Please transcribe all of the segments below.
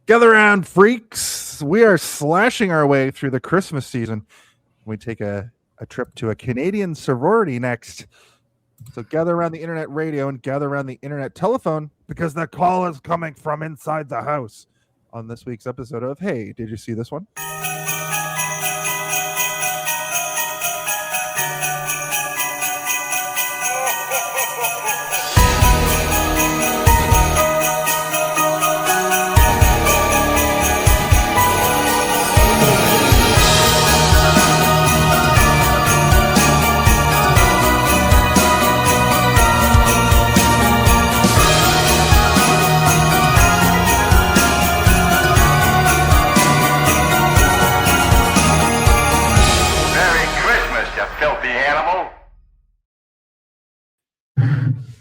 Gather around, freaks. We are slashing our way through the Christmas season. We take a trip to a Canadian sorority next. So gather around the internet radio and gather around the internet telephone because the call is coming from inside the house. On this week's episode of Hey, did you see this one?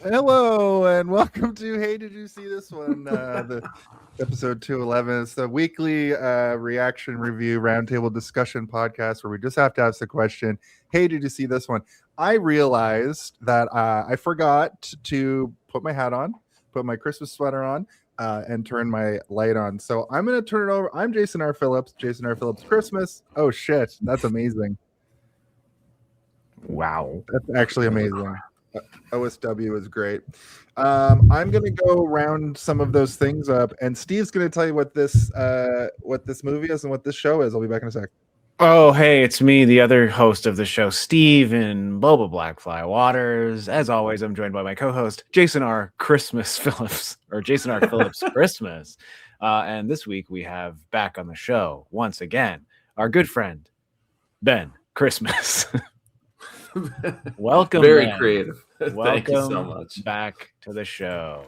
Hello and welcome to Hey, did you see this one? The episode 211. It's the weekly reaction review roundtable discussion podcast where we just have to ask the question, hey, did you see this one? I realized that I forgot to put my hat on, put my Christmas sweater on, and turn my light on. So I'm going to turn it over. I'm Jason R. Phillips, Jason R. Phillips Christmas. Oh, shit. That's amazing. Wow. That's actually amazing. OSW is great. I'm going to go round some of those things up, and Steve's going to tell you what this movie is and what this show is. I'll be back in a sec. Oh, hey, it's me, the other host of the show, Steve in Boba Blackfly Waters. As always, I'm joined by my co-host, Jason R. Christmas Phillips, or Jason R. Phillips Christmas. And this week we have back on the show, once again, our good friend, Ben Christmas. Welcome. Very Ben. creative. Welcome Thank you so much. Back to the show.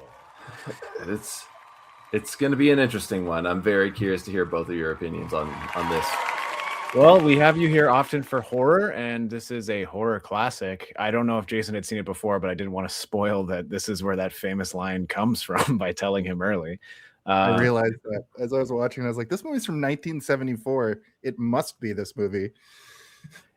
It's going to be an interesting one. I'm very curious to hear both of your opinions on this. Well, we have you here often for horror, and this is a horror classic. I don't know if Jason had seen it before, but I didn't want to spoil that this is where that famous line comes from by telling him early. I realized that as I was watching, I was like, this movie's from 1974. It must be this movie.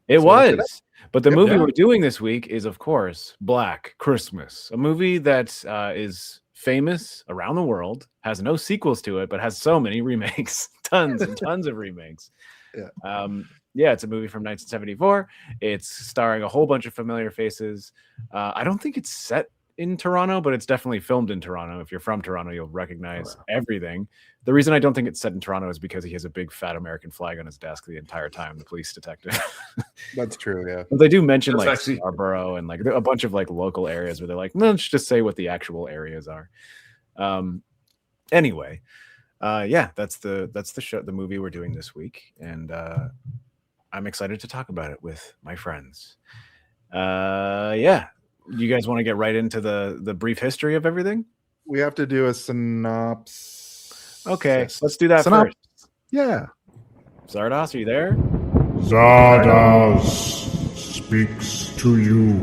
It was. But the movie we're doing this week is, of course, Black Christmas, a movie that is famous around the world, has no sequels to it, but has so many remakes, tons and tons of remakes. Yeah, it's a movie from 1974. It's starring a whole bunch of familiar faces. I don't think it's set in Toronto, but it's definitely filmed in Toronto. If you're from Toronto, you'll recognize everything. The reason I don't think it's set in Toronto is because he has a big fat American flag on his desk the entire time, the police detective. That's true, yeah. But they do mention Scarborough and like a bunch of like local areas where they're like, no, let's just say what the actual areas are. Anyway, that's the show, the movie we're doing this week, and I'm excited to talk about it with my friends. You guys want to get right into the brief history of everything? We have to do a synopsis. Okay, let's do that first. Yeah. Zardos, are you there? Zardos speaks to you.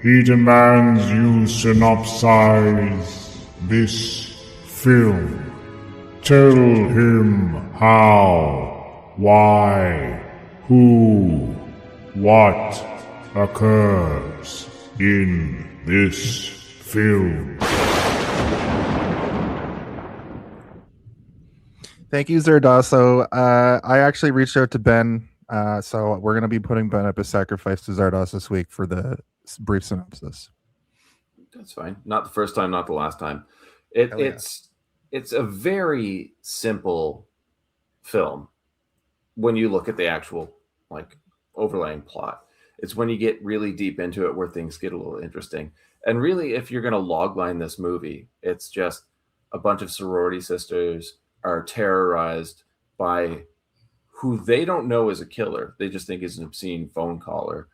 He demands you synopsize this film. Tell him how, why, who, what occurs in this film. Thank you, Zardoz. I actually reached out to Ben, so we're going to be putting Ben up as sacrifice to Zardoz this week for the brief synopsis. That's fine. Not the first time, not the last time. It's a very simple film when you look at the actual like overlaying plot. It's when you get really deep into it where things get a little interesting. And really, if you're going to logline this movie, it's just a bunch of sorority sisters are terrorized by who they don't know is a killer. They just think is an obscene phone caller.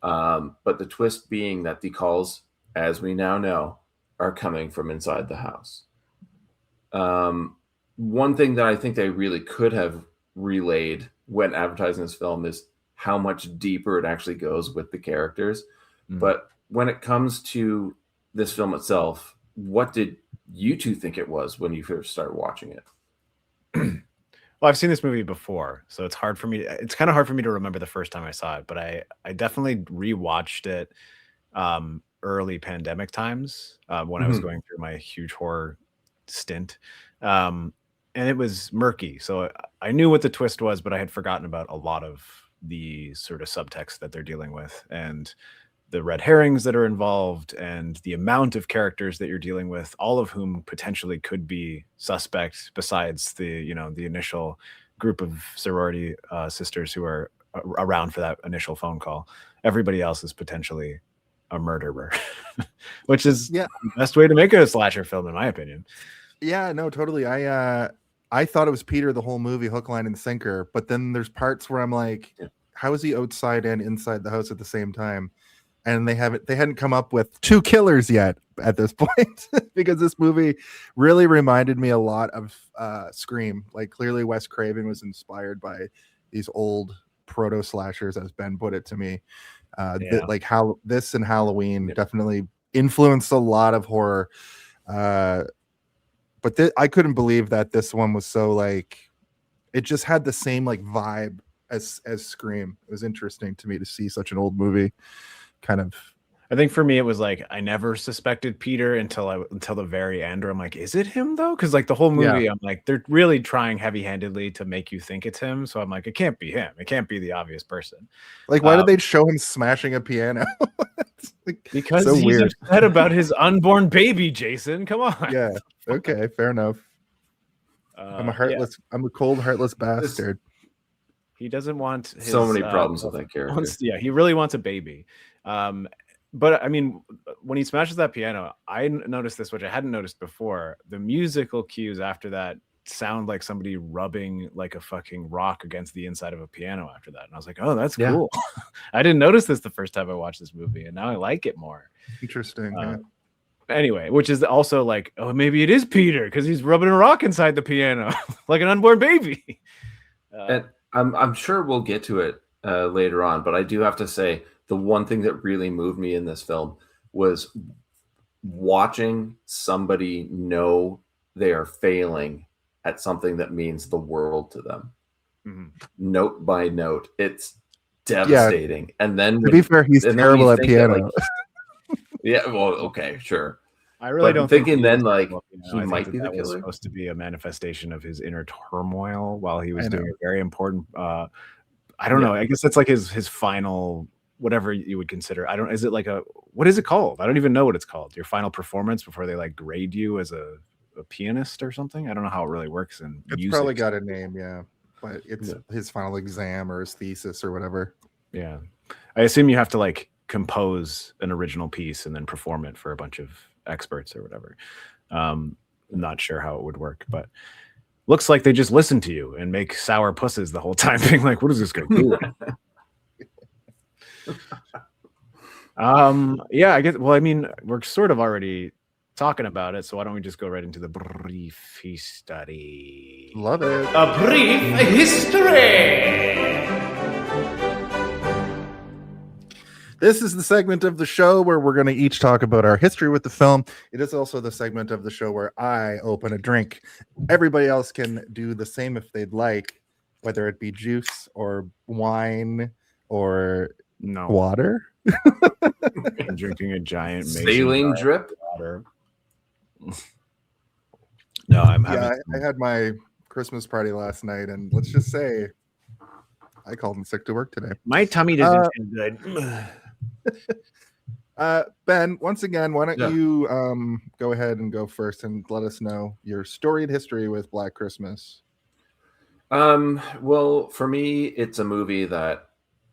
But the twist being that the calls, as we now know, are coming from inside the house. One thing that I think they really could have relayed when advertising this film is how much deeper it actually goes with the characters. But when it comes to this film itself, what did you two think it was when you first started watching it? Well, I've seen this movie before, so it's hard for me. It's kind of hard for me to remember the first time I saw it, but I definitely rewatched it early pandemic times when I was going through my huge horror stint. And it was murky. So I knew what the twist was, but I had forgotten about a lot of the sort of subtext that they're dealing with and the red herrings that are involved and the amount of characters that you're dealing with, all of whom potentially could be suspect besides the initial group of sorority sisters who are around for that initial phone call. Everybody else is potentially a murderer, which is the best way to make a slasher film, in my opinion. Yeah, no, totally. I thought it was Peter the whole movie, hook, line, and sinker. But then there's parts where I'm like, how is he outside and inside the house at the same time? And they hadn't come up with two killers yet at this point, because this movie really reminded me a lot of Scream. Like, clearly Wes Craven was inspired by these old proto slashers, as Ben put it to me. Like how this and Halloween definitely influenced a lot of horror. But I couldn't believe that this one was so like, it just had the same like vibe as Scream. It was interesting to me to see such an old movie kind of. I think for me, it was like, I never suspected Peter until the very end, where I'm like, is it him though? Because like the whole movie, I'm like, they're really trying heavy-handedly to make you think it's him. So I'm like, it can't be him. It can't be the obvious person. Like, why did they show him smashing a piano? Like, because so he's weird. Upset about his unborn baby, Jason. Come on. Yeah. Okay. Fair enough. I'm a cold, heartless bastard. He doesn't want his, so many problems with that character. He really wants a baby. But I mean, when he smashes that piano, I noticed this, which I hadn't noticed before. The musical cues after that sound like somebody rubbing like a fucking rock against the inside of a piano after that. And I was like, oh, that's cool. I didn't notice this the first time I watched this movie, and now I like it more. Interesting. Anyway, which is also like, oh, maybe it is Peter because he's rubbing a rock inside the piano like an unborn baby. And I'm sure we'll get to it later on, but I do have to say, the one thing that really moved me in this film was watching somebody know they are failing at something that means the world to them. Mm-hmm. Note by note. It's devastating. Yeah. And then to be fair, he's terrible at piano. Yeah, well, okay, sure. I really don't thinking then like he might be the killer. Was supposed to be a manifestation of his inner turmoil while he was doing a very important I don't know. I guess that's like his final, whatever you would consider. Is it like what is it called? I don't even know what it's called. Your final performance before they like grade you as a pianist or something. I don't know how it really works in music. It's probably got a name, but it's his final exam or his thesis or whatever. Yeah. I assume you have to like compose an original piece and then perform it for a bunch of experts or whatever. I'm not sure how it would work, but looks like they just listen to you and make sour pusses the whole time, being like, what is this going to do? I guess, well, I mean, we're sort of already talking about it, so why don't we just go right into the brief history? Love it. A brief history. This is the segment of the show where we're going to each talk about our history with the film. It is also the segment of the show where I open a drink. Everybody else can do the same if they'd like, whether it be juice or wine or water. I'm drinking a giant saline drip water. No, I'm having. I had my Christmas party last night, and let's just say I called in sick to work today. My tummy doesn't feel good. Ben, once again, why don't you go ahead and go first and let us know your storied history with Black Christmas? Well, for me, it's a movie that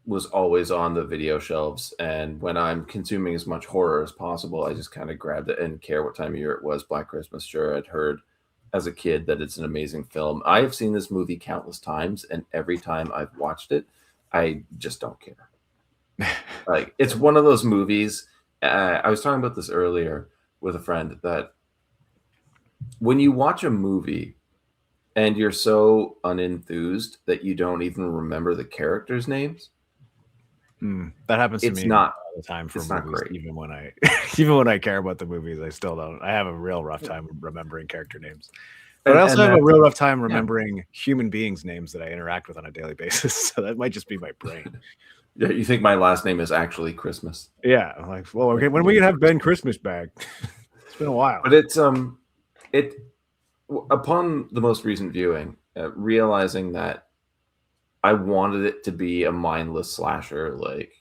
was always on the video shelves, and when I'm consuming as much horror as possible, I just kind of grabbed it and care what time of year it was. Black Christmas, sure, I'd heard as a kid that it's an amazing film. I have seen this movie countless times, and every time I've watched it, I just don't care. Like, it's one of those movies. I was talking about this earlier with a friend, that when you watch a movie and you're so unenthused that you don't even remember the characters' names, that happens to me all the time for movies. Not great. Even when I care about the movies, I still don't. I have a real rough time remembering character names. But I also have a real rough time remembering human beings' names that I interact with on a daily basis. So that might just be my brain. Yeah, you think my last name is actually Christmas? Yeah, I'm like, well, okay, when are we gonna have Ben Christmas back? It's been a while. But it's upon the most recent viewing, realizing that I wanted it to be a mindless slasher, like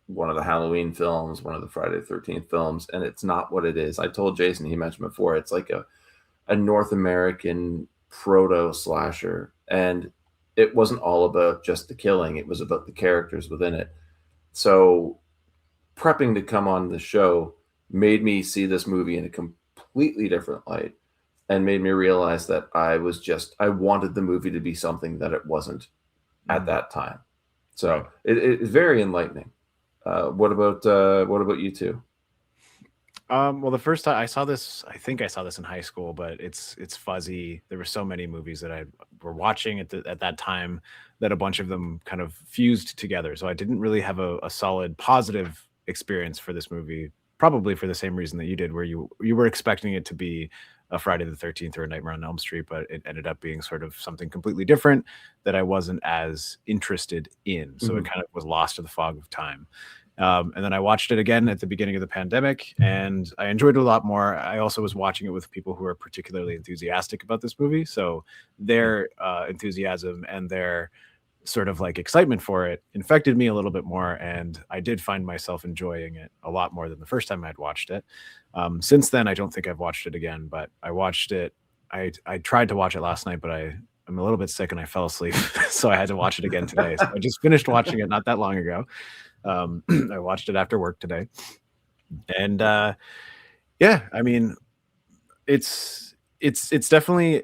one of the Halloween films, one of the Friday the 13th films, and it's not what it is. I told Jason, he mentioned before, it's like a North American proto slasher, and it wasn't all about just the killing, it was about the characters within it. So prepping to come on the show made me see this movie in a completely different light, and made me realize that I wanted the movie to be something that it wasn't at that time. So it's very enlightening. What about you two? Well, the first time I saw this, I think I saw this in high school, but it's fuzzy. There were so many movies that I were watching at that time that a bunch of them kind of fused together. So I didn't really have a solid positive experience for this movie, probably for the same reason that you did, where you were expecting it to be a Friday the 13th or a Nightmare on Elm Street, but it ended up being sort of something completely different that I wasn't as interested in. So it kind of was lost to the fog of time. And then I watched it again at the beginning of the pandemic, and I enjoyed it a lot more. I also was watching it with people who are particularly enthusiastic about this movie. So their enthusiasm and their sort of like excitement for it infected me a little bit more. And I did find myself enjoying it a lot more than the first time I'd watched it. Since then, I don't think I've watched it again, but I watched it. I tried to watch it last night, but I'm a little bit sick and I fell asleep. So I had to watch it again today. So I just finished watching it not that long ago. I watched it after work today, and yeah, I mean, it's definitely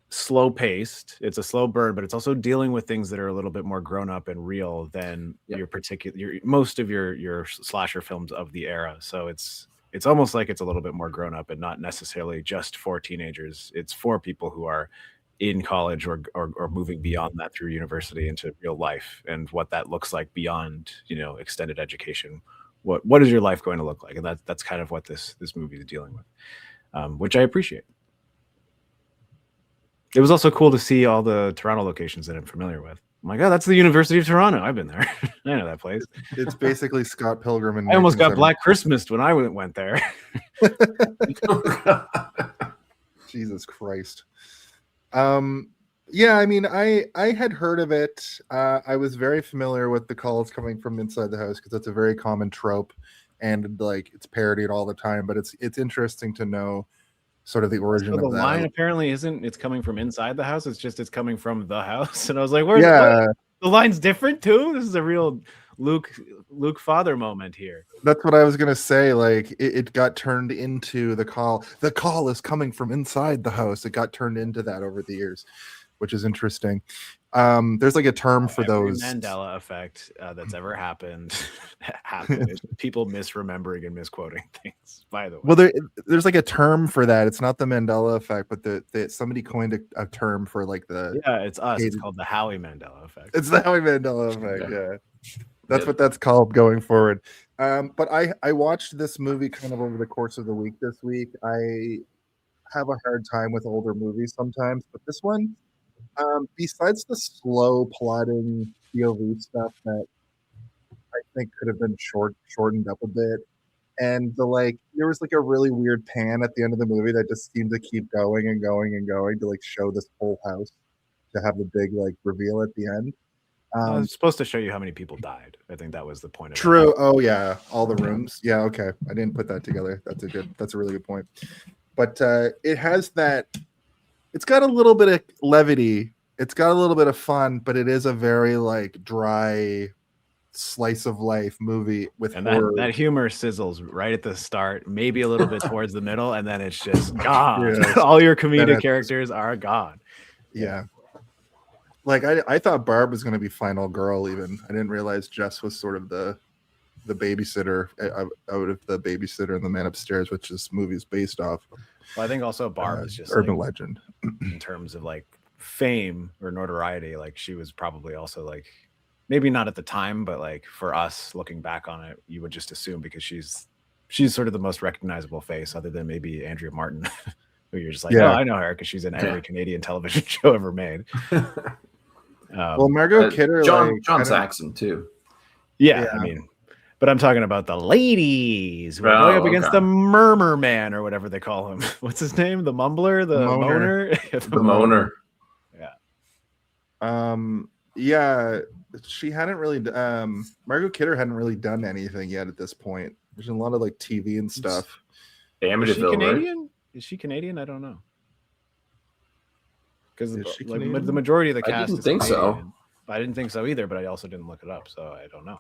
slow paced. It's a slow burn, but it's also dealing with things that are a little bit more grown up and real than most of your slasher films of the era. So it's almost like it's a little bit more grown up and not necessarily just for teenagers. It's for people who are in college or moving beyond that through university into real life, and what that looks like beyond, extended education. What is your life going to look like? And that's kind of what this movie is dealing with, which I appreciate. It was also cool to see all the Toronto locations that I'm familiar with. I'm like, oh, that's the University of Toronto. I've been there. I know that place. It's basically Scott Pilgrim. And I almost got Black Christmas when I went there. Jesus Christ. Yeah, I mean, I had heard of it. I was very familiar with the calls coming from inside the house because that's a very common trope, and like it's parodied all the time. But it's interesting to know sort of the origin of that. The line apparently isn't it's coming from inside the house. It's coming from the house. And I was like, the line's different too? This is a real Luke father moment here. That's what I was gonna say. Like it got turned into the call. The call is coming from inside the house. It got turned into that over the years, which is interesting. There's like a term for those Mandela effect that's ever happened. People misremembering and misquoting things. By the way, well, there's like a term for that. It's not the Mandela effect, but somebody coined a term for like it's us. It's called the Howie Mandela effect. It's the Howie Mandela effect. Yeah. That's what that's called going forward. But I watched this movie kind of over the course of the week this week. I have a hard time with older movies sometimes, but this one, besides the slow plotting POV stuff that I think could have been shortened up a bit, and there was like a really weird pan at the end of the movie that just seemed to keep going and going and going to like show this whole house to have the big like reveal at the end. I was supposed to show you how many people died. I think that was the point of True. That. Oh yeah, all the rooms. Yeah, okay. I didn't put that together. That's a really good point. But it has that. It's got a little bit of levity. It's got a little bit of fun, but it is a very like dry slice of life movie with horror. That humor sizzles right at the start, maybe a little bit towards the middle, and then it's just gone. Yeah. All your comedic characters are gone. Yeah. Like I thought Barb was going to be final girl. Even I didn't realize Jess was sort of the babysitter out of the Babysitter and the Man Upstairs, which this movie is based off. Well, I think also Barb is just urban legend in terms of like fame or notoriety. Like she was probably also like maybe not at the time, but like for us looking back on it, you would just assume because she's sort of the most recognizable face, other than maybe Andrea Martin, who you're just like, oh, I know her because she's in every Canadian television show ever made. Well, Margot Kidder, John Saxon too. Yeah, I mean, But I'm talking about the ladies who are going up against the Murmur Man, or whatever they call him. What's his name? The Mumbler? The Moaner? The Moaner. Yeah. Yeah, she hadn't really Margot Kidder hadn't really done anything yet at this point. There's a lot of like TV and stuff. Is she Canadian? Right? Is she Canadian? I don't know. Because like, the majority of the cast I didn't think Canadian. So. I didn't think so either, but I also didn't look it up, so I don't know.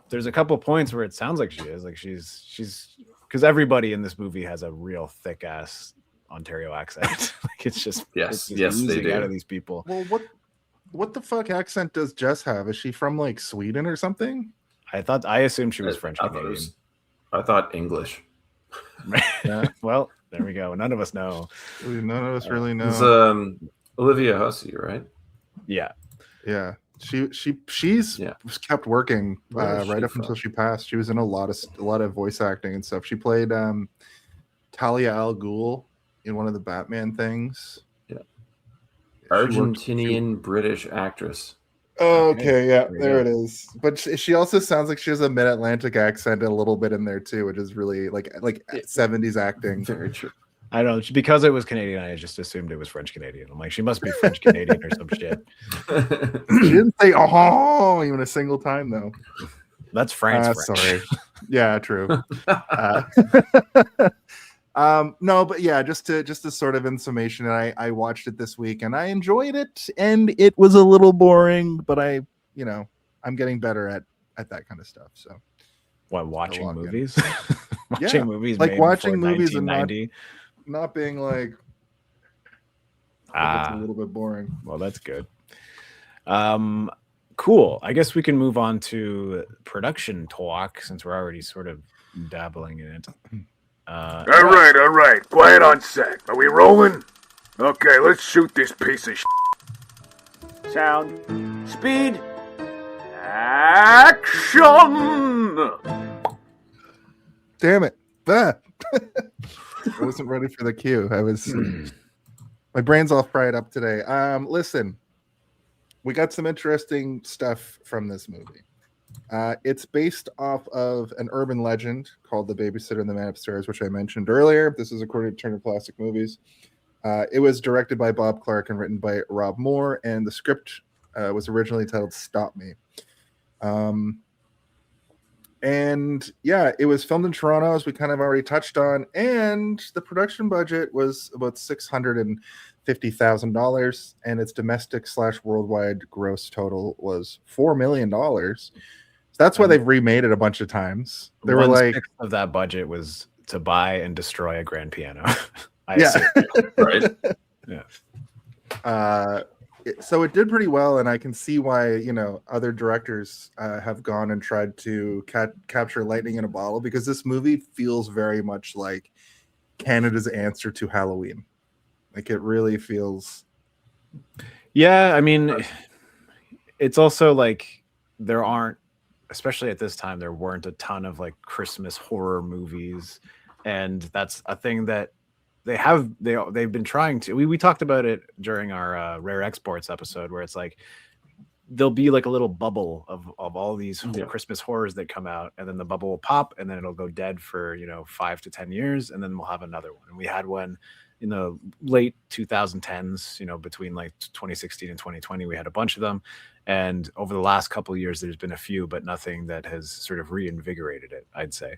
There's a couple points where it sounds like she is. Like she's because everybody in this movie has a real thick ass Ontario accent. Like it's just yes, they do. Out of these people. Well, what the fuck accent does Jess have? Is she from like Sweden or something? I assumed she was French Canadian. I thought English. Yeah. Well, there we go. None of us know. None of us really know. It's Olivia Hussey, right? Yeah. Yeah. She's kept working right up until she passed. She was in a lot of voice acting and stuff. She played Talia al Ghul in one of the Batman things. Yeah. Argentinian British actress. Oh, okay, yeah, there it is. But she also sounds like she has a mid-Atlantic accent a little bit in there too, which is really like 70s acting. Very true. I don't know, because it was Canadian. I just assumed it was French Canadian. I'm like, she must be French Canadian or some shit. She didn't say "oh" even a single time though. That's French. Sorry. Yeah, true. No, but yeah, just to sort of in summation, I watched it this week and I enjoyed it, and it was a little boring, but I'm getting better at that kind of stuff. So, what, watching movies? Watching movies, like watching movies and not being like, it's a little bit boring. Well, that's good. Cool. I guess we can move on to production talk since we're already sort of dabbling in it. All right. Quiet on set. Are we rolling? Okay, let's shoot this piece of shit. Sound. Speed. Action! Damn it. I wasn't ready for the cue. My brain's all fried up today. Listen, we got some interesting stuff from this movie. It's based off of an urban legend called The Babysitter and the Man Upstairs, which I mentioned earlier. This is according to Turner Classic Movies. It was directed by Bob Clark and written by Rob Moore, and the script was originally titled Stop Me. And yeah, it was filmed in Toronto, as we kind of already touched on, and the production budget was about $650,000, and its domestic / worldwide gross total was $4 million. So that's why they've remade it a bunch of times. They were like, 1/6 of that budget was to buy and destroy a grand piano. Right. Yeah. So it did pretty well, and I can see why other directors have gone and tried to capture lightning in a bottle, because this movie feels very much like Canada's answer to Halloween. Like, it really feels. Yeah, I mean, it's also like there aren't, especially at this time, there weren't a ton of like Christmas horror movies, and that's a thing that they've been trying to. We talked about it during our Rare Exports episode, where it's like there'll be like a little bubble of all these Christmas horrors that come out, and then the bubble will pop, and then it'll go dead for 5 to 10 years, and then we'll have another one. And we had one in the late 2010s, between like 2016 and 2020, we had a bunch of them. And over the last couple of years, there's been a few, but nothing that has sort of reinvigorated it, I'd say.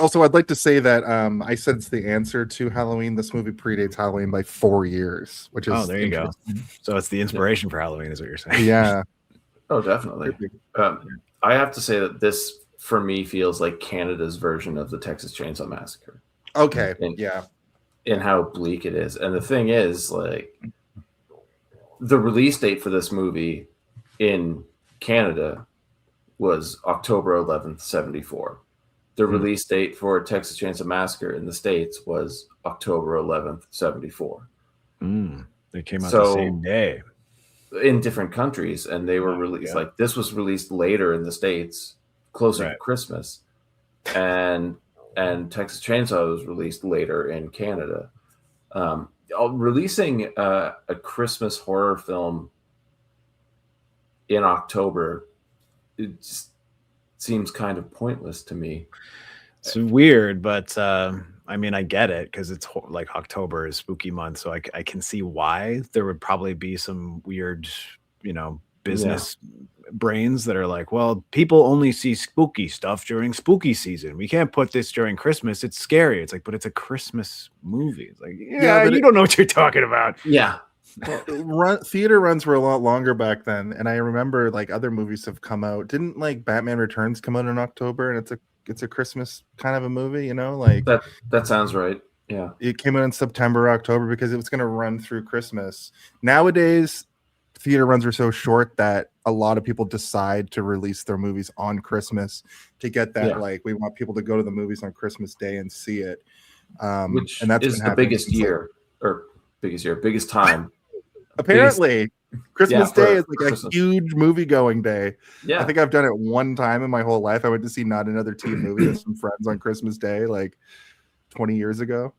Also, I'd like to say that I said it's the answer to Halloween. This movie predates Halloween by 4 years, which is there you go. So it's the inspiration for Halloween, is what you're saying. Yeah. Oh, definitely. I have to say that this, for me, feels like Canada's version of the Texas Chainsaw Massacre. Okay. In how bleak it is. And the thing is, like, the release date for this movie in Canada was October 11th, 1974. The release date for Texas Chainsaw Massacre in the States was October 11th, 1974. They came out the same day. In different countries, and they were released. Like, this was released later in the States, closer to Christmas. And Texas Chainsaw was released later in Canada. Releasing a Christmas horror film in October it just seems kind of pointless to me. It's weird, but I mean, I get it because it's like October is spooky month, so I can see why there would probably be some weird, business brains that are like, well, people only see spooky stuff during spooky season. We can't put this during Christmas. It's scary. It's like, but it's a Christmas movie. It's like, but you don't know what you're talking about. Yeah. Well, theater runs were a lot longer back then, and I remember like other movies have come out. Didn't like Batman Returns come out in October, and it's a Christmas kind of a movie, like that sounds right. Yeah, it came out in September, October because it was going to run through Christmas. Nowadays, theater runs are so short that a lot of people decide to release their movies on Christmas to get that like we want people to go to the movies on Christmas Day and see it. Which and that's is the biggest time. Apparently, Christmas Day is like a huge movie-going day. Yeah, I think I've done it one time in my whole life. I went to see Not Another Teen Movie with some friends on Christmas Day, like 20 years ago.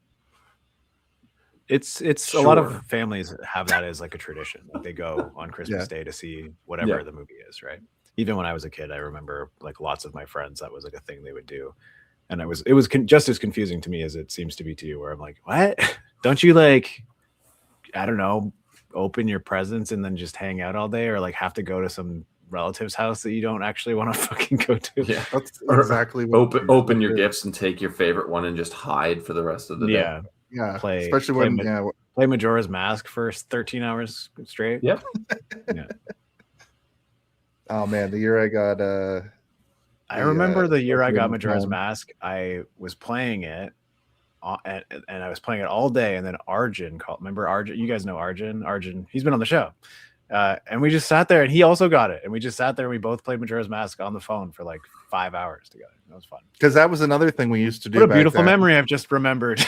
It's a lot of families have that as like a tradition. Like they go on Christmas Day to see whatever the movie is, right? Even when I was a kid, I remember like lots of my friends, that was like a thing they would do. And it was just as confusing to me as it seems to be to you, where I'm like, what? Don't you like, I don't know, open your presents and then just hang out all day, or like have to go to some relative's house that you don't actually want to fucking go to? Yeah, that's exactly what open your gifts and take your favorite one and just hide for the rest of the day. Yeah, especially play Majora's Mask for 13 hours straight. Yep. Yeah. Oh man, the year I got I remember the year I got Majora's Mask, I was playing it and I was playing it all day, and then Arjun called. Remember Arjun? You guys know Arjun? Arjun, he's been on the show. And we just sat there, and he also got it. And we just sat there, and we both played Majora's Mask on the phone for like 5 hours together. That was fun. Because that was another thing we used to do. What a beautiful memory I've just remembered.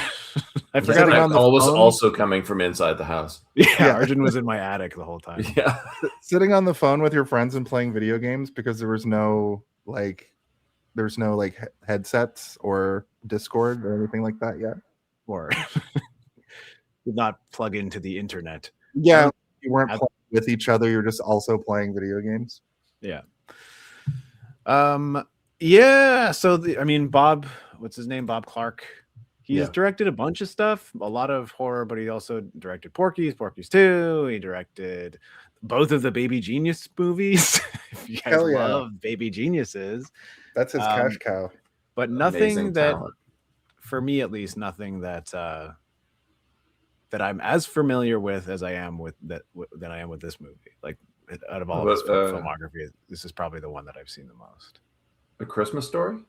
I forgot about that. Was also coming from inside the house. Yeah, Arjun was in my attic the whole time. Yeah. Sitting on the phone with your friends and playing video games because there's no headsets or Discord or anything like that yet. Or did not plug into the internet. Yeah, you weren't playing with each other. You're just also playing video games. Yeah. Yeah. So Bob, what's his name? Bob Clark. He's directed a bunch of stuff, a lot of horror, but he also directed Porky's 2. He directed both of the Baby Genius movies. If you guys love Baby Geniuses, that's his cash cow. But nothing for me at least, nothing that that I'm as familiar with as I am with than I am with this movie. Like out of all of his filmography, this is probably the one that I've seen the most. A Christmas Story?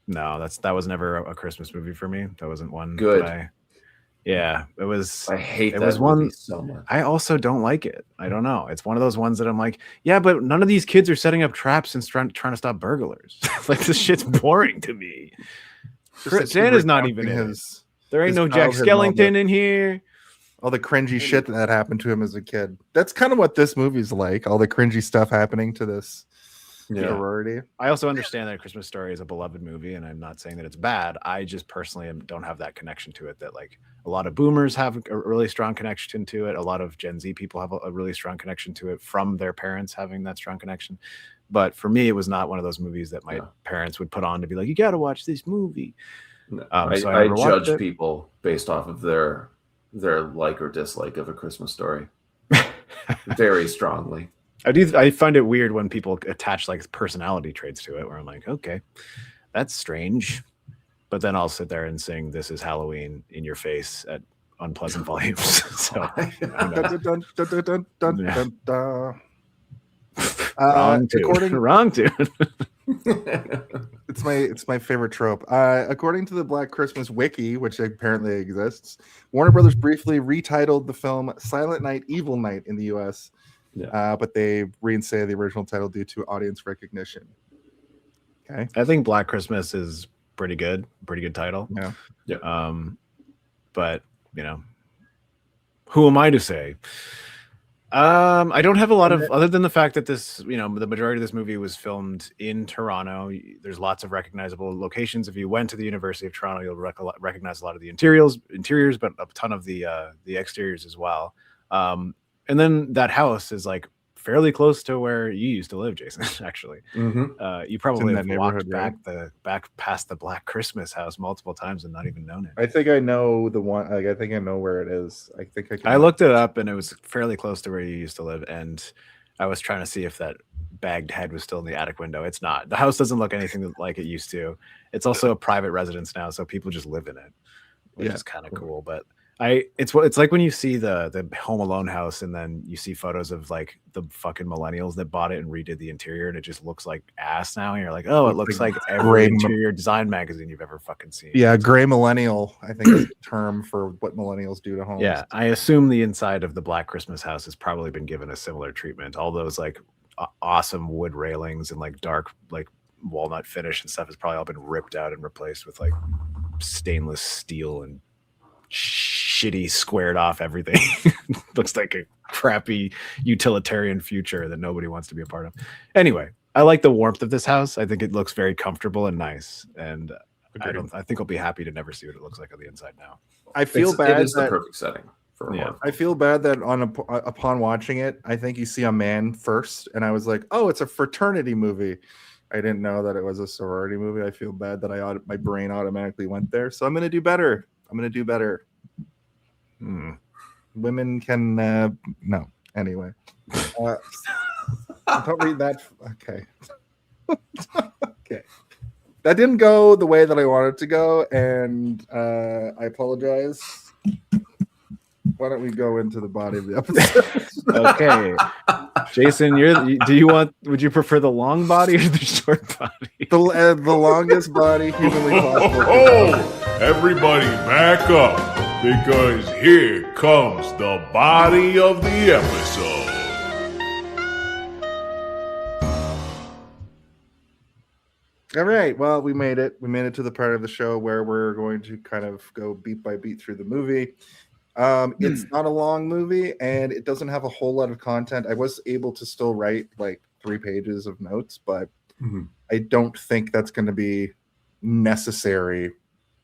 No, that was never a Christmas movie for me. That wasn't one. Good. It was. I hate it that was movie one so much. I also don't like it. I don't know. It's one of those ones that I'm like, yeah, but none of these kids are setting up traps and trying to stop burglars. Like this shit's boring to me. Santa's not even in it. There ain't no Jack Skellington in here. All the cringy shit that happened to him as a kid. That's kind of what this movie's like. All the cringy stuff happening to this sorority. I also understand that A Christmas Story is a beloved movie, and I'm not saying that it's bad. I just personally don't have that connection to it that like a lot of boomers have a really strong connection to it. A lot of Gen Z people have a really strong connection to it from their parents having that strong connection. But for me, it was not one of those movies that my parents would put on to be like, you got to watch this movie. No, so I judge people based off of their like or dislike of A Christmas Story very strongly. I find it weird when people attach like personality traits to it, where I'm like, okay, that's strange. But then I'll sit there and sing "This Is Halloween" in your face at unpleasant volumes. So wrong tune. It's my favorite trope. According to the Black Christmas Wiki, which apparently exists, Warner Brothers briefly retitled the film Silent Night, Evil Night in the US. But they reinstated the original title due to audience recognition. Okay. I think Black Christmas is pretty good title. Yeah. But who am I to say? I don't have a lot of, other than the fact that this, the majority of this movie was filmed in Toronto. There's lots of recognizable locations. If you went to the University of Toronto, you'll recognize a lot of the interiors, but a ton of the exteriors as well. And then that house is like fairly close to where you used to live, Jason. Actually, Mm-hmm. you probably that have walked neighborhood, back past the Black Christmas house multiple times and not even known it. I think I know the one. Like, I think I know where it is. I think I can. I looked it up, and it was fairly close to where you used to live. And I was trying to see if that bagged head was still in the attic window. It's not. The house doesn't look anything like it used to. It's also a private residence now, so people just live in it, which is kind of cool. But it's like when you see the Home Alone house, and then you see photos of like the fucking millennials that bought it and redid the interior, and it just looks like ass now. And you're like, oh, it looks like every interior design magazine you've ever fucking seen. Yeah, gray millennial, I think is the term for what millennials do to homes. Yeah, I assume the inside of the Black Christmas house has probably been given a similar treatment. All those like awesome wood railings and like dark like walnut finish and stuff has probably all been ripped out and replaced with like stainless steel and shitty squared off everything. Looks like a crappy utilitarian future that nobody wants to be a part of. Anyway, I like the warmth of this house. I think it looks very comfortable and nice, and I think I'll be happy to never see what it looks like on the inside now. I feel bad. It is the perfect setting for Yeah. I feel bad that upon watching it, I think you see a man first, and I was like, "Oh, it's a fraternity movie." I didn't know that it was a sorority movie. I feel bad that my brain automatically went there. So I'm gonna do better. Women can no. Anyway, don't read that. Okay. Okay. That didn't go the way that I wanted it to go, and I apologize. Why don't we go into the body of the episode? Okay, Jason, would you prefer the long body or the short body? The longest body humanly possible. Oh, everybody back up, because here comes the body of the episode. All right. Well, we made it. We made it to the part of the show where we're going to kind of go beat by beat through the movie. It's not a long movie, and it doesn't have a whole lot of content. I was able to still write like 3 pages of notes, but I don't think that's going to be necessary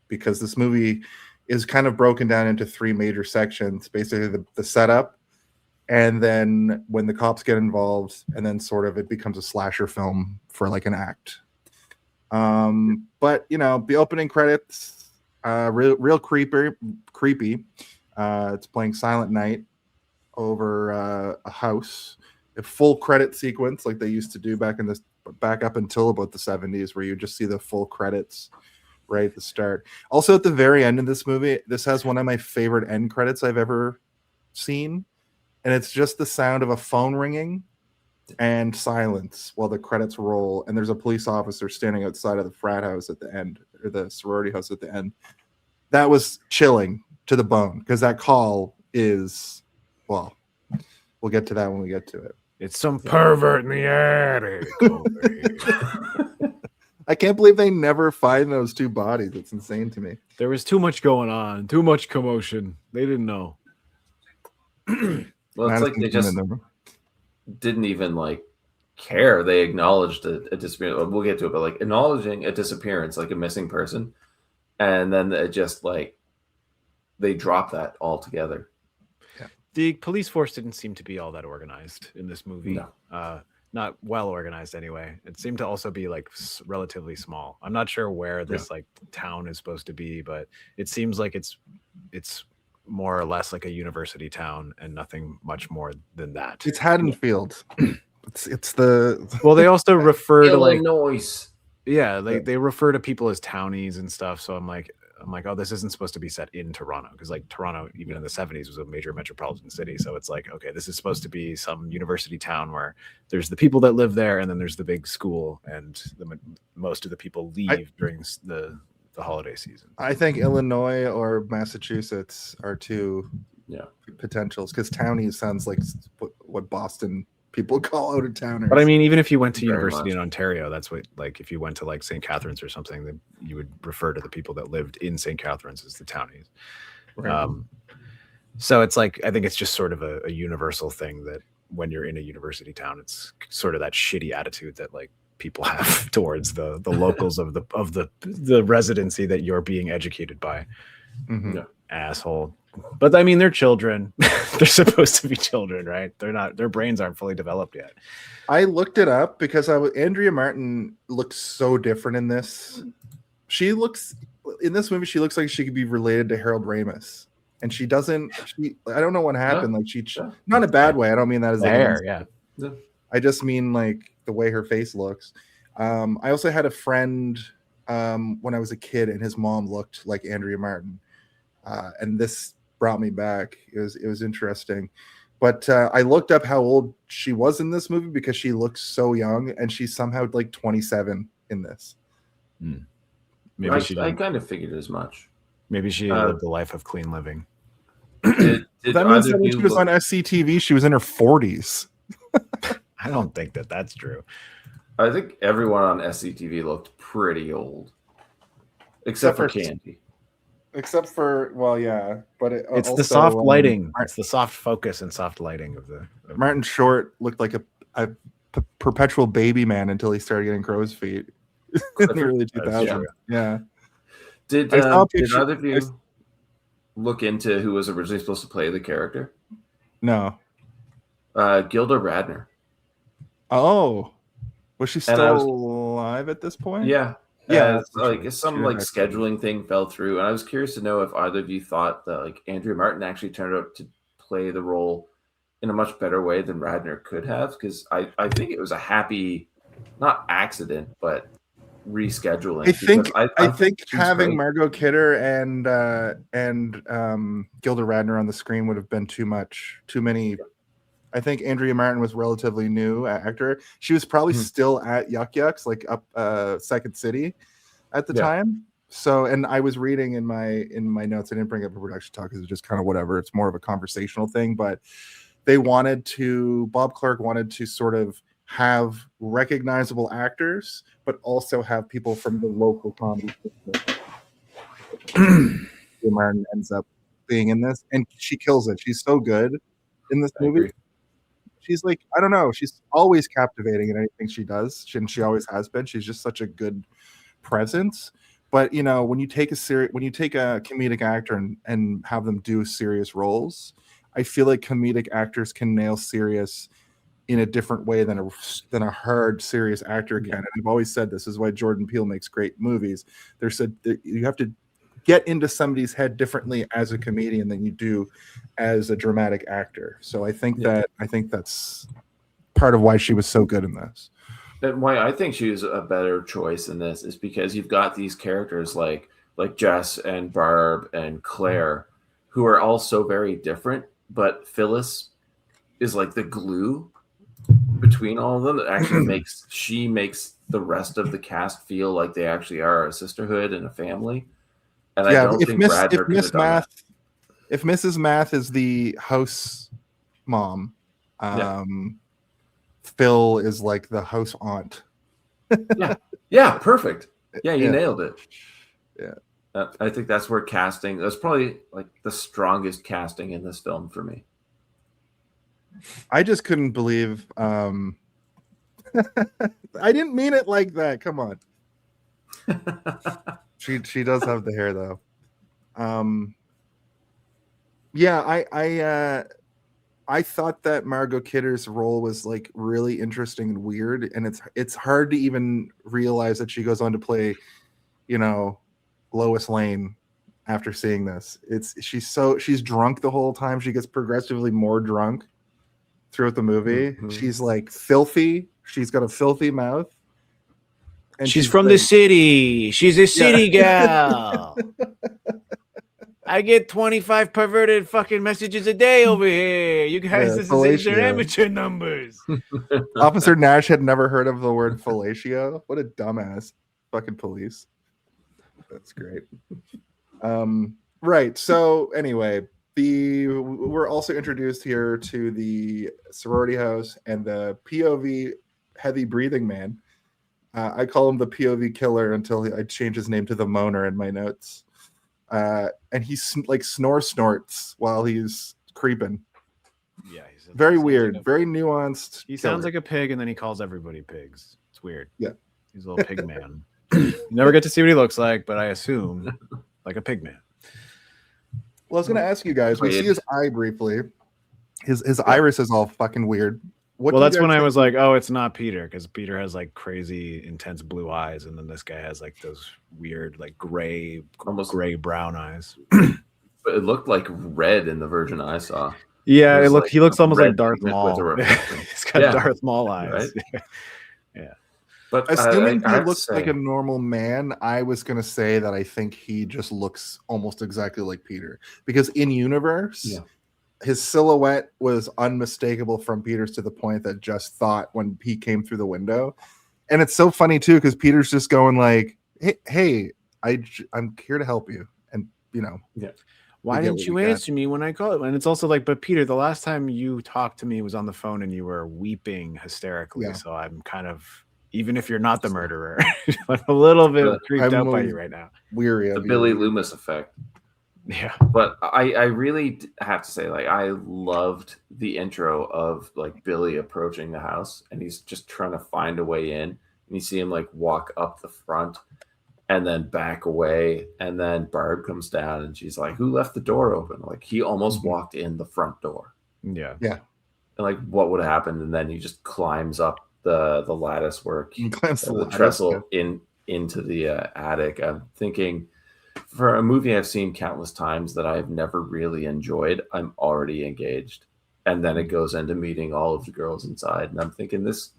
because this movie is kind of broken down into 3 major sections. Basically, the setup, and then when the cops get involved, and then sort of it becomes a slasher film for like an act. But you know, the opening credits, real creepy. It's playing Silent Night over a house, a full credit sequence like they used to do back up until about the 70s, where you just see the full credits right at the start. Also, at the very end of this movie, this has one of my favorite end credits I've ever seen, and it's just the sound of a phone ringing and silence while the credits roll, and there's a police officer standing outside of the frat house at the end, or the sorority house at the end. That was chilling to the bone, because that call is, well, we'll get to that when we get to it. It's some pervert in the attic. I can't believe they never find those 2 bodies. It's insane to me. There was too much going on, too much commotion. They didn't know. Well, it's like they just didn't even like care. They acknowledged a disappearance. We'll get to it, but like acknowledging a disappearance, like a missing person, and then it just like they drop that altogether. Yeah. The police force didn't seem to be all that organized in this movie. No. Not well organized anyway. It seemed to also be like relatively small. I'm not sure where this like town is supposed to be, but it seems like it's more or less like a university town and nothing much more than that. It's Haddonfield. It's the well, they also refer to like Illinois. Yeah, they refer to people as townies and stuff. So I'm like, oh, this isn't supposed to be set in Toronto, because like Toronto, even in the 70s, was a major metropolitan city. So it's like, okay, this is supposed to be some university town where there's the people that live there, and then there's the big school, and most of the people leave during the holiday season. I think Illinois or Massachusetts are 2 potentials, because townies sounds like what Boston people call out of towners. But I mean, even if you went to university in Ontario, that's what, like, if you went to like St. Catharines or something, then you would refer to the people that lived in St. Catharines as the townies. Right. So it's like, I think it's just sort of a universal thing that when you're in a university town, it's sort of that shitty attitude that like people have towards the locals of the residency that you're being educated by. Mm-hmm. Asshole But I mean, they're children. They're supposed to be children, right? They're not. Their brains aren't fully developed yet. I looked it up because Andrea Martin looks so different in this. She looks in this movie. She looks like she could be related to Harold Ramis, and she doesn't. I don't know what happened. Like not in a bad way. I don't mean that as The hair, yeah. I just mean like the way her face looks. I also had a friend when I was a kid, and his mom looked like Andrea Martin, and this brought me back. It was interesting. But I looked up how old she was in this movie because she looks so young, and she's somehow like 27 in this. Maybe I kind of figured as much. Maybe she lived a life of clean living. Did That means that when she was on SCTV, she was in her 40s. I don't think that's true. I think everyone on SCTV looked pretty old, except for Candy. Except for, well, yeah, but It's also, the soft lighting. It's the soft focus and soft lighting of the. Martin Short looked like a perpetual baby man until he started getting crow's feet in the early 2000s. Yeah. Did either of you look into who was originally supposed to play the character? No. Gilda Radner. Oh, was she still alive at this point? Yeah. Yeah, it's like some like scheduling thing fell through, and I was curious to know if either of you thought that like Andrea Martin actually turned out to play the role in a much better way than Radner could have, because I think it was a happy, not accident, but rescheduling. I think having Margot Kidder and Gilda Radner on the screen would have been too many. I think Andrea Martin was relatively new actor. She was probably still at Yuck Yucks, like up Second City at the time. So, and I was reading in my notes. I didn't bring up a production talk because it's just kind of whatever. It's more of a conversational thing. But Bob Clark wanted to sort of have recognizable actors, but also have people from the local comedy system. Martin ends up being in this, and she kills it. She's so good in this movie. She's like, I don't know. She's always captivating in anything she does, and she always has been. She's just such a good presence. But you know, when you take a comedic actor and have them do serious roles, I feel like comedic actors can nail serious in a different way than a hard serious actor can. And I've always said this is why Jordan Peele makes great movies. They said that you have to get into somebody's head differently as a comedian than you do as a dramatic actor. So I think that's part of why she was so good in this. And why I think she was a better choice in this is because you've got these characters like Jess and Barb and Claire, who are all so very different, but Phyllis is like the glue between all of them that actually makes the rest of the cast feel like they actually are a sisterhood and a family. And I don't think Radner could have done that. If Mrs. Math is the house mom, Phil is like the house aunt. Yeah, perfect. Yeah, you nailed it. Yeah. I think that's where casting, that's probably like the strongest casting in this film for me. I just couldn't believe I didn't mean it like that. Come on. She does have the hair though. I thought that Margot Kidder's role was like really interesting and weird, and it's hard to even realize that she goes on to play, Lois Lane after seeing this. She's drunk the whole time. She gets progressively more drunk throughout the movie. Mm-hmm. She's like filthy. She's got a filthy mouth. And she's from the city. She's a city gal. I get 25 perverted fucking messages a day over here. You guys, this is your amateur numbers. Officer Nash had never heard of the word fellatio. What a dumbass. Fucking police. That's great. Right. So anyway, we're also introduced here to the sorority house and the POV heavy breathing man. I call him the POV killer until I change his name to the moaner in my notes. And he's like snorts while he's creeping. Yeah, very weird, very nuanced. He sounds like a pig, and then he calls everybody pigs. It's weird. Yeah, he's a little pig man. You never get to see what he looks like, but I assume like a pig man. Well, I was going to ask you guys. We see his eye briefly. His iris is all fucking weird. Well, that's when I was like, oh, it's not Peter, because Peter has like crazy intense blue eyes, and then this guy has like those weird like gray, almost gray brown eyes. But it looked like red in the version I saw. Yeah, he looks almost like Darth Maul. He's got Darth Maul eyes. Right? Yeah. But assuming he looks like a normal man, I was going to say that I think he just looks almost exactly like Peter, because in universe, his silhouette was unmistakable from Peter's to the point that just thought when he came through the window. And it's so funny too, because Peter's just going like, hey, I'm here to help you. And why didn't you answer me when I called? And it's also like, but Peter, the last time you talked to me was on the phone and you were weeping hysterically. Yeah. So I'm kind of, even if you're not the murderer, I'm a little bit creeped out by you right now. Weary of the Billy Loomis effect. Yeah. But I really have to say, like, I loved the intro of like Billy approaching the house and he's just trying to find a way in. And you see him like walk up the front and then back away. And then Barb comes down and she's like, who left the door open? Like he almost walked in the front door. Yeah. Yeah. And like what would happen? And then he just climbs up the lattice work, the trestle into the attic. I'm thinking, for a movie I've seen countless times that I've never really enjoyed, I'm already engaged. And then it goes into meeting all of the girls inside. And I'm thinking this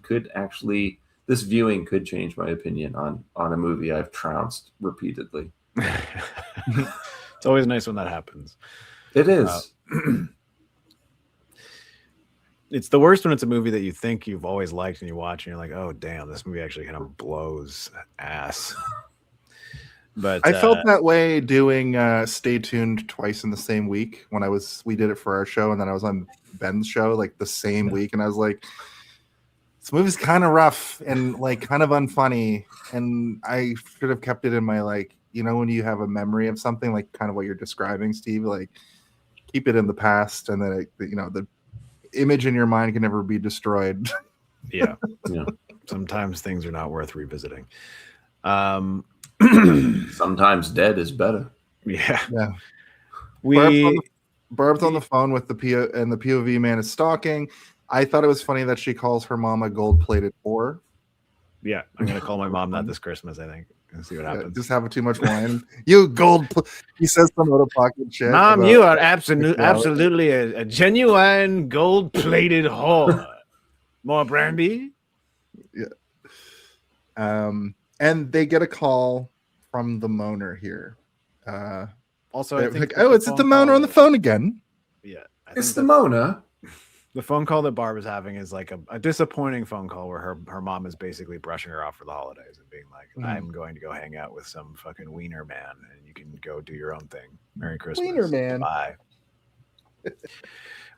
viewing could change my opinion on a movie I've trounced repeatedly. It's always nice when that happens. It is. It's the worst when it's a movie that you think you've always liked and you watch and you're like, oh, damn, this movie actually kind of blows ass. But I felt that way doing Stay Tuned twice in the same week when we did it for our show, and then I was on Ben's show like the same week, and I was like, this movie's kind of rough and like kind of unfunny, and I should have kept it in my like, when you have a memory of something like kind of what you're describing, Steve, like keep it in the past, and then the image in your mind can never be destroyed. Yeah. Sometimes things are not worth revisiting. Sometimes dead is better. Yeah. Barb's on the phone with the POV man is stalking. I thought it was funny that she calls her mom a gold-plated whore. Yeah, I'm gonna call my mom that this Christmas, I think, and see what happens. Just having too much wine. You he says some out of pocket shit. Mom, you are absolutely a genuine gold-plated whore. More brandy? Yeah. And they get a call from the moaner here. Also, I think it's the moaner on the phone again. Yeah, it's the Mona. The phone call that Barb is having is like a disappointing phone call where her mom is basically brushing her off for the holidays and being like, I'm going to go hang out with some fucking wiener man and you can go do your own thing. Merry Christmas. Wiener man. Bye.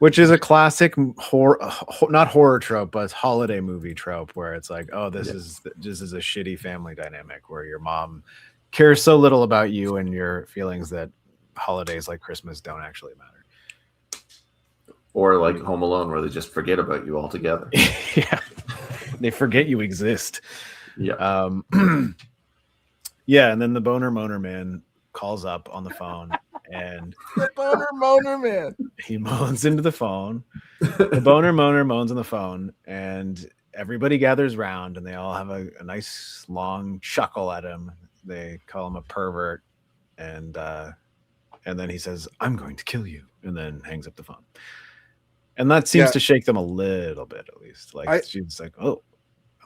Which is a classic not horror trope, but holiday movie trope where it's like, oh, this is a shitty family dynamic where your mom cares so little about you and your feelings that holidays like Christmas don't actually matter. Or like Home Alone, where they just forget about you altogether. Yeah, they forget you exist. Yeah. Yeah, and then the boner moaner man calls up on the phone, and the boner moaner man. He moans into the phone. The boner moaner moans on the phone, and everybody gathers around, and they all have a nice long chuckle at him. They call him a pervert, and then he says, "I'm going to kill you," and then hangs up the phone. And that seems to shake them a little bit, at least. Like she's like, "Oh,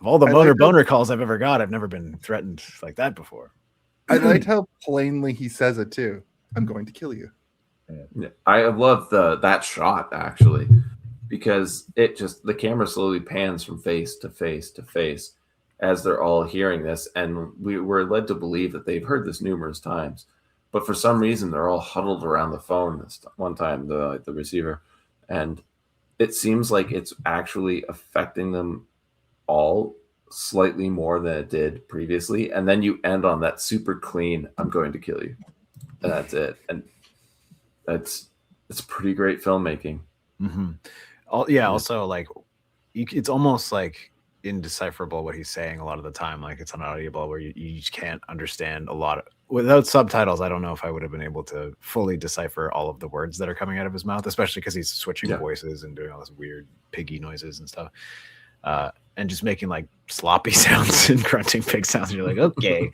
of all the boner calls I've ever got, I've never been threatened like that before." I liked how plainly he says it too. I'm going to kill you. Yeah. I love that shot actually, because the camera slowly pans from face to face to face as they're all hearing this, and we were led to believe that they've heard this numerous times, but for some reason they're all huddled around the phone this one time, the receiver, and it seems like it's actually affecting them all slightly more than it did previously. And then you end on that super clean, "I'm going to kill you." And that's it. And it's pretty great filmmaking. Mm-hmm. Also like it's almost like indecipherable what he's saying a lot of the time. Like it's unaudible where you just can't understand a lot without subtitles, I don't know if I would have been able to fully decipher all of the words that are coming out of his mouth, especially because he's switching voices and doing all this weird piggy noises and stuff, and just making like sloppy sounds and grunting pig sounds. And you're like, okay.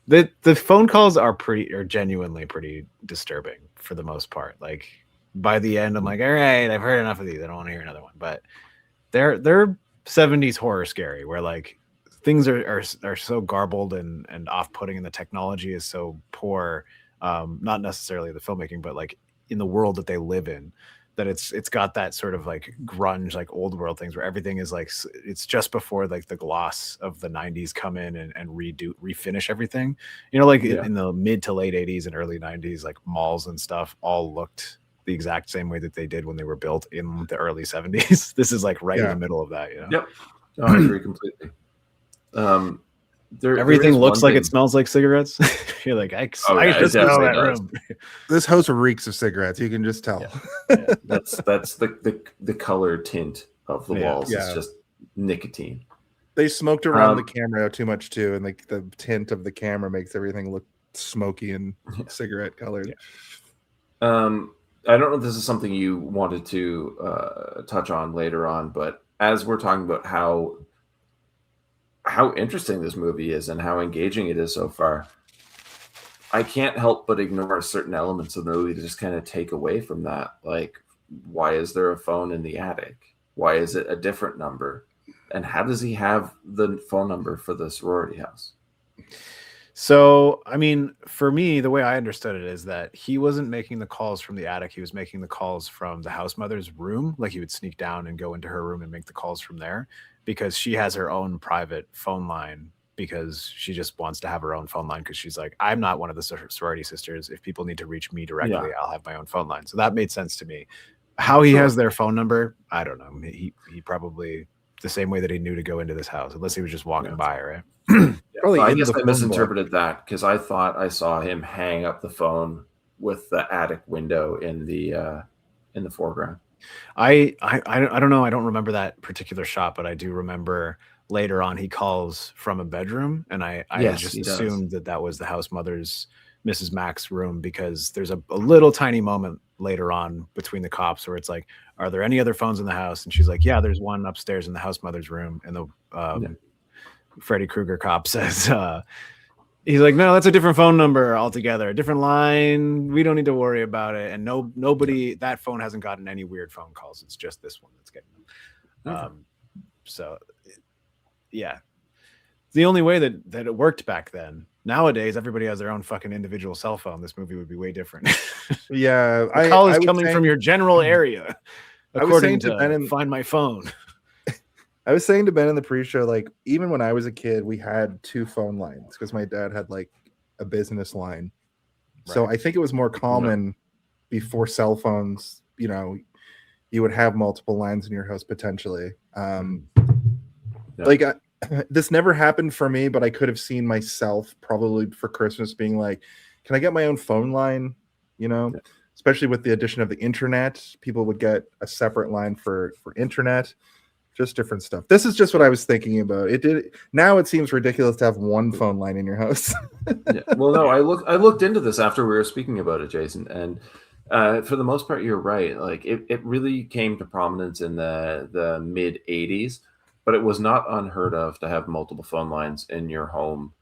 The phone calls are genuinely pretty disturbing for the most part. Like by the end, I'm like, all right, I've heard enough of these. I don't want to hear another one. But they're 70s horror scary, where like things are so garbled and off-putting, and the technology is so poor. Not necessarily the filmmaking, but like in the world that they live in, that it's got that sort of like grunge, like old world things where everything is like, it's just before like the gloss of the 90s come in and refinish everything, like in the mid to late 80s and early 90s, like malls and stuff all looked the exact same way that they did when they were built in the early 70s. This is like right in the middle of that. Yep. No, I agree completely. Everything looks like it smells like cigarettes. You're like, I just smell that room. This house reeks of cigarettes. You can just tell. Yeah. That's the color tint of the walls. It's just nicotine. They smoked around the camera too much too, and like the tint of the camera makes everything look smoky and cigarette colored. I don't know if this is something you wanted to touch on later on, but as we're talking about how interesting this movie is and how engaging it is so far, I can't help but ignore certain elements of the movie to just kind of take away from that. Like, why is there a phone in the attic? Why is it a different number? And how does he have the phone number for the sorority house? So, I mean, for me, the way I understood it is that he wasn't making the calls from the attic. He was making the calls from the house mother's room. Like he would sneak down and go into her room and make the calls from there, because she has her own private phone line, because she just wants to have her own phone line. Because she's like, I'm not one of the sorority sisters. If people need to reach me directly, I'll have my own phone line. So that made sense to me. How he has their phone number, I don't know. He probably the same way that he knew to go into this house, unless he was just walking by, right? I guess I misinterpreted that, because I thought I saw him hang up the phone with the attic window in the foreground. I don't know. I don't remember that particular shot, but I do remember later on he calls from a bedroom, and I just assumed that was the house mother's, Mrs. Mack's room, because there's a little tiny moment later on between the cops where it's like, are there any other phones in the house? And she's like, yeah, there's one upstairs in the house mother's room. And the Freddy Krueger cop says, he's like, no, that's a different phone number altogether, a different line. We don't need to worry about it. And nobody, that phone hasn't gotten any weird phone calls. It's just this one that's getting them. So yeah, the only way that it worked back then. Nowadays, everybody has their own fucking individual cell phone. This movie would be way different. Yeah, the call is coming from your general area. According to Ben, Find My Phone. I was saying to Ben in the pre-show, like, even when I was a kid, we had 2 phone lines because my dad had like a business line. Right. So I think it was more common before cell phones. You would have multiple lines in your house potentially. Like this never happened for me, but I could have seen myself probably for Christmas being like, can I get my own phone line? Especially with the addition of the internet, people would get a separate line for internet, just different stuff. This is just what I was thinking about. Now it seems ridiculous to have one phone line in your house. Well, no, I looked into this after we were speaking about it, Jason, and for the most part, you're right. Like it really came to prominence in the mid 80s. But it was not unheard of to have multiple phone lines in your home,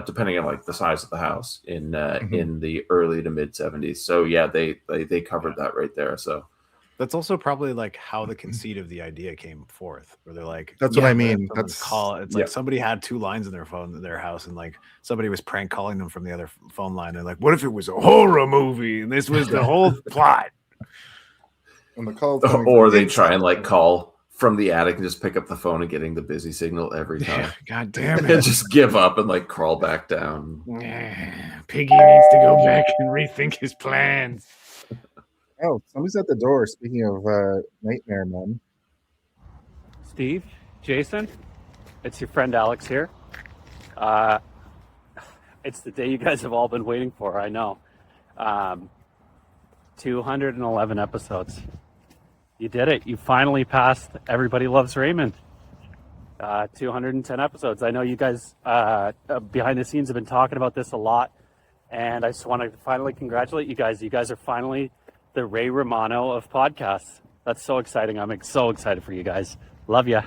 depending on like the size of the house in the early to mid 70s. So yeah, they covered that right there. So that's also probably like how the conceit of the idea came forth, where they're like, that's what I mean. That's it's like somebody had 2 lines in their house, and like somebody was prank calling them from the other phone line. They're like, what if it was a horror movie and this was the whole plot? And the call, or they try and like call from the attic and just pick up the phone and getting the busy signal every time. God damn it. And just give up and like crawl back down. Piggy needs to go back and rethink his plans. Oh, somebody's at the door. Speaking of Nightmare Men. Steve, Jason, it's your friend Alex here. It's the day you guys have all been waiting for, I know. 211 episodes. You did it. You finally passed Everybody Loves Raymond. 210 episodes. I know you guys behind the scenes have been talking about this a lot, and I just want to finally congratulate you guys. You guys are finally the Ray Romano of podcasts. That's so exciting. I'm so excited for you guys. Love ya.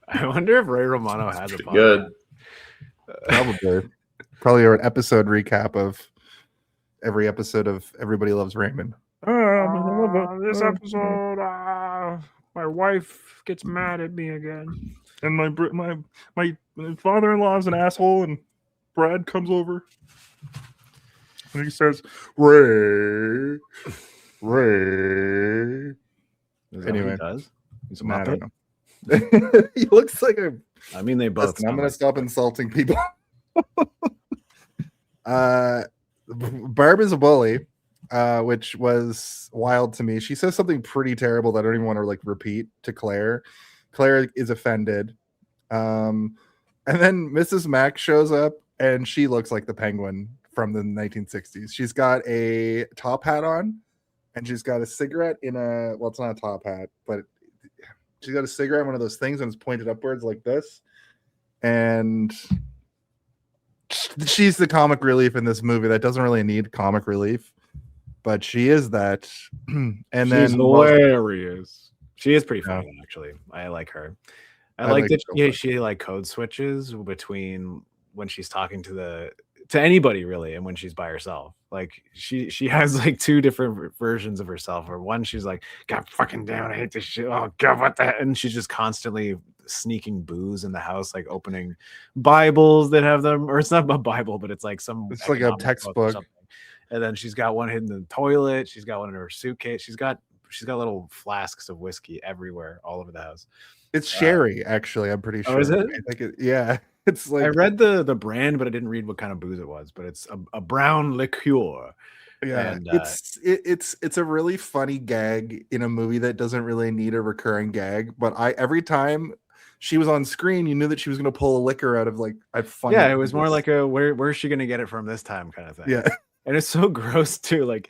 I wonder if Ray Romano has a podcast. Good. Probably an episode recap of every episode of Everybody Loves Raymond. This episode, my wife gets mad at me again, and my father-in-law is an asshole, and Brad comes over and he says, "Ray." Is that Anyway. what he does? He's a Nah, I Muppet. don't know. He looks like a. I mean, they both. Listen, I'm sound gonna like- stop insulting people. Barb is a bully, which was wild to me. She says something pretty terrible that I don't even want to like repeat to Claire. Claire is offended. And then Mrs. Mack shows up and she looks like the Penguin from the 1960s. She's got a top hat on and she's got a cigarette in a, well, it's not a top hat, but she's got a cigarette in one of those things and it's pointed upwards like this. And she's the comic relief in this movie that doesn't really need comic relief, but she is that. And She's then hilarious. She is pretty Yeah. funny, actually. I like her. I I like like that. her Yeah, too. she like code switches between when she's talking to anybody really, and when she's by herself. Like she has like two different versions of herself. Or one, she's like, "God fucking damn, I hate this shit. Oh God, what the?" And she's just constantly sneaking booze in the house, like opening Bibles that have them, or it's not a Bible, but it's like some. It's like a economic book or textbook. something. And then she's got one hidden in the toilet. She's got one in her suitcase. She's got little flasks of whiskey everywhere, all over the house. it's sherry, actually. I'm pretty sure. Oh, is it? I think yeah. It's like I read the brand, but I didn't read what kind of booze it was. But it's a brown liqueur. yeah, and, it's a really funny gag in a movie that doesn't really need a recurring gag. But every time she was on screen, you knew that she was going to pull a liquor out of like a funny. Yeah, it was more like a where's she gonna get it from this time kind of thing. yeah. And it's so gross too, like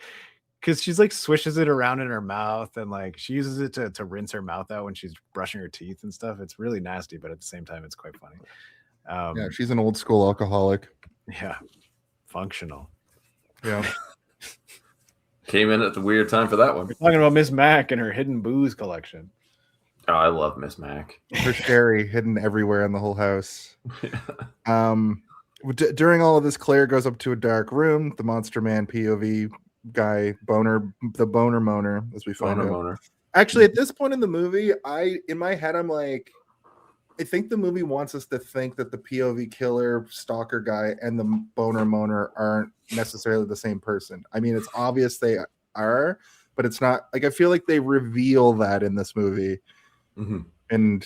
because she's like swishes it around in her mouth and like she uses it to rinse her mouth out when she's brushing her teeth and stuff. It's really nasty, but at the same time, it's quite funny. Yeah, she's an old school alcoholic. Yeah, functional. Yeah. Came in at the weird time for that one. We're talking about Miss Mac and her hidden booze collection. Oh, I love Miss Mac. Her sherry hidden everywhere in the whole house. During all of this, Claire goes up to a dark room. The Monster Man POV guy, the boner moaner, as we find out. Boner. Actually, at this point in the movie, in my head, I'm like, I think the movie wants us to think that the POV killer stalker guy and the boner moaner aren't necessarily the same person. I mean, it's obvious they are, but it's not like I feel like they reveal that in this movie. Mhm. And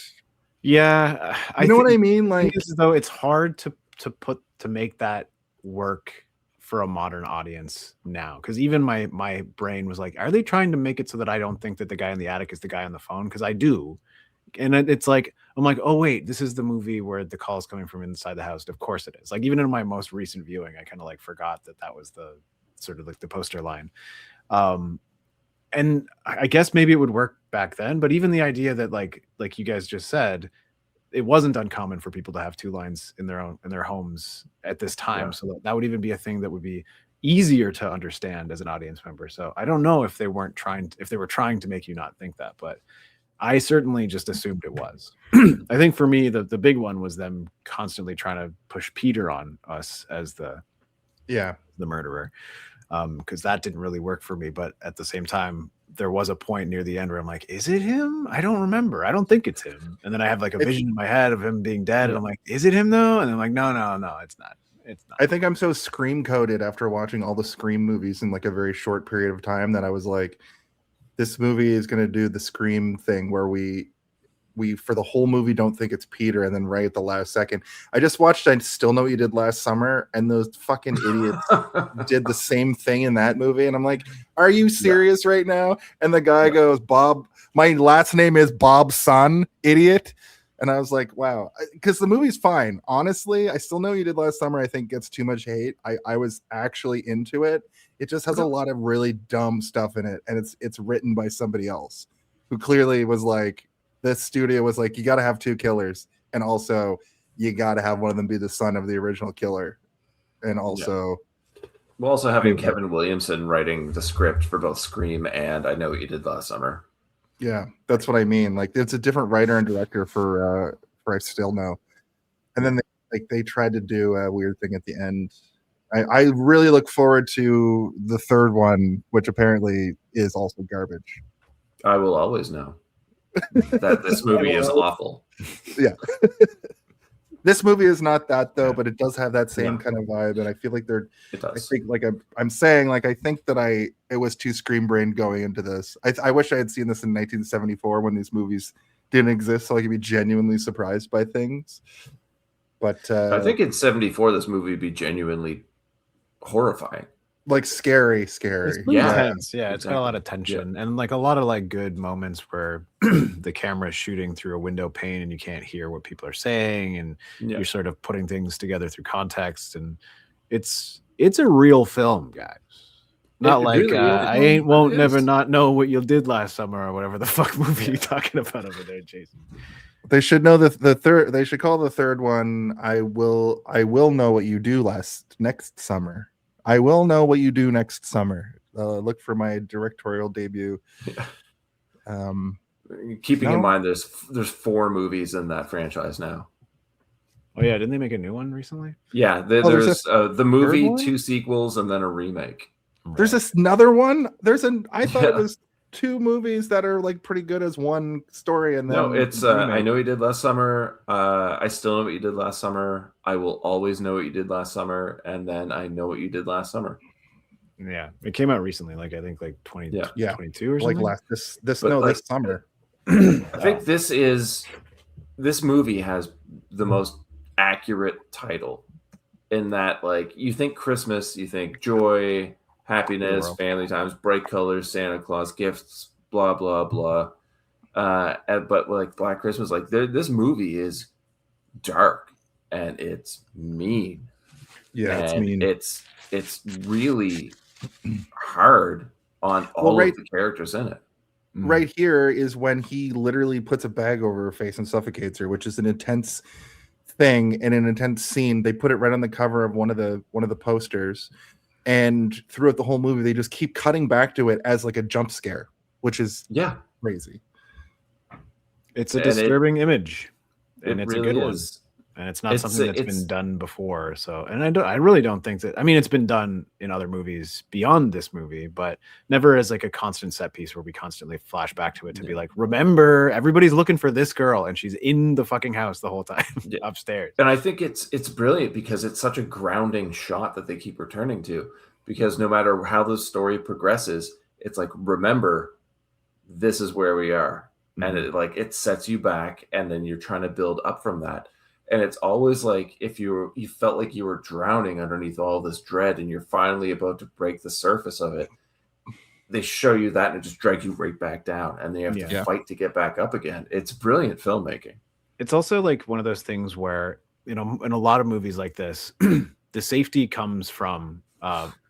Yeah, you know what I mean? Like, as though it's hard to make that work for a modern audience now, because even my brain was like, are they trying to make it so that I don't think that the guy in the attic is the guy on the phone? Because I do, and it's like I'm like, oh wait, this is the movie where the call is coming from inside the house. Of course it is. Like even in my most recent viewing, I kind of like forgot that was the sort of like the poster line. And I guess maybe it would work back then, but even the idea that like you guys just said, it wasn't uncommon for people to have two lines in their homes at this time. Yeah. So that would even be a thing that would be easier to understand as an audience member. So I don't know if they were trying to make you not think that, but I certainly just assumed it was. I think for me, the big one was them constantly trying to push Peter on us as the murderer. Because that didn't really work for me. But at the same time, there was a point near the end where I'm like, is it him? I don't remember. I don't think it's him. And then I have like a vision in my head of him being dead. And I'm like, is it him though? And I'm like, no, it's not. It's not. I think I'm so Scream coded after watching all the Scream movies in like a very short period of time that I was like, this movie is going to do the Scream thing where we for the whole movie don't think it's Peter, and then right at the last second. I just watched I Still Know What You Did Last Summer, and those fucking idiots did the same thing in that movie, and I'm like, are you serious right now? And the guy goes, Bob, my last name is Bob's son, idiot. And I was like, wow, because the movie's fine. Honestly, I Still Know What You Did Last Summer, I think gets too much hate. I was actually into it. It just has a lot of really dumb stuff in it, and it's written by somebody else who clearly was like, this studio was like, you got to have two killers, and also you got to have one of them be the son of the original killer, and also. We're also having Kevin Williamson writing the script for both Scream and I Know What You Did Last Summer. Yeah, that's what I mean. Like, it's a different writer and director for I Still Know, and then they tried to do a weird thing at the end. I really look forward to the third one, which apparently is also garbage. I will always know that this movie is awful. Yeah. This movie is not that though, but it does have that same kind of vibe, and I feel like It does. I think like I'm saying, like I think that it was too scream brain going into this. I wish I had seen this in 1974 when these movies didn't exist, so I could be genuinely surprised by things. But I think in 74 this movie would be genuinely horrifying. Like scary. It's intense. Yeah, it's got a lot of tension and like a lot of like good moments where the camera is shooting through a window pane and you can't hear what people are saying, and you're sort of putting things together through context, and it's a real film, guys. Not like really I won't never not know what you did last summer or whatever the fuck movie you're talking about over there, Jason. They should know the third. They should call the third one. I will know what you do next summer. I will know what you do next summer. Look for my directorial debut. Keeping in mind, there's 4 movies in that franchise now. Oh yeah, didn't they make a new one recently? Yeah, there's the movie, 2 sequels, and then a remake. There's another one. I thought it was 2 movies that are like pretty good as one story, and then no, it's I Know What You Did Last Summer. I Still Know What You Did Last Summer. I Will Always Know What You Did Last Summer, and then I Know What You Did Last Summer. Yeah, it came out recently, like I think like 2022 or something. Like this summer. I think this movie has the most accurate title in that, like, you think Christmas, you think joy, happiness, family times, bright colors, Santa Claus, gifts, blah blah blah. But like Black Christmas, like this movie is dark and it's mean. Yeah, it's mean. It's really hard on all of the characters in it. Right here is when he literally puts a bag over her face and suffocates her, which is an intense thing and an intense scene. They put it right on the cover of one of the posters, and throughout the whole movie they just keep cutting back to it as like a jump scare, which is crazy. It's a disturbing image, and it's really a good one. And it's not something that's been done before. So, and I really don't think that. I mean, it's been done in other movies beyond this movie, but never as like a constant set piece where we constantly flash back to it to be like, remember, everybody's looking for this girl, and she's in the fucking house the whole time upstairs. And I think it's brilliant because it's such a grounding shot that they keep returning to. Because no matter how the story progresses, it's like, remember, this is where we are, and it sets you back, and then you're trying to build up from that. And it's always like if you felt like you were drowning underneath all this dread and you're finally about to break the surface of it, they show you that and it just drags you right back down, and they have to fight to get back up again. It's brilliant filmmaking. It's also like one of those things where, you know, in a lot of movies like this, the safety comes from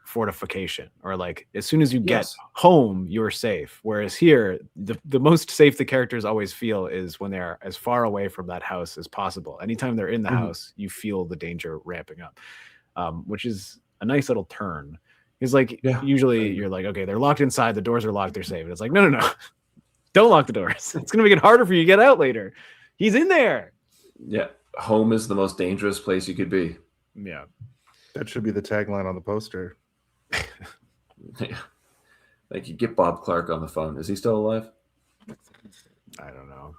fortification, or like as soon as you get home, you're safe. Whereas here, the most safe the characters always feel is when they're as far away from that house as possible. Anytime they're in the house, you feel the danger ramping up, which is a nice little turn. It's like usually you're like, okay, they're locked inside, the doors are locked, they're safe. And it's like, no, don't lock the doors. It's gonna make it harder for you to get out later. He's in there. Yeah, home is the most dangerous place you could be. Yeah, that should be the tagline on the poster. Like, you get Bob Clark on the phone. Is he still alive? I don't know.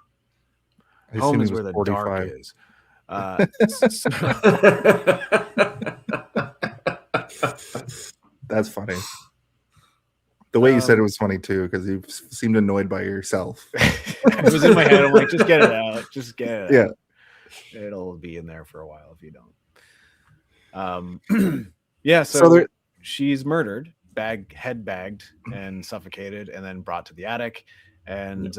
Home is where the 45. Dark is. That's funny. The way you said it was funny too, because you seemed annoyed by yourself. It was in my head. I'm like, just get it out. Just get it out. Yeah. It'll be in there for a while if you don't. So she's murdered, head bagged and suffocated, and then brought to the attic. And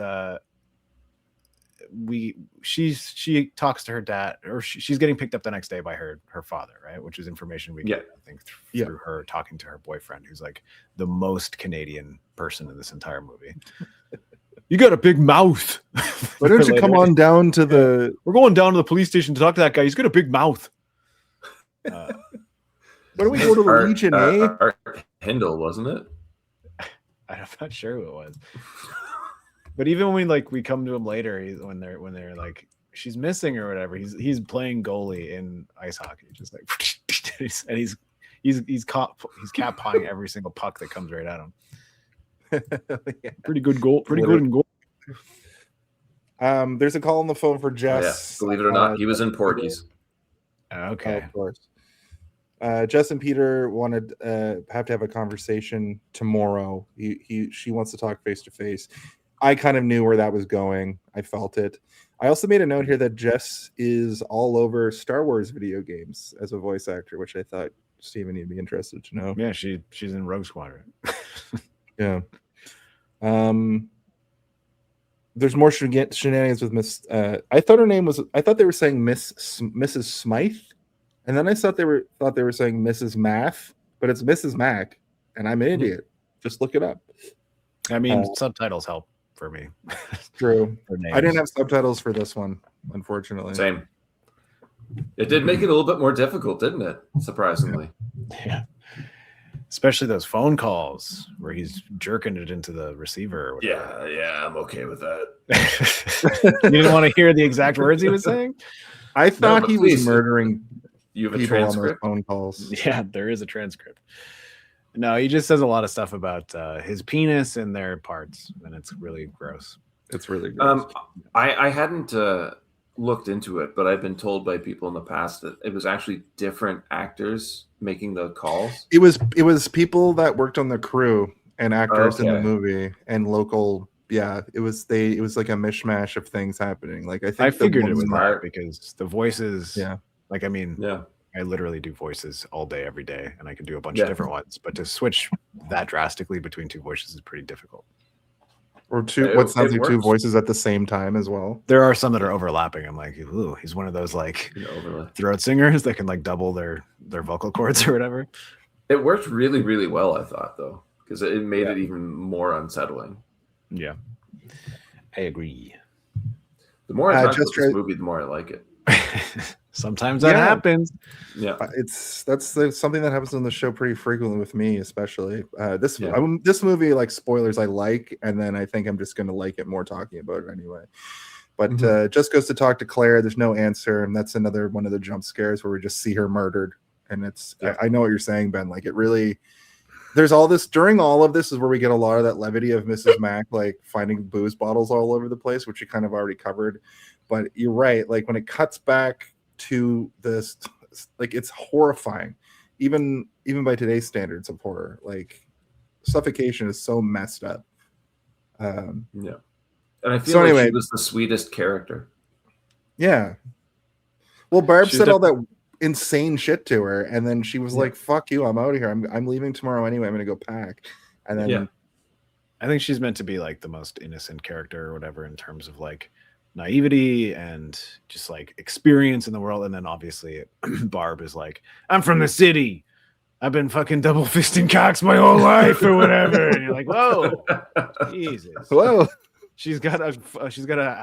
she talks to her dad, or she's getting picked up the next day by her father, right? Which is information we get, I think, through her talking to her boyfriend, who's like the most Canadian person in this entire movie. You got a big mouth. Why don't you come on down to the? We're going down to the police station to talk to that guy. He's got a big mouth. Why don't we go to the Legion, eh? Art Hindle, wasn't it? I'm not sure who it was. But even when we come to him later, when they're like she's missing or whatever, he's playing goalie in ice hockey, just like and he's cat pawing every single puck that comes right at him. Yeah. Pretty good goal. Pretty good in goal. There's a call on the phone for Jess. Yeah, believe it or not, he was in Porky's. Okay. Of course. Jess and Peter wanted have to have a conversation tomorrow. She wants to talk face to face. I kind of knew where that was going. I felt it. I also made a note here that Jess is all over Star Wars video games as a voice actor, which I thought Steven you'd be interested to know. Yeah, she's in Rogue Squadron. Yeah. There's more shenanigans with Miss. I thought her name was. I thought they were saying Mrs. Smythe, and then I thought they were saying Mrs. Math, but it's Mrs. Mac, and I'm an idiot. Just look it up. I mean, subtitles help for me. True. I didn't have subtitles for this one, unfortunately. Same. It did make it a little bit more difficult, didn't it? Surprisingly. Yeah. Especially those phone calls where he's jerking it into the receiver or whatever. Yeah, I'm okay with that. You didn't want to hear the exact words he was saying? I thought he was murdering you have a people transcript? on those phone calls. Yeah, there is a transcript. No, he just says a lot of stuff about his penis and their parts, and it's really gross. It's really gross. I hadn't looked into it, but I've been told by people in the past that it was actually different actors making the calls. It was people that worked on the crew and actors in the movie and local. Yeah, it was like a mishmash of things happening. Like I figured it was that because the voices. Yeah. Like I mean. Yeah. I literally do voices all day, every day, and I can do a bunch of different ones. But to switch that drastically between two voices is pretty difficult. Or what sounds like two voices at the same time as well. There are some that are overlapping. I'm like, ooh, he's one of those like throat singers that can like double their vocal cords or whatever. It worked really, really well, I thought, though, because it made it even more unsettling. Yeah, I agree. The more I talk about this movie, the more I like it. Sometimes that happens. Yeah, that's something that happens on the show pretty frequently with me, especially this movie. Like spoilers, I like, and then I think I'm just going to like it more talking about it anyway. But Jess goes to talk to Claire. There's no answer, and that's another one of the jump scares where we just see her murdered. And it's I know what you're saying, Ben. Like it really. There's all this during all of this is where we get a lot of that levity of Mrs. Mac like finding booze bottles all over the place, which you kind of already covered. But you're right. Like when it cuts back to this, like it's horrifying, even by today's standards of horror. Like suffocation is so messed up. And I feel like she was the sweetest character. Yeah. Well, Barb said all that insane shit to her, and then she was like, "Fuck you, I'm out of here. I'm leaving tomorrow anyway. I'm gonna go pack." And then I think she's meant to be like the most innocent character or whatever in terms of like naivety and just like experience in the world. And then obviously Barb is like, I'm from the city. I've been fucking double fisting cocks my whole life or whatever. And you're like, whoa, Jesus. Whoa. She's got a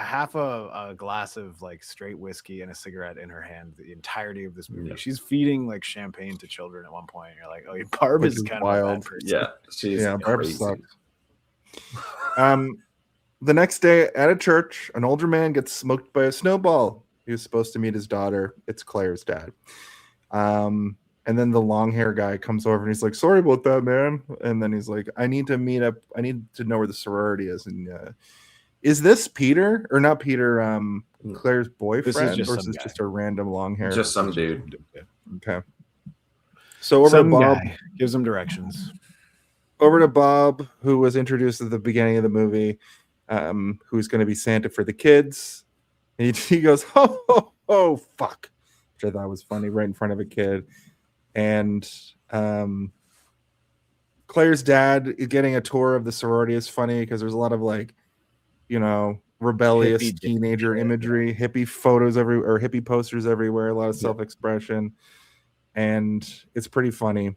half a glass of like straight whiskey and a cigarette in her hand the entirety of this movie. She's feeding like champagne to children at one point. You're like, oh, Barb is kind of a bad person. Barb sucks. The next day at a church, an older man gets smoked by a snowball. He was supposed to meet his daughter. It's Claire's dad. And then the long hair guy comes over and he's like, sorry about that, man. And then he's like, I need to meet up. I need to know where the sorority is. And is this Peter or not Peter? Claire's boyfriend, or is this just a random long hair? Just some dude. Okay. So over to Bob. Gives him directions. Over to Bob, who was introduced at the beginning of the movie. Who's going to be Santa for the kids. And he goes, oh, fuck. Which I thought was funny, right in front of a kid. And Claire's dad getting a tour of the sorority is funny because there's a lot of like, rebellious teenager imagery, hippie photos everywhere, or hippie posters everywhere, a lot of self-expression. And it's pretty funny.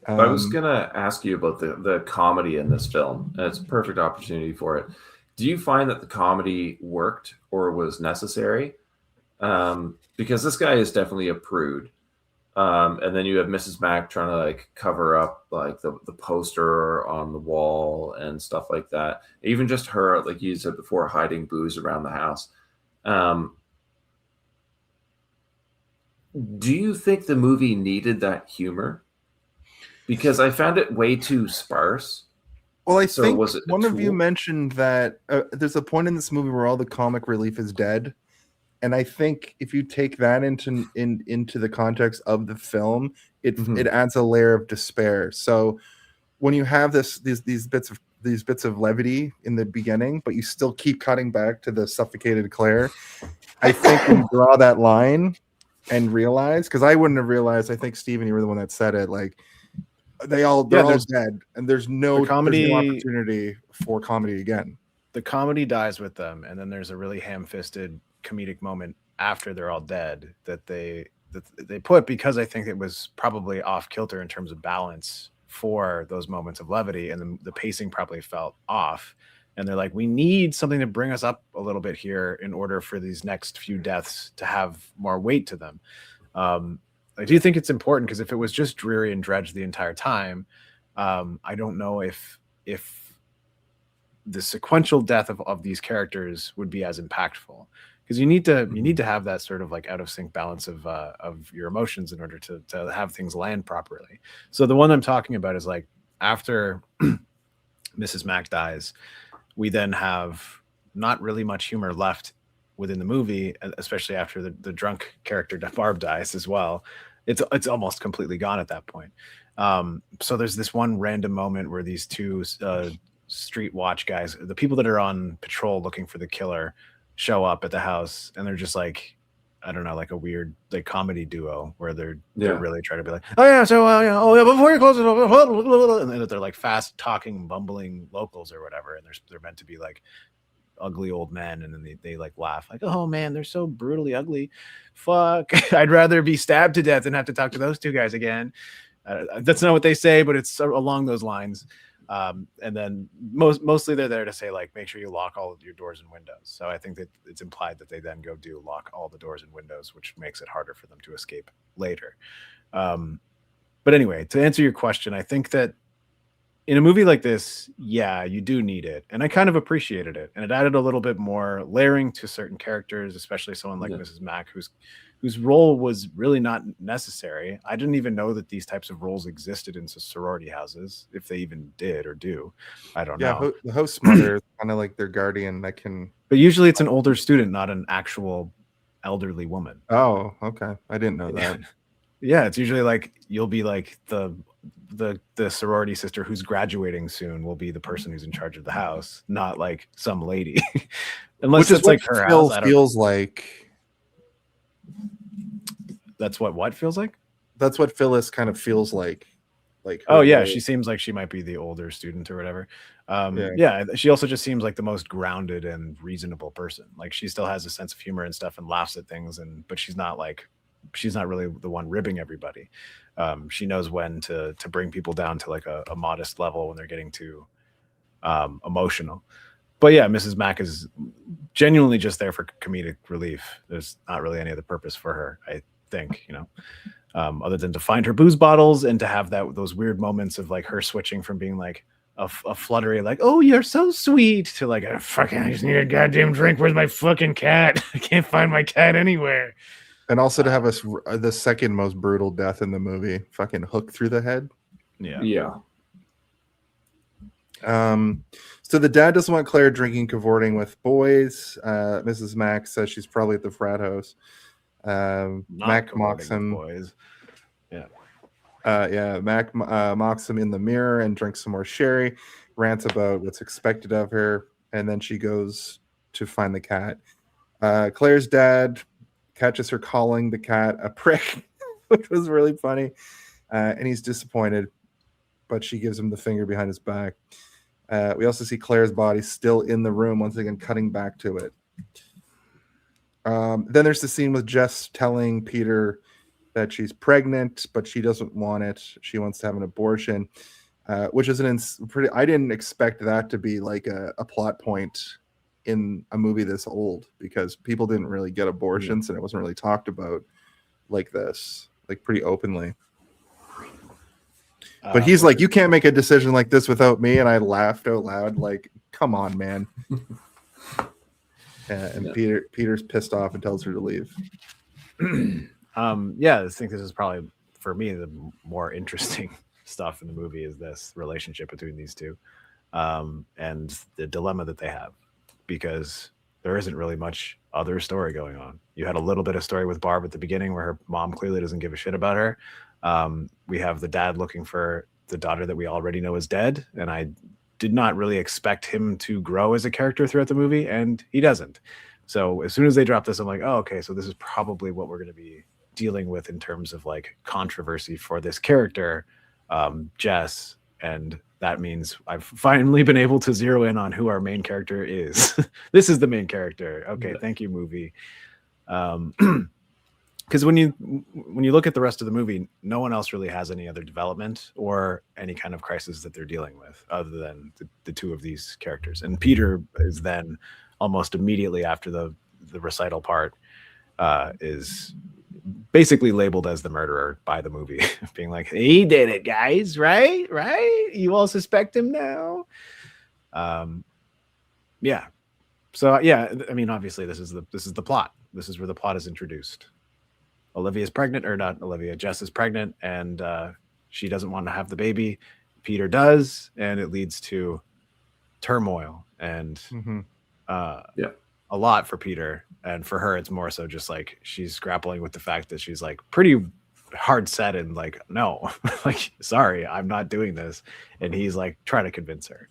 I was going to ask you about the comedy in this film, and it's a perfect opportunity for it. do you find that the comedy worked or was necessary? Because this guy is definitely a prude. And then you have Mrs. Mack trying to like cover up like the poster on the wall and stuff like that. Even just her, like you said before, hiding booze around the house. Do you think the movie needed that humor? Because I found it way too sparse. Well, I So think was it a one of you tool? mentioned that there's a point in this movie where all the comic relief is dead, and I think if you take that into the context of the film, it Mhm. adds a layer of despair. So when you have these bits of levity in the beginning, but you still keep cutting back to the suffocated Claire, I think when you draw that line and realize, because I wouldn't have realized, I think Steven, you were the one that said it, like they're all dead, and there's no opportunity for comedy again. The comedy dies with them, and then there's a really ham-fisted comedic moment after they're all dead that they put, because I think it was probably off kilter in terms of balance for those moments of levity, and the pacing probably felt off. And they're like, we need something to bring us up a little bit here in order for these next few deaths to have more weight to them. I do think it's important, because if it was just dreary and dredge the entire time, I don't know if the sequential death of these characters would be as impactful, because you need to have that sort of like out of sync balance of your emotions in order to have things land properly. So the one I'm talking about is like after Mrs. Mack dies, we then have not really much humor left within the movie, especially after the drunk character Barb dies as well. It's almost completely gone at that point. So there's this one random moment where these two street watch guys, the people that are on patrol looking for the killer, show up at the house, and they're just like, I don't know, like a weird like comedy duo where they're really trying to be like, oh yeah, so before you close it, and then they're like fast talking, bumbling locals or whatever, and they're meant to be like ugly old men, and then they like laugh like, oh man, they're so brutally ugly, fuck. I'd rather be stabbed to death than have to talk to those two guys again. That's not what they say, but it's along those lines. And then mostly they're there to say like, make sure you lock all of your doors and windows. So I think that it's implied that they then go lock all the doors and windows, which makes it harder for them to escape later. But anyway, to answer your question, I think that in a movie like this, yeah, you do need it. And I kind of appreciated it. And it added a little bit more layering to certain characters, especially someone like Mrs. Mack, whose role was really not necessary. I didn't even know that these types of roles existed in sorority houses, if they even did or do. I don't know. The host mother is kind of like their guardian that can. But usually it's an older student, not an actual elderly woman. Oh, okay. I didn't know that. Yeah, it's usually like you'll be like the sorority sister who's graduating soon will be the person who's in charge of the house, not like some lady. Unless it's like her house. Feels like. That's what feels like? That's what Phyllis kind of feels like. Like, oh yeah, she seems like she might be the older student or whatever. Yeah, she also just seems like the most grounded and reasonable person. Like she still has a sense of humor and stuff and laughs at things, but she's not really the one ribbing everybody. She knows when to bring people down to like a modest level when they're getting too emotional. But yeah, Mrs. Mack is genuinely just there for comedic relief. There's not really any other purpose for her, I think, other than to find her booze bottles and to have those weird moments of like her switching from being like a fluttery, like, oh, you're so sweet, to like, I just need a goddamn drink. Where's my fucking cat? I can't find my cat anywhere. And also to have the second most brutal death in the movie, fucking hook through the head. Yeah. So the dad doesn't want Claire drinking, cavorting with boys. Mrs. Mack says she's probably at the frat house. Mac mocks him. Boys. Mac mocks him in the mirror and drinks some more sherry, rants about what's expected of her, and then she goes to find the cat. Claire's dad catches her calling the cat a prick, which was really funny, and he's disappointed, but she gives him the finger behind his back. We also see Claire's body still in the room, once again cutting back to it. Then there's the scene with Jess telling Peter that she's pregnant, but she doesn't want it. She wants to have an abortion, which is I didn't expect that to be like a plot point in a movie this old, because people didn't really get abortions and it wasn't really talked about like this, like pretty openly. But he's like, you can't make a decision like this without me. And I laughed out loud, like, come on, man. And Peter's pissed off and tells her to leave. I think this is probably, for me, the more interesting stuff in the movie is this relationship between these two, and the dilemma that they have, because there isn't really much other story going on. You had a little bit of story with Barb at the beginning where her mom clearly doesn't give a shit about her. We have the dad looking for the daughter that we already know is dead, and I did not really expect him to grow as a character throughout the movie, and he doesn't. So as soon as they drop this, I'm like, oh, okay, so this is probably what we're going to be dealing with in terms of like controversy for this character, Jess, and that means I've finally been able to zero in on who our main character is. This is the main character. Okay, thank you, movie. Because when you look at the rest of the movie, no one else really has any other development or any kind of crisis that they're dealing with other than the two of these characters. And Peter is then almost immediately after the recital part is basically labeled as the murderer by the movie, being like, he did it, guys, right? You all suspect him now. So I mean, obviously this is the plot. This is where the plot is introduced. Olivia's pregnant, or not Olivia, Jess is pregnant, and she doesn't want to have the baby. Peter does, and it leads to turmoil and a lot for Peter. And for her, it's more so just like she's grappling with the fact that she's like pretty hard set and like, no, like, sorry, I'm not doing this. And he's like trying to convince her.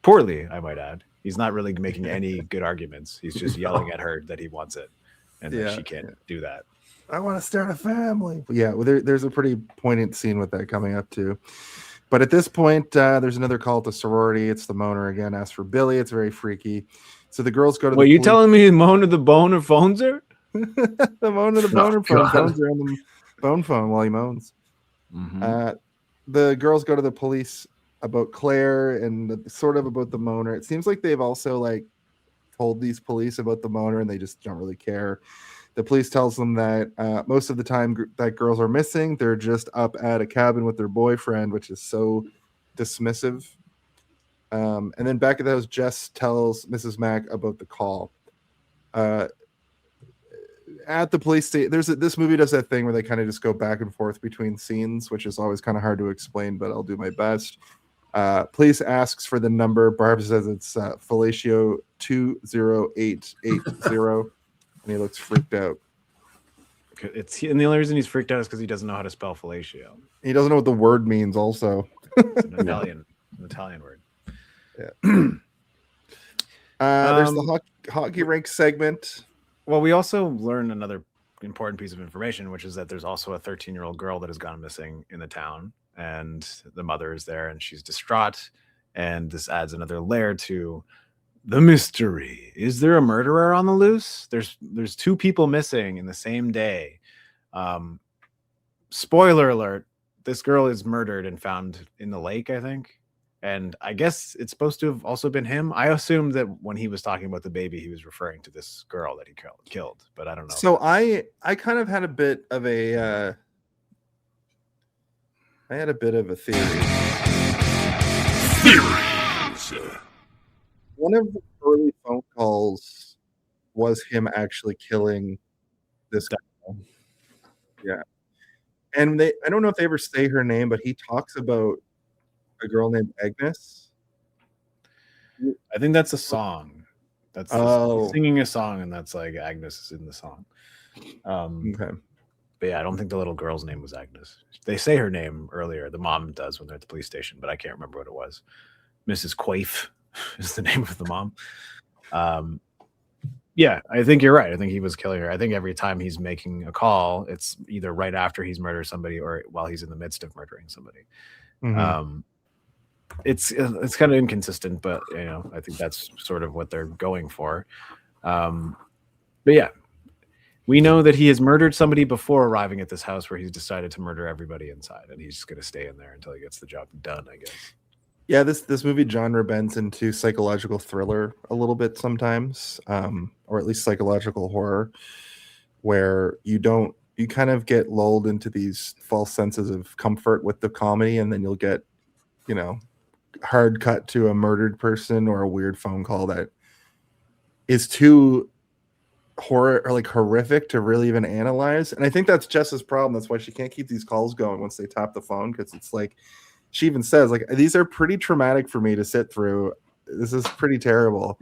Poorly, I might add. He's not really making any good arguments. He's just yelling at her that he wants it and that she can't do that. I want to start a family. Yeah, well, there's a pretty poignant scene with that coming up too. But at this point, there's another call to sorority. It's the Moaner again. Asks for Billy. It's very freaky. So the girls go to. Wait, you telling me Moaner the Boner phones her? The Moaner the Boner phones her on the bone phone while he moans. Mm-hmm. The girls go to the police about Claire and sort of about the Moaner. It seems like they've also like told these police about the Moaner and they just don't really care. The police tells them that most of the time that girls are missing, they're just up at a cabin with their boyfriend, which is so dismissive. And then back at the house, Jess tells Mrs. Mack about the call. At the police station, this movie does that thing where they kind of just go back and forth between scenes, which is always kind of hard to explain, but I'll do my best. Police asks for the number. Barb says it's fellatio 20880. And he looks freaked out. And the only reason he's freaked out is because he doesn't know how to spell fellatio. He doesn't know what the word means also. It's an Italian word. Yeah. There's the hockey rink segment. Well, we also learn another important piece of information, which is that there's also a 13-year-old girl that has gone missing in the town, and the mother is there and she's distraught. And this adds another layer to the mystery. Is there a murderer on the loose? There's two people missing in the same day. Spoiler alert, this girl is murdered and found in the lake, I think. And I guess it's supposed to have also been him. I assumed that when he was talking about the baby, he was referring to this girl that he killed, but I don't know. So I kind of had a bit of a theory. One of the early phone calls was him actually killing this guy. Yeah. And I don't know if they ever say her name, but he talks about a girl named Agnes. I think that's a song. That's he's singing a song, and that's like Agnes is in the song. Okay. But yeah, I don't think the little girl's name was Agnes. They say her name earlier. The mom does when they're at the police station, but I can't remember what it was. Mrs. Quaife is the name of the mom. Yeah, I think you're right. I think he was killing her. I think every time he's making a call, it's either right after he's murdered somebody or while he's in the midst of murdering somebody. Mm-hmm. It's kind of inconsistent, but I think that's sort of what they're going for. But yeah, we know that he has murdered somebody before arriving at this house where he's decided to murder everybody inside, and he's just going to stay in there until he gets the job done, I guess. Yeah, this movie genre bends into psychological thriller a little bit sometimes, or at least psychological horror, where you kind of get lulled into these false senses of comfort with the comedy, and then you'll get, hard cut to a murdered person or a weird phone call that is too horror or like horrific to really even analyze. And I think that's Jess's problem. That's why she can't keep these calls going once they tap the phone, because it's like, she even says, like, these are pretty traumatic for me to sit through. This is pretty terrible.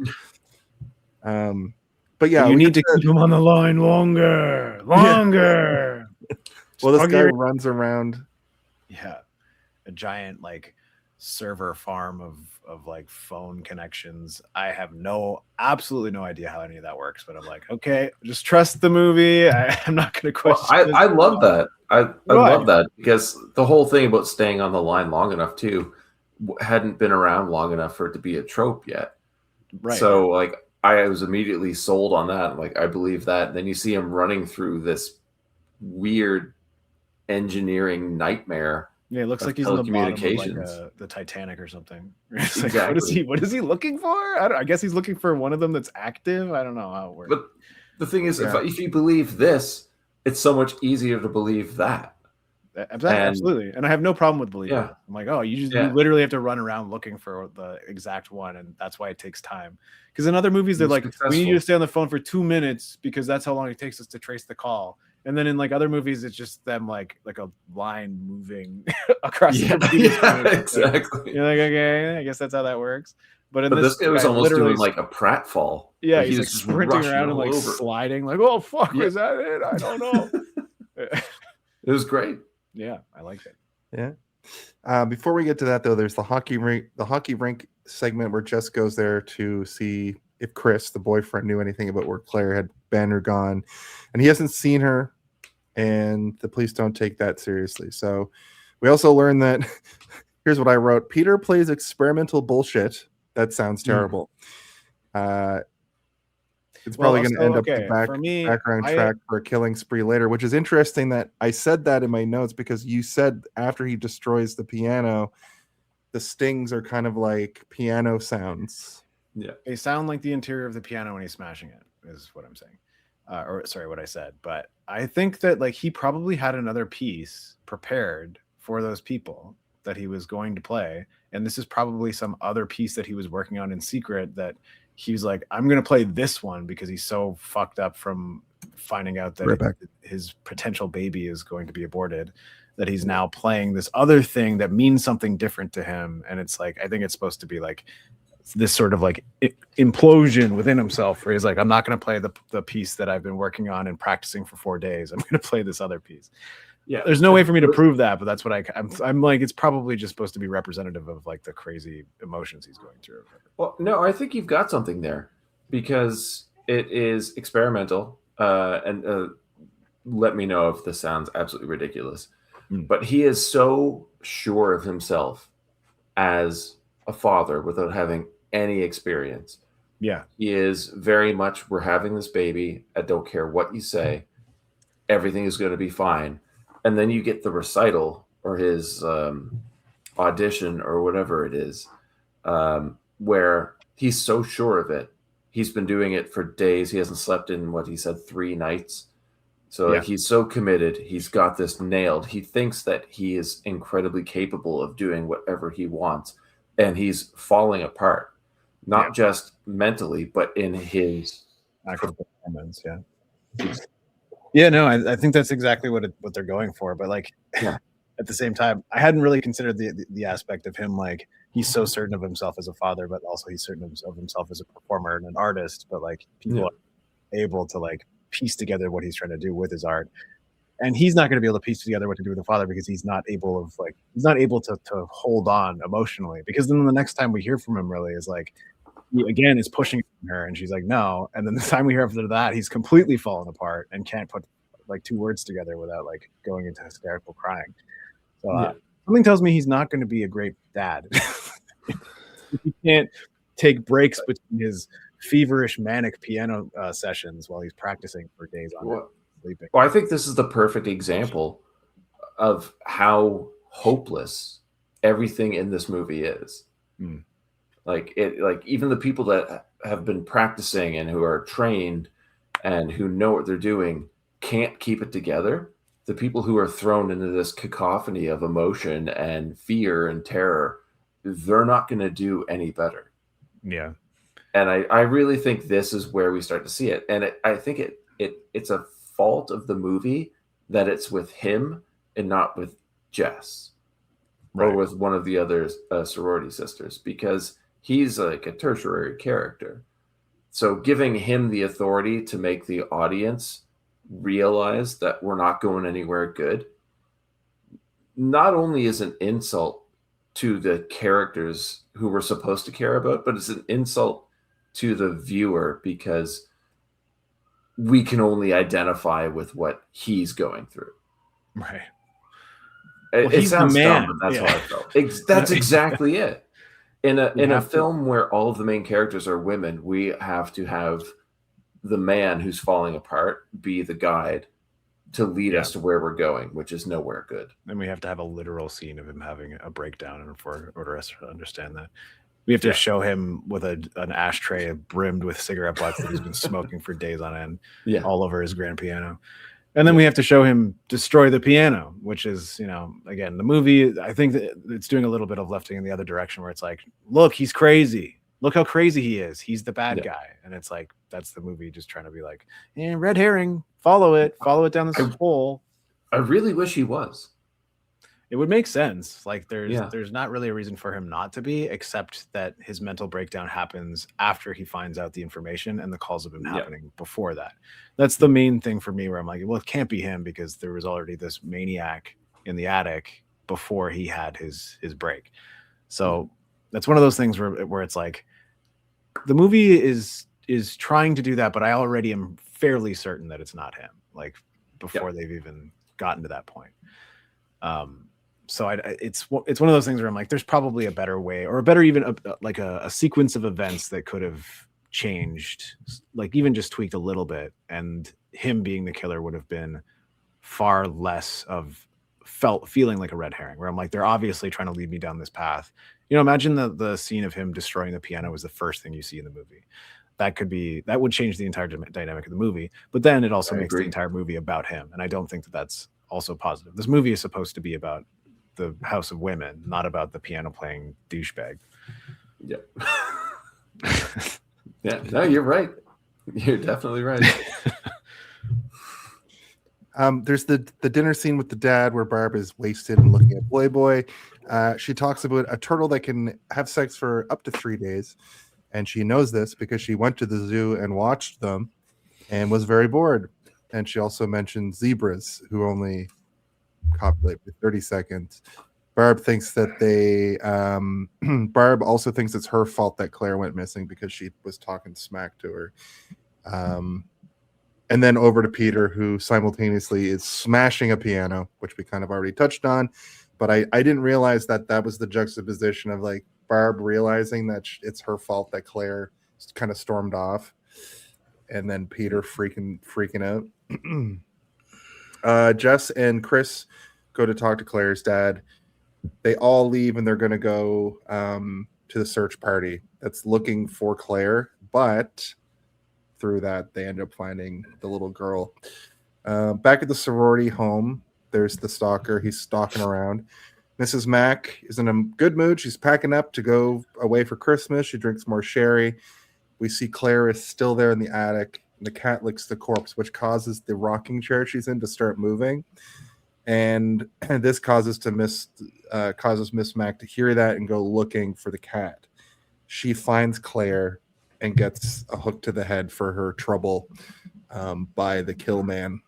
But yeah, you need to keep him on the line longer. Yeah. Well, this guy runs around. Yeah, a giant like server farm of like phone connections. I have absolutely no idea how any of that works, but I'm like, okay, just trust the movie. I'm not going to question. I love that. I love that, because the whole thing about staying on the line long enough too hadn't been around long enough for it to be a trope yet. Right. So like I was immediately sold on that. Like I believe that. And then you see him running through this weird engineering nightmare. Yeah, it looks like he's in the bottom of like the Titanic or something. It's like, Exactly. what is he looking for? I guess he's looking for one of them that's active. I don't know how it works. But the thing is, if you believe this, it's so much easier to believe that. Absolutely. And I have no problem with believing it. I'm like, oh, you literally have to run around looking for the exact one, and that's why it takes time. Because in other movies, they're like, we need you to stay on the phone for 2 minutes because that's how long it takes us to trace the call. And then in like other movies, it's just them like a line moving across the computer. Exactly. You're like, okay, I guess that's how that works. But this guy was almost doing like a pratfall. Yeah, like he's like sprinting around and like sliding, like, oh fuck, is that it? I don't know. It was great. Yeah, I liked it. Yeah. Before we get to that though, there's the hockey rink segment where Jess goes there to see if Chris, the boyfriend, knew anything about where Claire had been or gone, and he hasn't seen her, and the police don't take that seriously. So we also learned that here's what I wrote: Peter plays experimental bullshit. That sounds terrible. It's probably going to end up the background track for a killing spree later, which is interesting that I said that in my notes, because you said after he destroys the piano, the stings are kind of like piano sounds. Yeah, they sound like the interior of the piano when he's smashing it, is what I'm saying. What I said. But I think that like he probably had another piece prepared for those people that he was going to play, and this is probably some other piece that he was working on in secret that he was like, I'm going to play this one because he's so fucked up from finding out that his potential baby is going to be aborted, that he's now playing this other thing that means something different to him. And it's like, I think it's supposed to be like this sort of like implosion within himself where he's like, I'm not going to play the piece that I've been working on and practicing for 4 days. I'm going to play this other piece. Yeah, there's no way for me to prove that, but that's what I'm like. It's probably just supposed to be representative of like the crazy emotions he's going through. Well, no, I think you've got something there, because it is experimental. And let me know if this sounds absolutely ridiculous, but he is so sure of himself as a father without having any experience. Yeah, he is very much, we're having this baby. I don't care what you say. Everything is going to be fine. And then you get the recital or his audition or whatever it is, where he's so sure of it. He's been doing it for days. He hasn't slept in, what he said, 3 nights. So like, he's so committed. He's got this nailed. He thinks that he is incredibly capable of doing whatever he wants. And he's falling apart, not just mentally, but in his actual performance. Yeah, no, I think that's exactly what they're going for. But like, at the same time, I hadn't really considered the aspect of him. Like, he's so certain of himself as a father, but also he's certain of himself as a performer and an artist. But like, people are able to like piece together what he's trying to do with his art, and he's not going to be able to piece together what to do with the father because he's not able to hold on emotionally. Because then the next time we hear from him, really, is like, he again is pushing her and she's like no, and then the time we hear after that he's completely fallen apart and can't put like 2 words together without like going into hysterical crying. So something tells me he's not going to be a great dad. He can't take breaks between his feverish manic piano sessions while he's practicing for days on end, sleeping. Well, I think this is the perfect example of how hopeless everything in this movie is. Like even the people that have been practicing and who are trained and who know what they're doing can't keep it together. The people who are thrown into this cacophony of emotion and fear and terror, they're not going to do any better. Yeah. And I really think this is where we start to see it. And I think it's a fault of the movie that it's with him and not with Jess or with one of the other sorority sisters, because he's like a tertiary character. So giving him the authority to make the audience realize that we're not going anywhere good not only is an insult to the characters who we're supposed to care about, but it's an insult to the viewer because we can only identify with what he's going through. Right. It sounds dumb, but that's how I felt. That's exactly it. In a film where all of the main characters are women, we have to have the man who's falling apart be the guide to lead us to where we're going, which is nowhere good. And we have to have a literal scene of him having a breakdown in order us to understand that. We have to show him with an ashtray brimmed with cigarette butts that he's been smoking for days on end, all over his grand piano. And then we have to show him destroy the piano, which is, again, the movie, I think that it's doing a little bit of lefting in the other direction where it's like, look, he's crazy. Look how crazy he is. He's the bad guy. And it's like, that's the movie just trying to be like, red herring, follow it down this hole. I really wish he was. It would make sense. Like there's not really a reason for him not to be, except that his mental breakdown happens after he finds out the information and the calls have been happening before that. That's the main thing for me where I'm like, well, it can't be him because there was already this maniac in the attic before he had his break. So that's one of those things where it's like the movie is trying to do that, but I already am fairly certain that it's not him, like before they've even gotten to that point. So it's one of those things where I'm like, there's probably a better way, or a better even a sequence of events that could have changed, like even just tweaked a little bit, and him being the killer would have been far less of feeling like a red herring. Where I'm like, they're obviously trying to lead me down this path. Imagine the scene of him destroying the piano was the first thing you see in the movie. That would change the entire dynamic of the movie. But then it also makes the entire movie about him, and I don't think that that's also positive. This movie is supposed to be about the House of Women, not about the piano playing douchebag. Yeah. No, you're right. You're definitely right. There's the dinner scene with the dad where Barb is wasted and looking at Playboy. She talks about a turtle that can have sex for up to 3 days. And she knows this because she went to the zoo and watched them and was very bored. And she also mentioned zebras who only copulate for 30 seconds. Barb thinks that Barb also thinks it's her fault that Claire went missing because she was talking smack to her. And then over to Peter, who simultaneously is smashing a piano, which we kind of already touched on. But I didn't realize that was the juxtaposition of like Barb realizing that it's her fault that Claire kind of stormed off. And then Peter freaking out. Jess and Chris go to talk to Claire's dad. They all leave and they're going to go to the search party that's looking for Claire. But through that, they end up finding the little girl. Back at the sorority home, there's the stalker. He's stalking around. Mrs. Mack is in a good mood. She's packing up to go away for Christmas. She drinks more sherry. We see Claire is still there in the attic. The cat licks the corpse, which causes the rocking chair she's in to start moving. And this causes Miss Mack to hear that and go looking for the cat. She finds Claire and gets a hook to the head for her trouble by the kill man.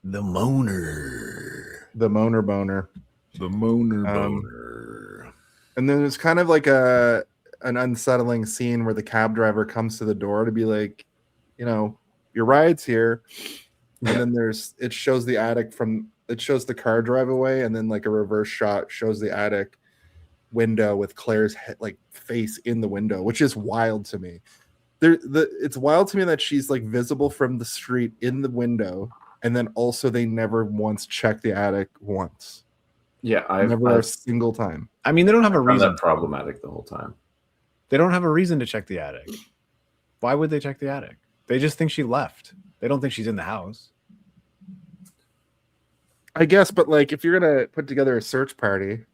The moaner. The moaner boner. The moaner boner. And then there's kind of like an unsettling scene where the cab driver comes to the door to be like, your ride's here. And then it shows the attic it shows the car drive away, and then like a reverse shot shows the attic window with Claire's head, like face in the window, which is wild to me. It's wild to me that she's like visible from the street in the window, and then also they never once checked the attic once. Yeah, Never a single time. I mean, they don't have a found reason. that problematic the whole time. They don't have a reason to check the attic. Why would they check the attic? They just think she left. They don't think she's in the house. I guess, but like if you're gonna put together a search party,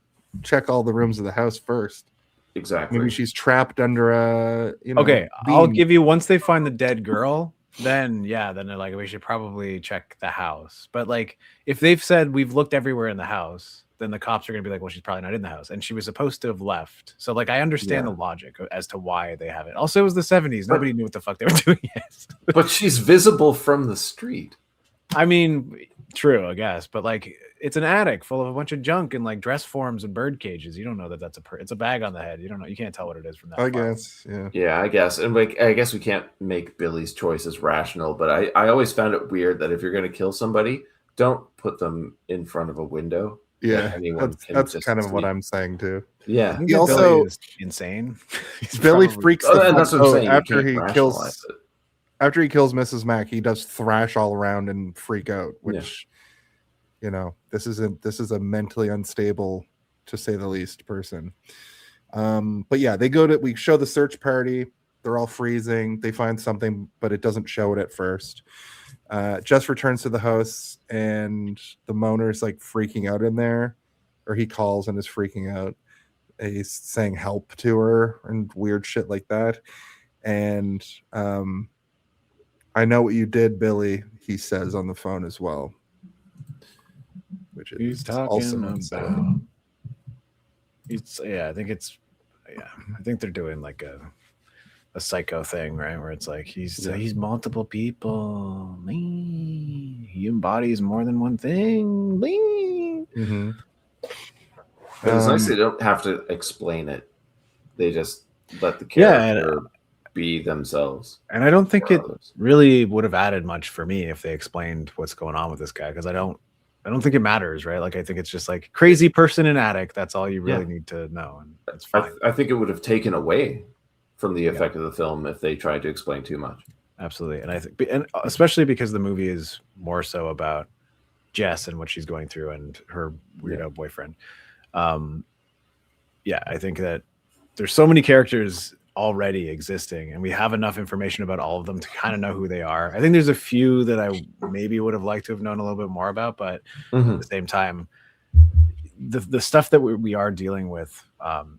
check all the rooms of the house first. Exactly. Maybe she's trapped under a Okay, I'll beam. give you once they find the dead girl, then they're like, we should probably check the house. But like if they've said we've looked everywhere in the house, then the cops are gonna be like, well, she's probably not in the house. And she was supposed to have left. So like I understand the logic as to why they have it. Also, it was the 70s. Nobody knew what the fuck they were doing yet. But she's visible from the street. I mean, true, I guess, but like it's an attic full of a bunch of junk and like dress forms and bird cages. You don't know that it's a bag on the head. You don't know. You can't tell what it is from that. I far. guess, yeah. Yeah, I guess. And like I guess we can't make Billy's choices rational, but I always found it weird that if you're going to kill somebody, don't put them in front of a window. Yeah, anyone that's just kind of what sleep. I'm saying too. Yeah. He He also is insane. He's Billy probably- freaks Oh, the and that's fuck what I'm out saying. You after can't he rationalize kills it. after he kills Mrs. Mack. He does thrash all around and freak out, which this is a mentally unstable, to say the least, person. But yeah, we show the search party. They're all freezing. They find something, but it doesn't show it at first. Jess returns to the house, and the moaner's like freaking out in there, or he calls and is freaking out. He's saying help to her and weird shit like that. And I know what you did, Billy, he says on the phone as well. Which is He's talking also about. insane. I think they're doing like a psycho thing, right? Where it's like he's multiple people. He embodies more than one thing. Mm-hmm. But it's nice they don't have to explain it. They just let the character be themselves. And I don't think it others. really would have added much for me if they explained what's going on with this guy, because I don't think it matters, right? Like I think it's just like crazy person in attic. That's all you really need to know, and that's fine. I think it would have taken away from the effect of the film if they tried to explain too much. Absolutely, and I think, and especially because the movie is more so about Jess and what she's going through and her weirdo boyfriend. I think that there's so many characters already existing, and we have enough information about all of them to kind of know who they are. I think there's a few that I maybe would have liked to have known a little bit more about, but at the same time, the stuff that we are dealing with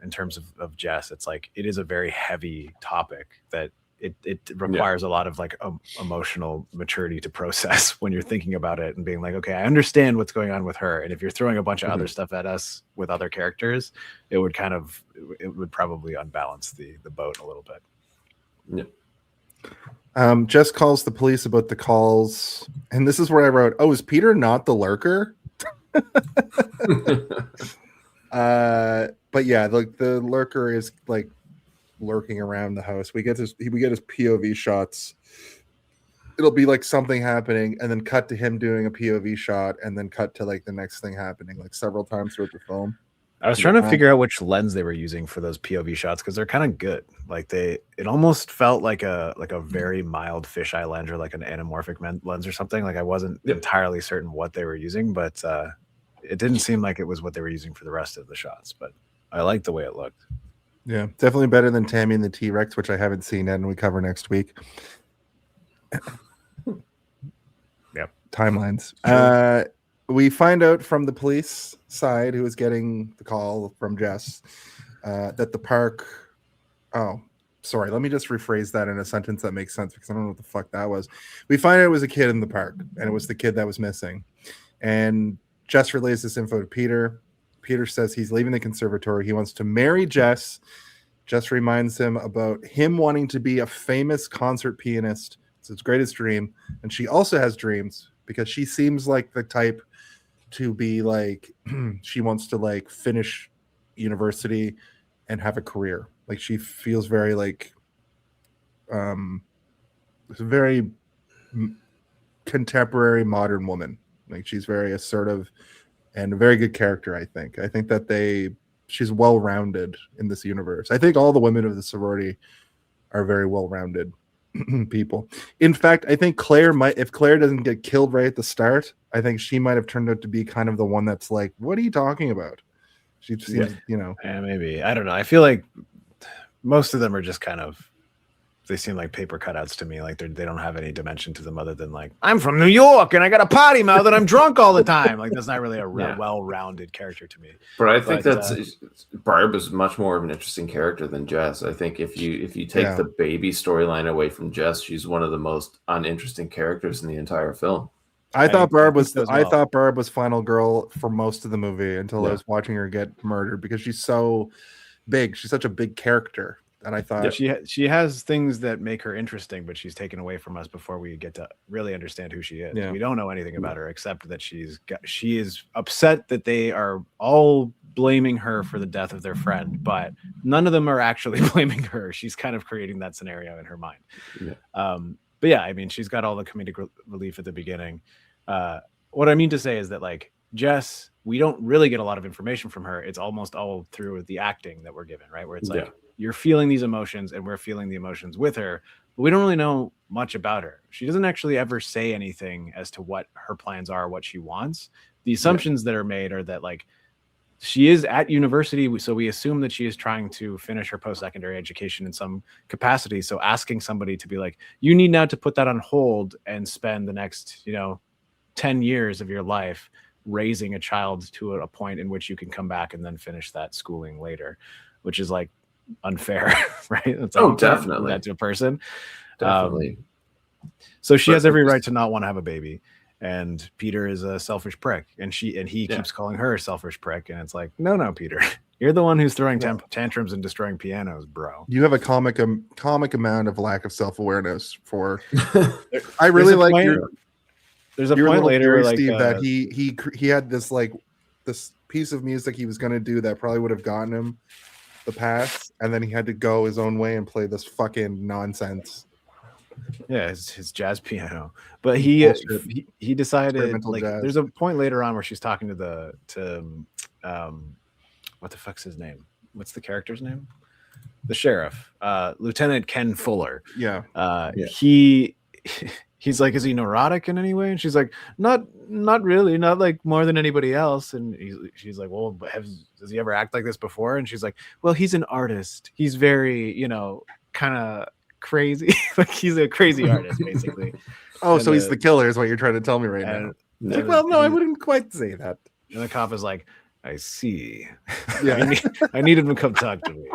in terms of Jess, it's like it is a very heavy topic that it requires a lot of like emotional maturity to process when you're thinking about it and being like, okay, I understand what's going on with her, and if you're throwing a bunch of other stuff at us with other characters, it would probably unbalance the boat a little bit. Yeah. Jess calls the police about the calls, and this is where I wrote, "Oh, is Peter not the lurker?" But yeah, like the lurker is like lurking around the house. We get his POV shots. It'll be like something happening, and then cut to him doing a POV shot, and then cut to like the next thing happening, like several times throughout the film. I was trying to figure out which lens they were using for those POV shots, because they're kind of good. Like it almost felt like a very mild fisheye lens, or like an anamorphic lens or something. Like I wasn't entirely certain what they were using, but it didn't seem like it was what they were using for the rest of the shots. But I liked the way it looked. Yeah, definitely better than Tammy and the T-Rex, which I haven't seen yet, and we cover next week. Yep. Timelines. Sure. We find out from the police side, who is getting the call from Jess, that the park. Oh, sorry. Let me just rephrase that in a sentence that makes sense, because I don't know what the fuck that was. We find out it was a kid in the park, and it was the kid that was missing. And Jess relays this info to Peter. Peter says he's leaving the conservatory. He wants to marry Jess. Jess reminds him about him wanting to be a famous concert pianist. It's his greatest dream. And she also has dreams, because she seems like the type to be like, she wants to like finish university and have a career. Like she feels very like, it's a very contemporary modern woman. Like she's very assertive and a very good character. I think that she's well-rounded in this universe. I think all the women of the sorority are very well-rounded. people. In fact, I think Claire might, if Claire doesn't get killed right at the start, I think she might have turned out to be kind of the one that's like, what are you talking about? She seems, Yeah, maybe. I don't know. I feel like most of them are just kind of, they seem like paper cutouts to me. Like they don't have any dimension to them other than like, I'm from New York and I got a potty mouth and I'm drunk all the time. Like that's not really a well-rounded character to me. But I think Barb is much more of an interesting character than Jess. I think if you take the baby storyline away from Jess, she's one of the most uninteresting characters in the entire film. I thought Barb was final girl for most of the movie until I was watching her get murdered because she's so big. She's such a big character. And I thought she has things that make her interesting, but she's taken away from us before we get to really understand who she is. Yeah. We don't know anything about her except that she is upset that they are all blaming her for the death of their friend, but none of them are actually blaming her. She's kind of creating that scenario in her mind. Yeah. But yeah, I mean, she's got all the comedic relief at the beginning. What I mean to say is that like Jess, we don't really get a lot of information from her. It's almost all through the acting that we're given, right? Where it's like, you're feeling these emotions and we're feeling the emotions with her, but we don't really know much about her. She doesn't actually ever say anything as to what her plans are, what she wants. The assumptions that are made are that like she is at university, so we assume that she is trying to finish her post-secondary education in some capacity. So asking somebody to be like, you need now to put that on hold and spend the next, 10 years of your life raising a child to a point in which you can come back and then finish that schooling later, which is like unfair, right? That's definitely that to a person. Definitely. So she has every right to not want to have a baby, and Peter is a selfish prick, and he keeps calling her a selfish prick, and it's like, no, Peter, you're the one who's throwing tantrums and destroying pianos, bro. You have a comic amount of lack of self-awareness for. I really like your. There's a point later, like Steve, that he had this like this piece of music he was going to do that probably would have gotten him the pass, and then he had to go his own way and play this fucking nonsense. Yeah, his jazz piano. But he decided like jazz. There's a point later on where she's talking to what the fuck's his name? What's the character's name? The sheriff, Lieutenant Ken Fuller. Yeah. He's like, is he neurotic in any way? And she's like, not really, not like more than anybody else. And she's like, well, does he ever act like this before? And she's like, well, he's an artist. He's very, kind of crazy. Like he's a crazy artist, basically. So he's the killer is what you're trying to tell me right now. Like, well, no, I wouldn't quite say that. And the cop is like, I see. Yeah. I need him to come talk to me.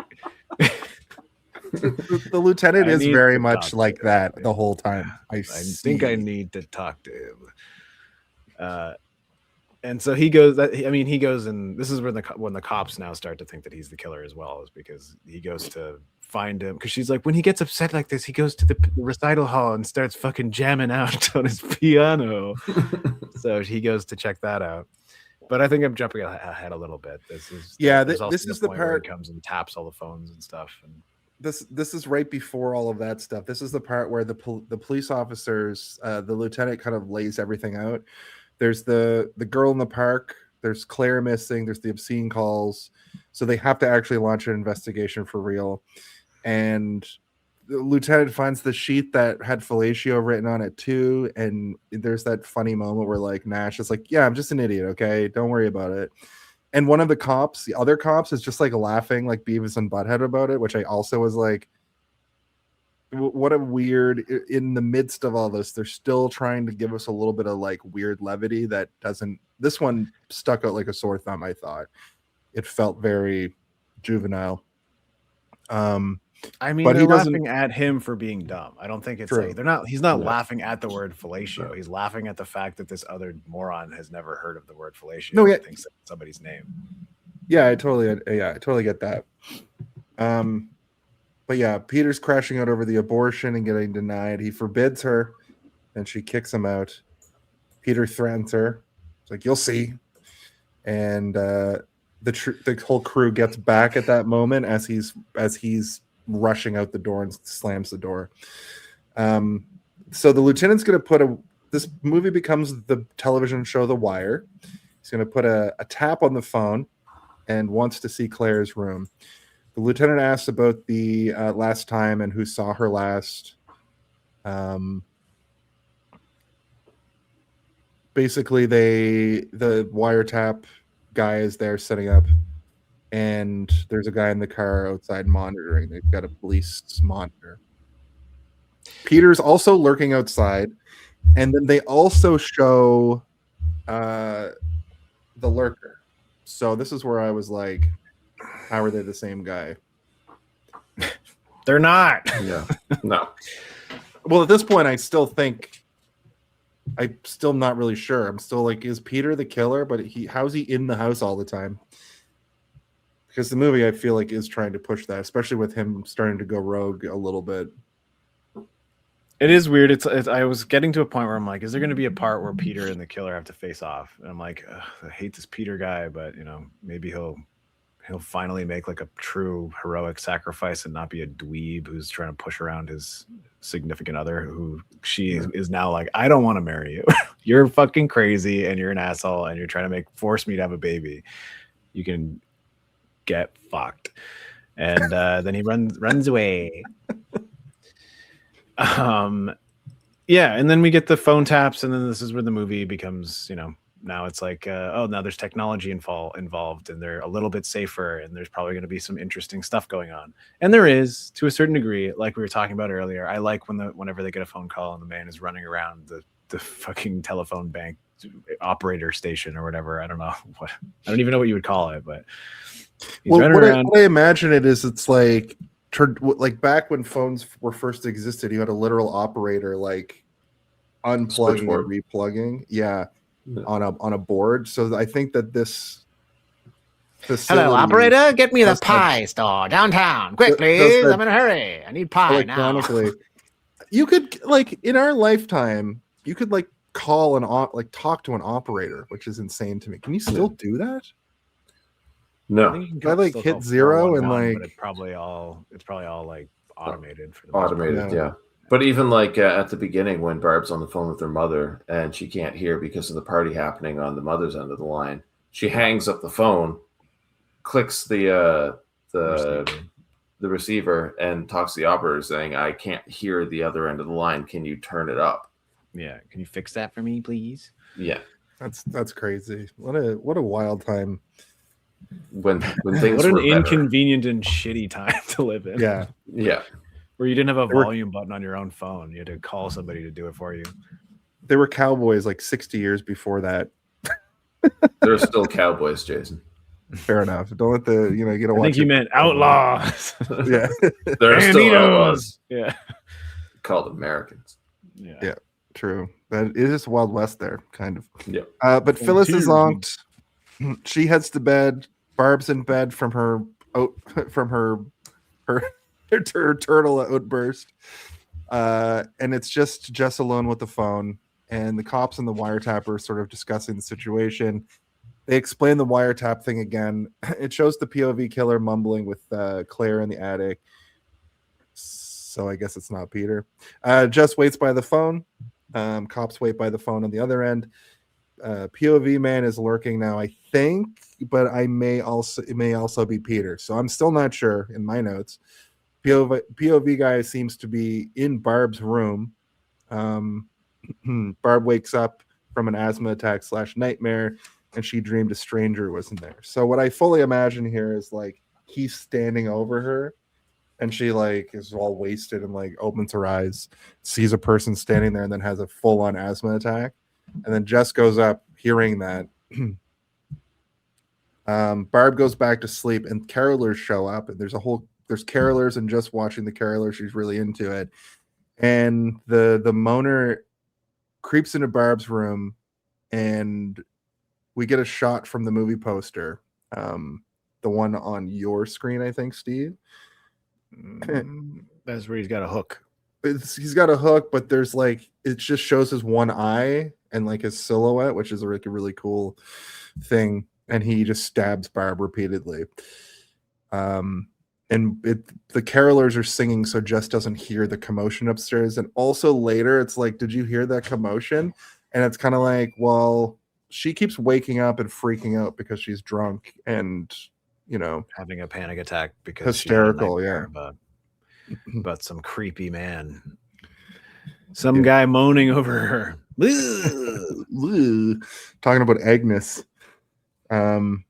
The lieutenant is very much like that the whole time. I think I need to talk to him. And so he goes. He goes, and this is when the cops now start to think that he's the killer as well, is because he goes to find him. Because she's like, when he gets upset like this, he goes to the recital hall and starts fucking jamming out on his piano. So he goes to check that out. But I think I'm jumping ahead a little bit. This is the part where he comes and taps all the phones and stuff. And this is right before all of that stuff. This is the part where the police officers, the lieutenant kind of lays everything out. There's the girl in the park. There's Claire missing. There's the obscene calls. So they have to actually launch an investigation for real. And the lieutenant finds the sheet that had fellatio written on it too. And there's that funny moment where like Nash is like, yeah, I'm just an idiot. Okay. Don't worry about it. And one of the other cops is just like laughing like Beavis and Butthead about it, which I also was like, what a weird, in the midst of all this, they're still trying to give us a little bit of like weird levity that doesn't, this one stuck out like a sore thumb. I thought it felt very juvenile. But they're laughing at him for being dumb. I don't think it's like he's not laughing at the word fellatio. He's laughing at the fact that this other moron has never heard of the word fellatio. No, yeah. Thinks it's somebody's name. Yeah, I totally get that. But yeah, Peter's crashing out over the abortion and getting denied. He forbids her, and she kicks him out. Peter threatens her. It's like, you'll see. And the whole crew gets back at that moment as he's rushing out the door and slams the door. So the lieutenant's going to this movie becomes the television show The Wire. He's going to put a tap on the phone and wants to see Claire's room. The lieutenant asks about the last time and who saw her last. Basically, the wiretap guy is there setting up, and there's a guy in the car outside monitoring. They've got a police monitor. Peter's also lurking outside, and then they also show the lurker. So this is where I was like, how are they the same guy? They're not. Yeah. No. Well, at this point, I'm still not really sure. I'm still like, is Peter the killer? But how's he in the house all the time? Because the movie, I feel like, is trying to push that, especially with him starting to go rogue a little bit. It is weird. It's I was getting to a point where I'm like, is there going to be a part where Peter and the killer have to face off? And I'm like, I hate this Peter guy, but maybe he'll finally make like a true heroic sacrifice and not be a dweeb who's trying to push around his significant other, who she is now like, I don't want to marry you. You're fucking crazy and you're an asshole and you're trying to force me to have a baby. You can get fucked. And then he runs away. Yeah, and then we get the phone taps, and then this is where the movie becomes, now it's like, now there's technology involved, and they're a little bit safer, and there's probably going to be some interesting stuff going on. And there is, to a certain degree, like we were talking about earlier. I like whenever they get a phone call and the man is running around the fucking telephone bank operator station or whatever. I don't know what. I don't even know what you would call it, but he's running around. What I imagine it's like back when phones were first existed, you had a literal operator like unplugging and replugging. Yeah. On a board. So I think that this hello, operator, get me the pie store downtown. Quick, please. I'm in a hurry. I need pie now. You could, like, in our lifetime, you could like call talk to an operator, which is insane to me. Can you still do that? No. I like hit 0 and like it's probably all like automated for the automated, yeah. But even like at the beginning when Barb's on the phone with her mother and she can't hear because of the party happening on the mother's end of the line, she hangs up the phone, clicks the receiver, and talks to the operator saying, "I can't hear the other end of the line. Can you turn it up?" Yeah, can you fix that for me, please? Yeah, that's crazy. What a wild time. When things what an were better. Inconvenient and shitty time to live in. Yeah. Where you didn't have a volume button on your own phone. You had to call somebody to do it for you. They were cowboys like 60 years before that. They're still cowboys, Jason. Fair enough. Don't let the get a watch. I think you meant outlaws. Yeah. They're still outlaws. Yeah. Called Americans. Yeah. True. That is just Wild West there, kind of. Yeah. But Phyllis is zonked. She heads to bed. Barb's in bed from her turtle outburst, and it's just Jess alone with the phone, and the cops and the wiretapper are sort of discussing the situation. They explain the wiretap thing again. It shows the POV killer mumbling with Claire in the attic, so I guess it's not Peter. Jess waits by the phone. Cops wait by the phone on the other end. POV man is lurking now, I think, but it may also be Peter, so I'm still not sure in my notes. POV guy seems to be in Barb's room. Barb wakes up from an asthma attack / nightmare, and she dreamed a stranger was in there. So what I fully imagine here is like he's standing over her, and she like is all wasted and like opens her eyes, sees a person standing there, and then has a full-on asthma attack. And then Jess goes up, hearing that. Barb goes back to sleep, and carolers show up, and there's carolers, and just watching the carolers, she's really into it. And the moaner creeps into Barb's room, and we get a shot from the movie poster, the one on your screen, I think, Steve. That's where he's got a hook. He's got a hook, but there's like it just shows his one eye and like his silhouette, which is like a really cool thing. And he just stabs Barb repeatedly. And the carolers are singing, so Jess doesn't hear the commotion upstairs. And also later, it's like, did you hear that commotion? And it's kind of like, well, she keeps waking up and freaking out because she's drunk and having a panic attack because hysterical, yeah. But some creepy man. Some guy moaning over her. Talking about Agnes. But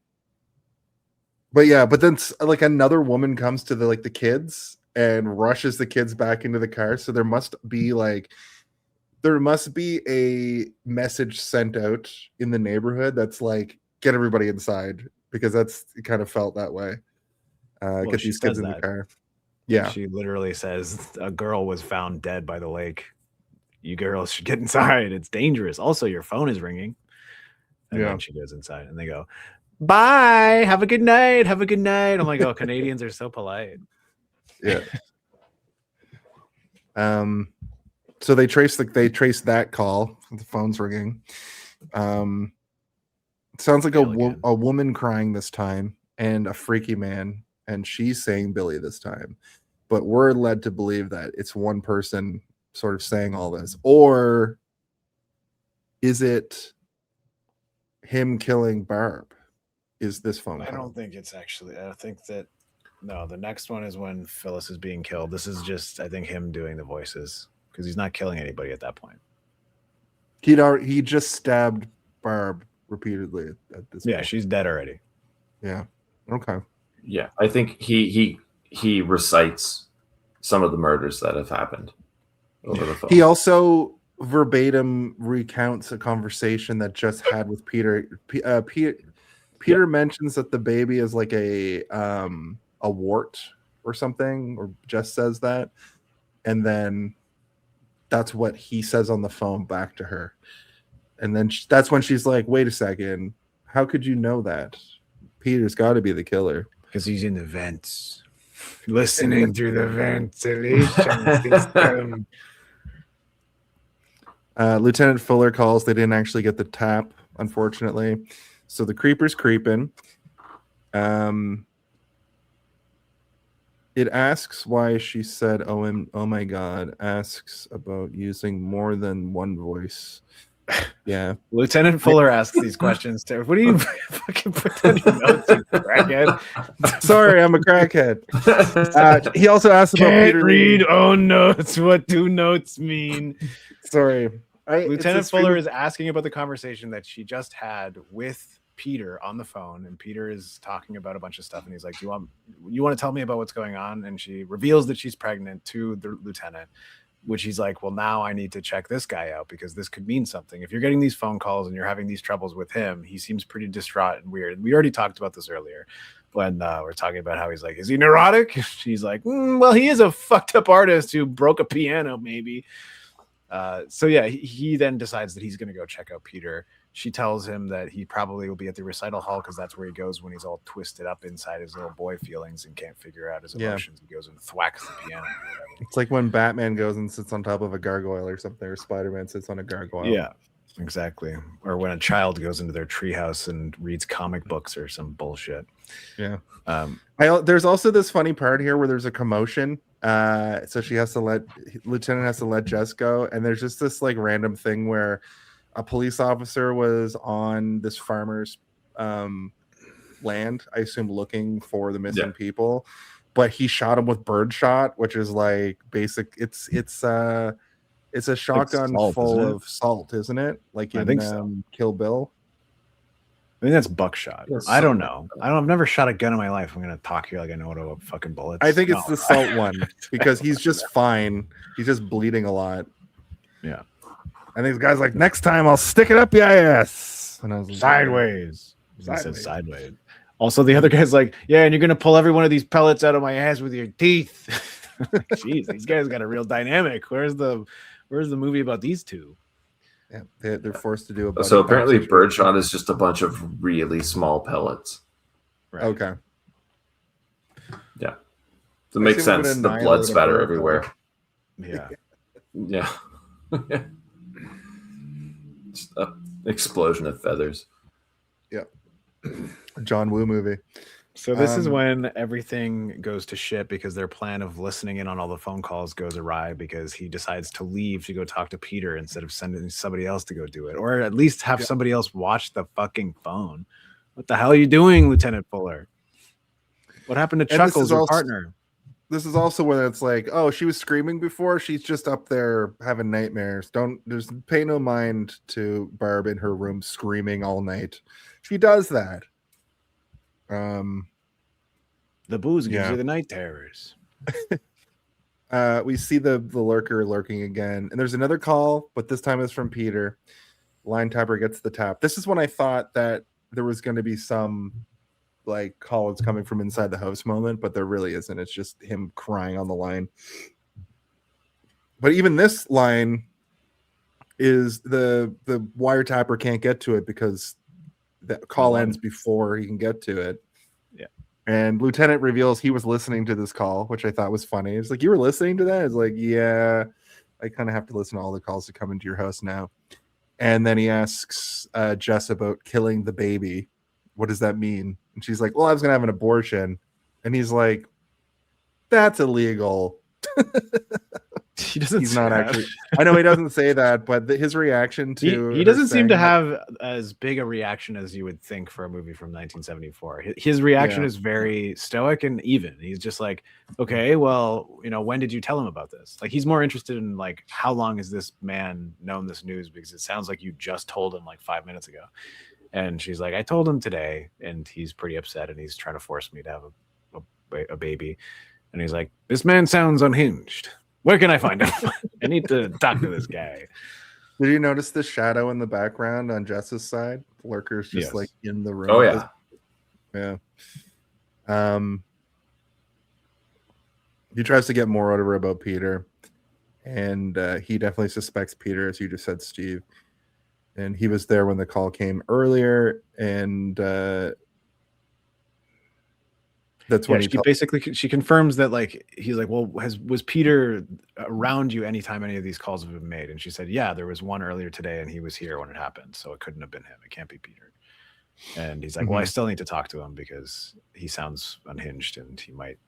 then like another woman comes to the kids and rushes the kids back into the car. So there must be a message sent out in the neighborhood that's like, get everybody inside, because it kind of felt that way. Get these kids in the car. Yeah. She literally says a girl was found dead by the lake. You girls should get inside. It's dangerous. Also, your phone is ringing. And then she goes inside and they go, bye. Have a good night. Have a good night. I'm like, oh, Canadians are so polite. Yeah. So they trace that call. The phone's ringing. It sounds like a woman crying this time and a freaky man, and she's saying Billy this time. But we're led to believe that it's one person sort of saying all this, or is it him killing Barb? Is this phone call? I don't think it's actually. I think that no. The next one is when Phyllis is being killed. This is just, I think, him doing the voices because he's not killing anybody at that point. He just stabbed Barb repeatedly at this point. She's dead already. Yeah. Okay. Yeah, I think he recites some of the murders that have happened over the phone. He also verbatim recounts a conversation that just had with Peter. Peter mentions that the baby is like a wart or something, or just says that, and then that's what he says on the phone back to her. And then that's when she's like, wait a second, how could you know that? Peter's got to be the killer. Because he's in the vents. Listening through the ventilation system. Lieutenant Fuller calls. They didn't actually get the tap, unfortunately. So the creeper's creeping. It asks why she said, oh my God, asks about using more than one voice. Yeah. Lieutenant Fuller asks these questions too. What do you fucking put on your notes, you crackhead? Sorry, I'm a crackhead. He also asks about Peter. Read own notes. What do notes mean? Sorry. Lieutenant Fuller is asking about the conversation that she just had with Peter on the phone, and Peter is talking about a bunch of stuff, and he's like, you want to tell me about what's going on? And she reveals that she's pregnant to the lieutenant, which he's like, well, now I need to check this guy out because this could mean something. If you're getting these phone calls and you're having these troubles with him, he seems pretty distraught and weird. We already talked about this earlier when we're talking about how he's like, is he neurotic? She's like, well, he is a fucked up artist who broke a piano, maybe. So yeah, he then decides that he's going to go check out Peter. She tells him that he probably will be at the recital hall because that's where he goes when he's all twisted up inside his little boy feelings and can't figure out his emotions. He goes and thwacks the piano. It's like when Batman goes and sits on top of a gargoyle or something, or Spider-Man sits on a gargoyle. Yeah, exactly. Or when a child goes into their treehouse and reads comic books or some bullshit. Yeah. There's also this funny part here where there's a commotion. So Lieutenant has to let Jess go, and there's just this like random thing where a police officer was on this farmer's land, I assume, looking for the missing people, but he shot him with birdshot, which is like basic. It's a shotgun salt, full of salt, isn't it? Like in, I think so. Kill Bill. I think that's buckshot. I don't know. I've never shot a gun in my life. I'm gonna talk here like I know what a fucking bullet. I think it's the salt one because he's just fine. He's just bleeding a lot. Yeah. I think the guy's like, next time I'll stick it up your ass. And I was like, sideways. He said sideways. Also, the other guy's like, yeah, and you're gonna pull every one of these pellets out of my ass with your teeth. Jeez, these guys got a real dynamic. Where's the movie about these two? Yeah, they're forced to do a. So apparently, birdshot is just a bunch of really small pellets. Right. Okay. Yeah, so it makes sense. The blood spatter everywhere. Yeah. Yeah. Just an explosion of feathers. Yeah. John Woo movie. So this is when everything goes to shit because their plan of listening in on all the phone calls goes awry because he decides to leave to go talk to Peter instead of sending somebody else to go do it, or at least have somebody else watch the fucking phone. What the hell are you doing, Lieutenant Fuller? What happened to Chuckles, your partner? this is also when it's like, oh, she was screaming before. She's just up there having nightmares. Just pay no mind to Barb in her room screaming all night. She does that. The booze gives you the night terrors. We see the lurker lurking again, and there's another call, but this time it's from Peter. Line tapper gets the tap. This is when I thought that there was going to be some like call is coming from inside the house moment, but there really isn't. It's just him crying on the line. But even this line is the wiretapper can't get to it because the call ends before he can get to it. Yeah. And Lieutenant reveals he was listening to this call, which I thought was funny. It's like, you were listening to that? It's like, yeah, I kind of have to listen to all the calls that come into your house now. And then he asks Jess about killing the baby. What does that mean? And she's like, well, I was going to have an abortion. And he's like, that's illegal. He doesn't. He's not actually. I know he doesn't say that, but his reaction to he doesn't seem to have as big a reaction as you would think for a movie from 1974. His reaction is very stoic and even. He's just like, okay, well, when did you tell him about this? Like, he's more interested in like, how long has this man known this news? Because it sounds like you just told him like 5 minutes ago. And she's like, I told him today, and he's pretty upset, and he's trying to force me to have a baby. And he's like, this man sounds unhinged. Where can I find him? I need to talk to this guy. Did you notice the shadow in the background on Jess's side? Lurker's just like in the room. Oh yeah. Yeah. He tries to get more out of her about Peter, and he definitely suspects Peter, as you just said, Steve. And he was there when the call came earlier, and that's when she confirms that, like, he's like, well, was Peter around you anytime any of these calls have been made? And she said, yeah, there was one earlier today, and he was here when it happened, so it couldn't have been him. It can't be Peter. And he's like, well, I still need to talk to him because he sounds unhinged and he might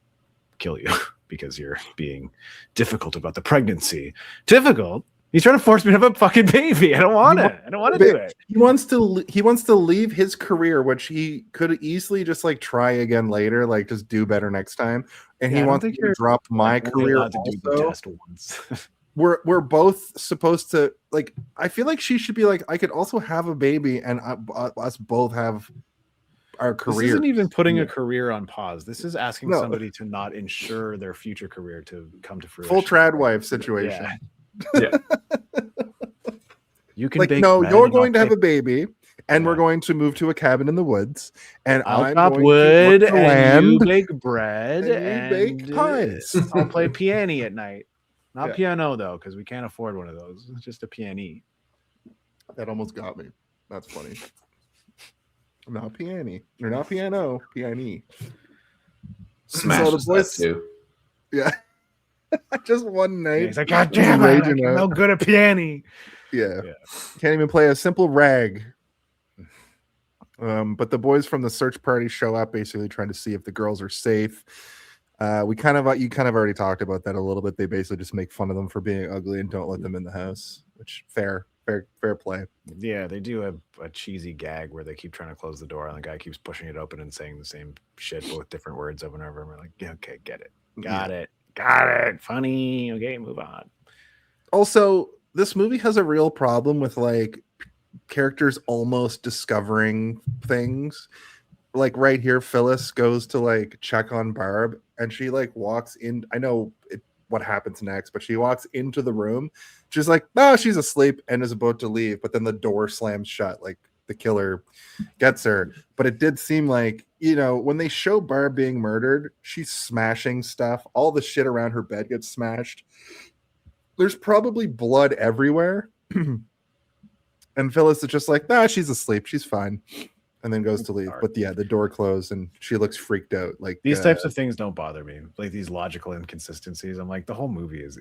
kill you because you're being difficult about the pregnancy. Difficult? He's trying to force me to have a fucking baby. I don't want it. I don't want to do it. He wants to leave his career, which he could easily just like try again later, like just do better next time. And he wants to drop my career. To do the test once. We're both supposed to, like, I feel like she should be like, I could also have a baby and us both have our career. This isn't even putting a career on pause. This is asking somebody to not ensure their future career to come to fruition. Full trad wife situation. Yeah. You can like, no, you're going to have a baby, and we're going to move to a cabin in the woods, and I'll chop wood, and you bake bread, and you bake pies. I'll play piano at night. Not piano though, because we can't afford one of those. It's just a piano. That almost got me. That's funny. Not piano. Or not piano. Piano. Smashes that too. Yeah. Just one night. He's like, God damn it, I'm no good at piano. Yeah. Can't even play a simple rag. But the boys from the search party show up, basically trying to see if the girls are safe. You kind of already talked about that a little bit. They basically just make fun of them for being ugly and don't let them in the house, which fair play. Yeah, they do a cheesy gag where they keep trying to close the door and the guy keeps pushing it open and saying the same shit but with different words over and over. And we're like, yeah, okay, get it. Got it. Funny. Okay, move on. Also, this movie has a real problem with like characters almost discovering things. Like right here, Phyllis goes to like check on Barb, and she like walks in. I know what happens next, but she walks into the room. She's like, "Oh, she's asleep," and is about to leave, but then the door slams shut. Like the killer gets her. But it did seem like, when they show Barb being murdered, she's smashing stuff. All the shit around her bed gets smashed. There's probably blood everywhere. And Phyllis is just like, she's asleep. She's fine. And then goes to leave. But yeah, the door closed and she looks freaked out. Like these types of things don't bother me. Like these logical inconsistencies. I'm like, the whole movie is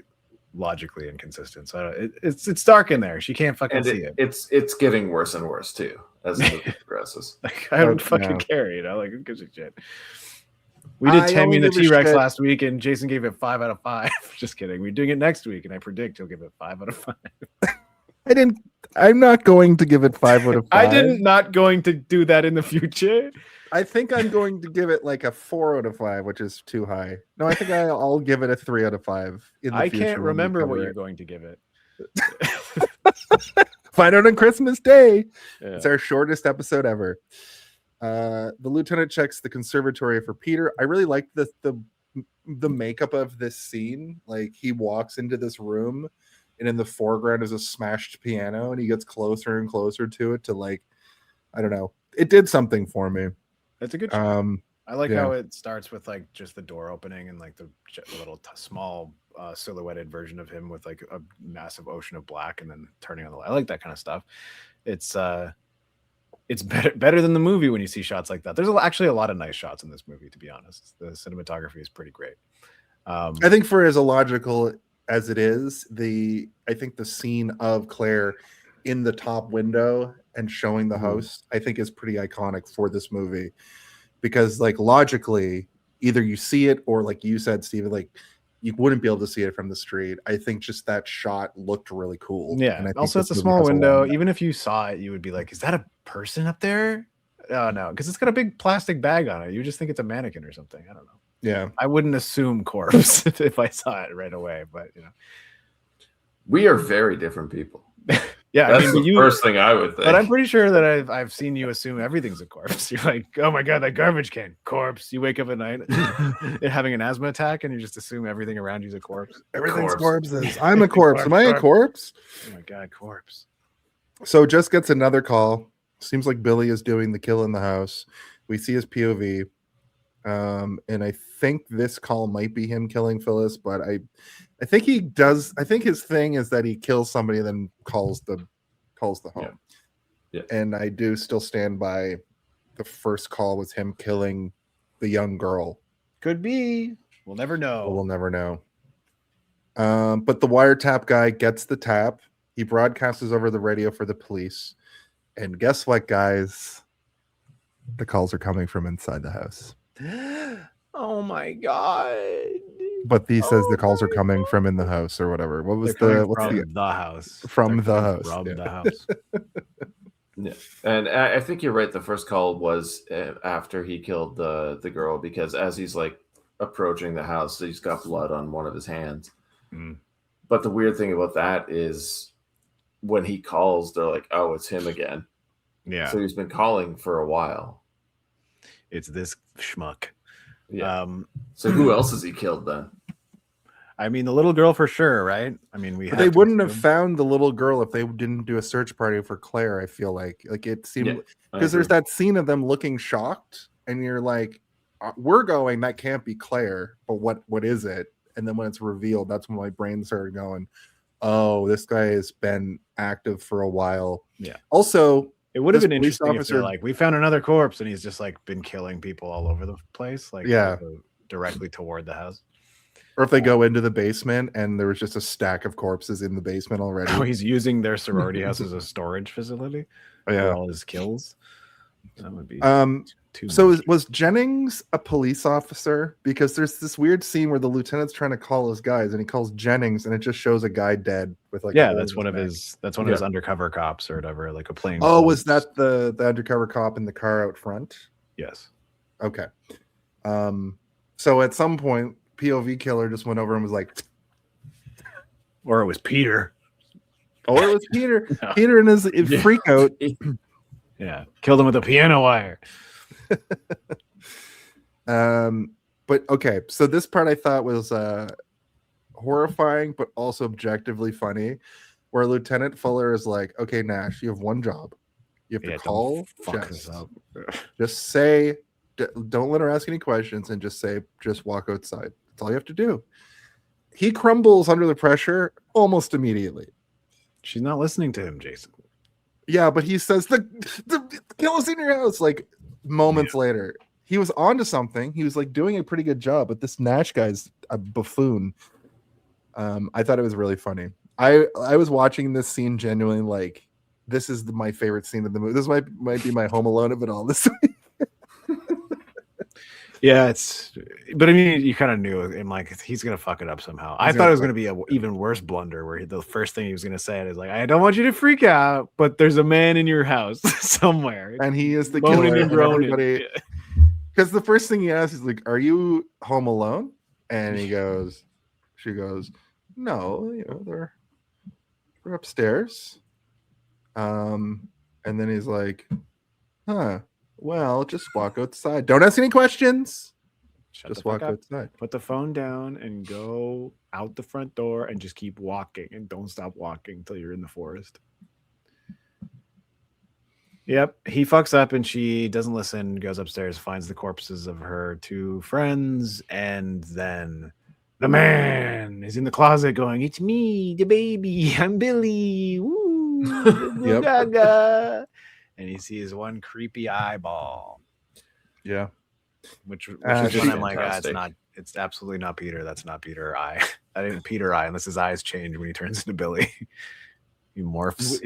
logically inconsistent. So it's dark in there. She can't fucking see it. It's getting worse and worse too as the movie progresses. Like, I don't fucking care, like who gives a shit. We did Tammy and the T-Rex last week, and Jason gave it 5 out of 5. Just kidding. We're doing it next week, and I predict he'll give it 5 out of 5. I'm not going to give it 5 out of 5. I didn't not going to do that in the future. I think I'm going to give it like a 4 out of 5, which is too high. No, I think I'll give it a 3 out of 5. I can't remember what you're going to give it. Find out on Christmas Day. Yeah. It's our shortest episode ever. The lieutenant checks the conservatory for Peter. I really like the makeup of this scene. Like he walks into this room, and in the foreground is a smashed piano, and he gets closer and closer to it. To like, I don't know. It did something for me. It's a good shot. I like yeah. how it starts with like just the door opening and like the little small silhouetted version of him with like a massive ocean of black and then turning on the light. I like that kind of stuff. It's better than the movie when you see shots like that. There's actually a lot of nice shots in this movie, to be honest. The cinematography is pretty great. I think for as illogical as it is, I think the scene of Claire in the top window and showing the house, I think is pretty iconic for this movie, because like logically, either you see it or like you said, Steven, like you wouldn't be able to see it from the street. I think just that shot looked really cool. Yeah. And Also, it's a small window. Even if you saw it, you would be like, is that a person up there? Oh, no, because it's got a big plastic bag on it. You just think it's a mannequin or something. I don't know. Yeah. I wouldn't assume corpse if I saw it right away, but you know. We are very different people. Yeah, that's the first thing I would think. But I'm pretty sure that I've seen you assume everything's a corpse. You're like, oh my god, that garbage can, corpse. You wake up at night having an asthma attack, and you just assume everything around you is a corpse. Everything's corpses. I'm a corpse. Am I a corpse? Oh my god, corpse. So Jess gets another call. Seems like Billy is doing the kill in the house. We see his POV. And I think this call might be him killing Phyllis, but I think he does. I think his thing is that he kills somebody and then calls the home. Yeah. And I do still stand by the first call was him killing the young girl. Could be. We'll never know. We'll never know. But the wiretap guy gets the tap. He broadcasts over the radio for the police. And guess what, guys? The calls are coming from inside the house. Oh my god! But he says the calls are coming from in the house or whatever. What was the house? From the house. From yeah. the house. Yeah, and I think you're right. The first call was after he killed the girl, because as he's like approaching the house, he's got blood on one of his hands. But the weird thing about that is when he calls, they're like, "Oh, it's him again." Yeah. So he's been calling for a while. It's this schmuck. Yeah. So who else has he killed then? I mean, the little girl for sure, right? I mean, they wouldn't have found the little girl if they didn't do a search party for Claire. I feel like it seemed because there's that scene of them looking shocked, and you're like, "We're going. That can't be Claire." But what is it? And then when it's revealed, that's when my brain started going, "Oh, this guy has been active for a while." Yeah. Also, it would have been interesting if they're like, we found another corpse and he's just like been killing people all over the place, like directly toward the house. Or if they go into the basement and there was just a stack of corpses in the basement already. Oh, he's using their sorority house as a storage facility. Yeah, for all his kills. That would be too so much. Was Jennings a police officer? Because there's this weird scene where the lieutenant's trying to call his guys and he calls Jennings and it just shows a guy dead with like that's one of his undercover cops or whatever, like a plane. Oh, was that the undercover cop in the car out front? Yes. Okay. So at some point POV killer just went over and was like, or it was Peter. Or it was Peter. No. Peter and his freak out. Yeah, killed him with a piano wire. But okay, so this part I thought was horrifying, but also objectively funny, where Lieutenant Fuller is like, "Okay, Nash, you have one job. You have to call Jess. Just say, don't let her ask any questions, and just say, just walk outside. That's all you have to do." He crumbles under the pressure almost immediately. She's not listening to him, Jason. Yeah, but he says the kill is in your house. Like moments later, he was onto something. He was like doing a pretty good job, but this Nash guy's a buffoon. I thought it was really funny. I was watching this scene genuinely like, this is my favorite scene of the movie. This might be my Home Alone of it all this week. Yeah, it's But I mean, you kind of knew him, like he's gonna fuck it up somehow. I thought it was gonna be an even worse blunder, where the first thing he was gonna say is like, "I don't want you to freak out, but there's a man in your house somewhere," and he is the moaning killer. and groaning. Because the first thing he asks is like, "Are you home alone?" And she goes, "No, they're upstairs." And then he's like, "Huh? Well, just walk outside. Don't ask any questions. Just walk outside. Put the phone down and go out the front door and just keep walking and don't stop walking until you're in the forest." Yep, he fucks up and she doesn't listen, goes upstairs, finds the corpses of her 2 friends, and then the man is in the closet going, "It's me, the baby. I'm Billy. Woo, Yep. gaga." And he sees one creepy eyeball. Yeah. Which is just when I'm like, fantastic. it's absolutely not Peter. That's not Peter Eye. That ain't Peter Eye unless his eyes change when he turns into Billy. He morphs.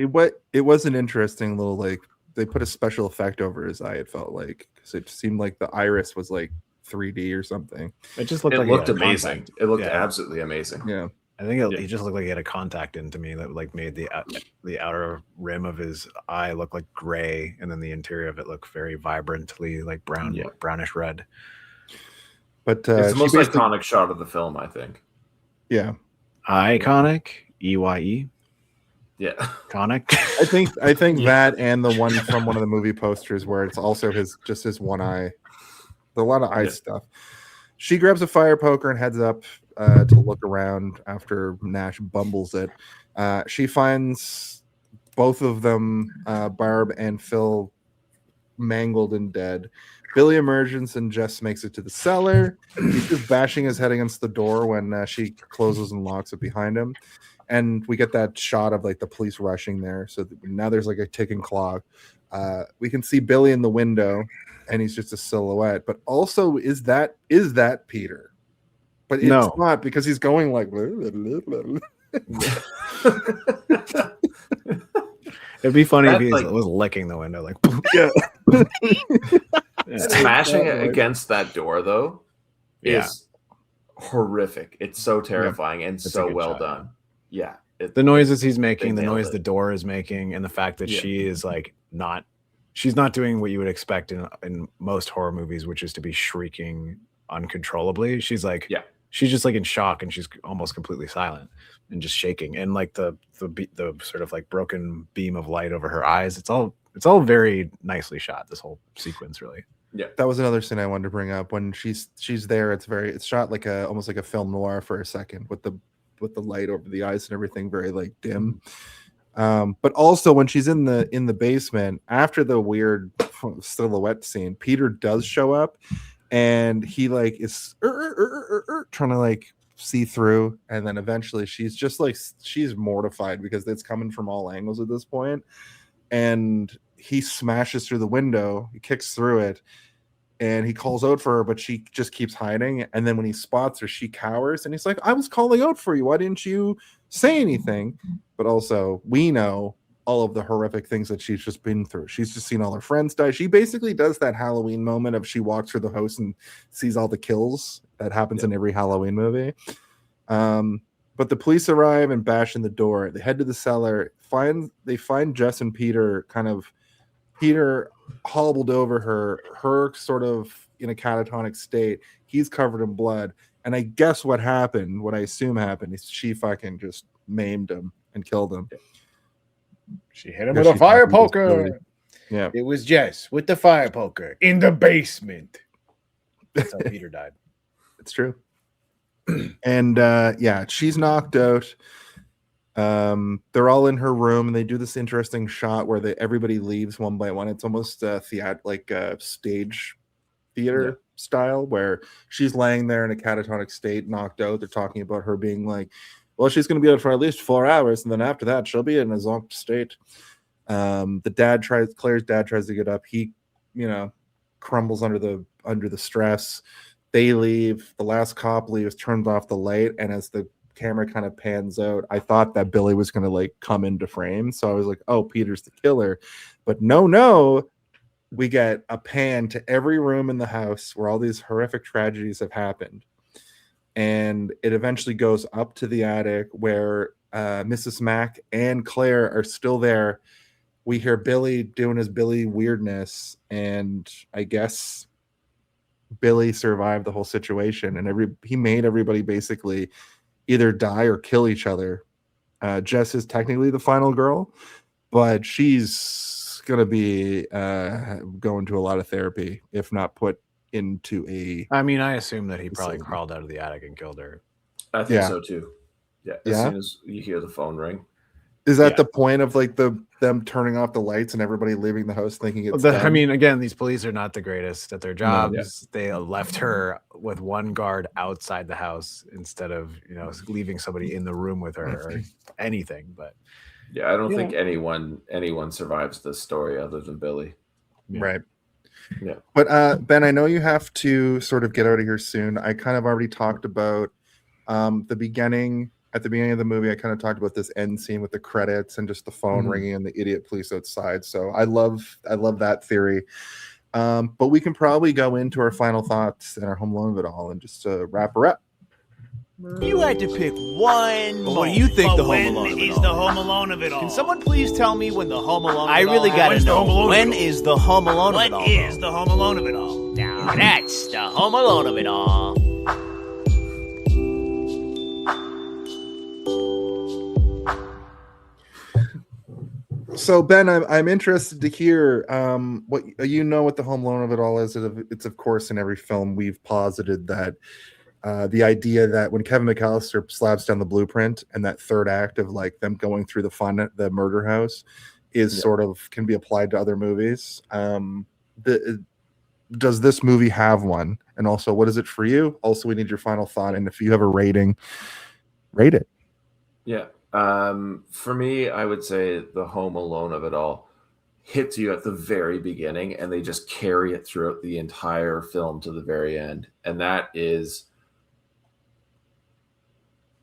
It was an interesting little, like, they put a special effect over his eye, it felt like, because it seemed like the iris was like 3D or something. It just looked It like he looked had a amazing. contact. It looked Yeah. absolutely amazing. Yeah. I think he just looked like he had a contact into me that like made the outer rim of his eye look like gray, and then the interior of it look very vibrantly like brownish red. But It's the she most basically- iconic shot of the film, I think. Yeah. Iconic, EYE, Yeah. conic. I think that and the one from one of the movie posters where it's also his one eye. There's a lot of eye stuff. She grabs a fire poker and heads up to look around after Nash bumbles it. She finds both of them, Barb and Phil, mangled and dead. Billy emerges and Jess makes it to the cellar. He's just bashing his head against the door when she closes and locks it behind him. And we get that shot of like the police rushing there. So now there's like a ticking clock. We can see Billy in the window, and he's just a silhouette. But also, is that Peter? But it's No. not, because he's going like. It'd be funny if That, he like- was licking the window, like Smashing it against that door, though, Yeah. is horrific. It's so terrifying and It's a so good well shot. done. Yeah. The noises he's making, the nailed noise it. the door is making, and the fact that Yeah. she is like she's not doing what you would expect in most horror movies, which is to be shrieking uncontrollably. She's like, she's just like in shock, and she's almost completely silent and just shaking, and like the sort of like broken beam of light over her eyes. It's all very nicely shot. This whole sequence, really. Yeah, that was another scene I wanted to bring up. When she's there, it's shot like almost like a film noir for a second, with the light over the eyes and everything very like dim. But also when she's in the basement after the weird silhouette scene, Peter does show up, and he like is trying to like see through, and then eventually she's just like, she's mortified because it's coming from all angles at this point, and he smashes through the window, he kicks through it, and he calls out for her, but she just keeps hiding. And then when he spots her, she cowers, and he's like, I was calling out for you, why didn't you say anything? But also, we know all of the horrific things that she's just been through. She's just seen all her friends die. She basically does that Halloween moment of she walks through the house and sees all the kills that happens in every Halloween movie. But the police arrive and bash in the door. They head to the cellar, they find Jess and Peter Peter hobbled over her sort of in a catatonic state. He's covered in blood. And I guess what I assume happened is she fucking just maimed him and killed him. She hit him with a fire poker. Yeah. It was Jess with the fire poker in the basement. That's how Peter died. It's true. And she's knocked out. They're all in her room, and they do this interesting shot where everybody leaves one by one. It's almost stage theater style, where she's laying there in a catatonic state, knocked out. They're talking about her being like, well, she's going to be out for at least 4 hours, and then after that, she'll be in a zonked state. Claire's dad tries to get up. He, crumbles under the stress. They leave. The last cop leaves, turns off the light, and as the camera kind of pans out, I thought that Billy was going to like come into frame, so I was like, oh, Peter's the killer. But no, we get a pan to every room in the house where all these horrific tragedies have happened. And it eventually goes up to the attic where Mrs. Mack and Claire are still there. We hear Billy doing his Billy weirdness, and I guess Billy survived the whole situation, and he made everybody basically either die or kill each other. Jess is technically the final girl, but she's gonna be going to a lot of therapy, if not put into a. I mean, I assume that he probably crawled out of the attic and killed her. I think so too. Yeah. As soon as you hear the phone ring. Is that the point of like them turning off the lights and everybody leaving the house thinking it's I mean, again, these police are not the greatest at their jobs. They left her with one guard outside the house instead of, leaving somebody in the room with her or anything. But yeah, I don't think anyone survives this story other than Billy. Right. Yeah. But Ben, I know you have to sort of get out of here soon. I kind of already talked about the beginning. At the beginning of the movie, I kind of talked about this end scene with the credits and just the phone ringing and the idiot police outside. So I love that theory. But we can probably go into our final thoughts and our home alone of it all and just wrap her up. You had to pick one. What do you think the Home Alone of it all? The Home Alone of it all? Can someone please tell me when the Home Alone of it all? I really gotta know. When is the Home Alone of it all? What is the Home Alone of it all? Now that's the Home Alone of it all. So Ben, I'm interested to hear what what the home alone of it all is. It's of course in every film we've posited that the idea that when Kevin McAllister slaps down the blueprint and that third act of like them going through the murder house is sort of can be applied to other movies. Does this movie have one? And also, what is it for you? Also, we need your final thought, and if you have a rating, rate it. Yeah. For me, I would say the Home Alone of it all hits you at the very beginning and they just carry it throughout the entire film to the very end. And that is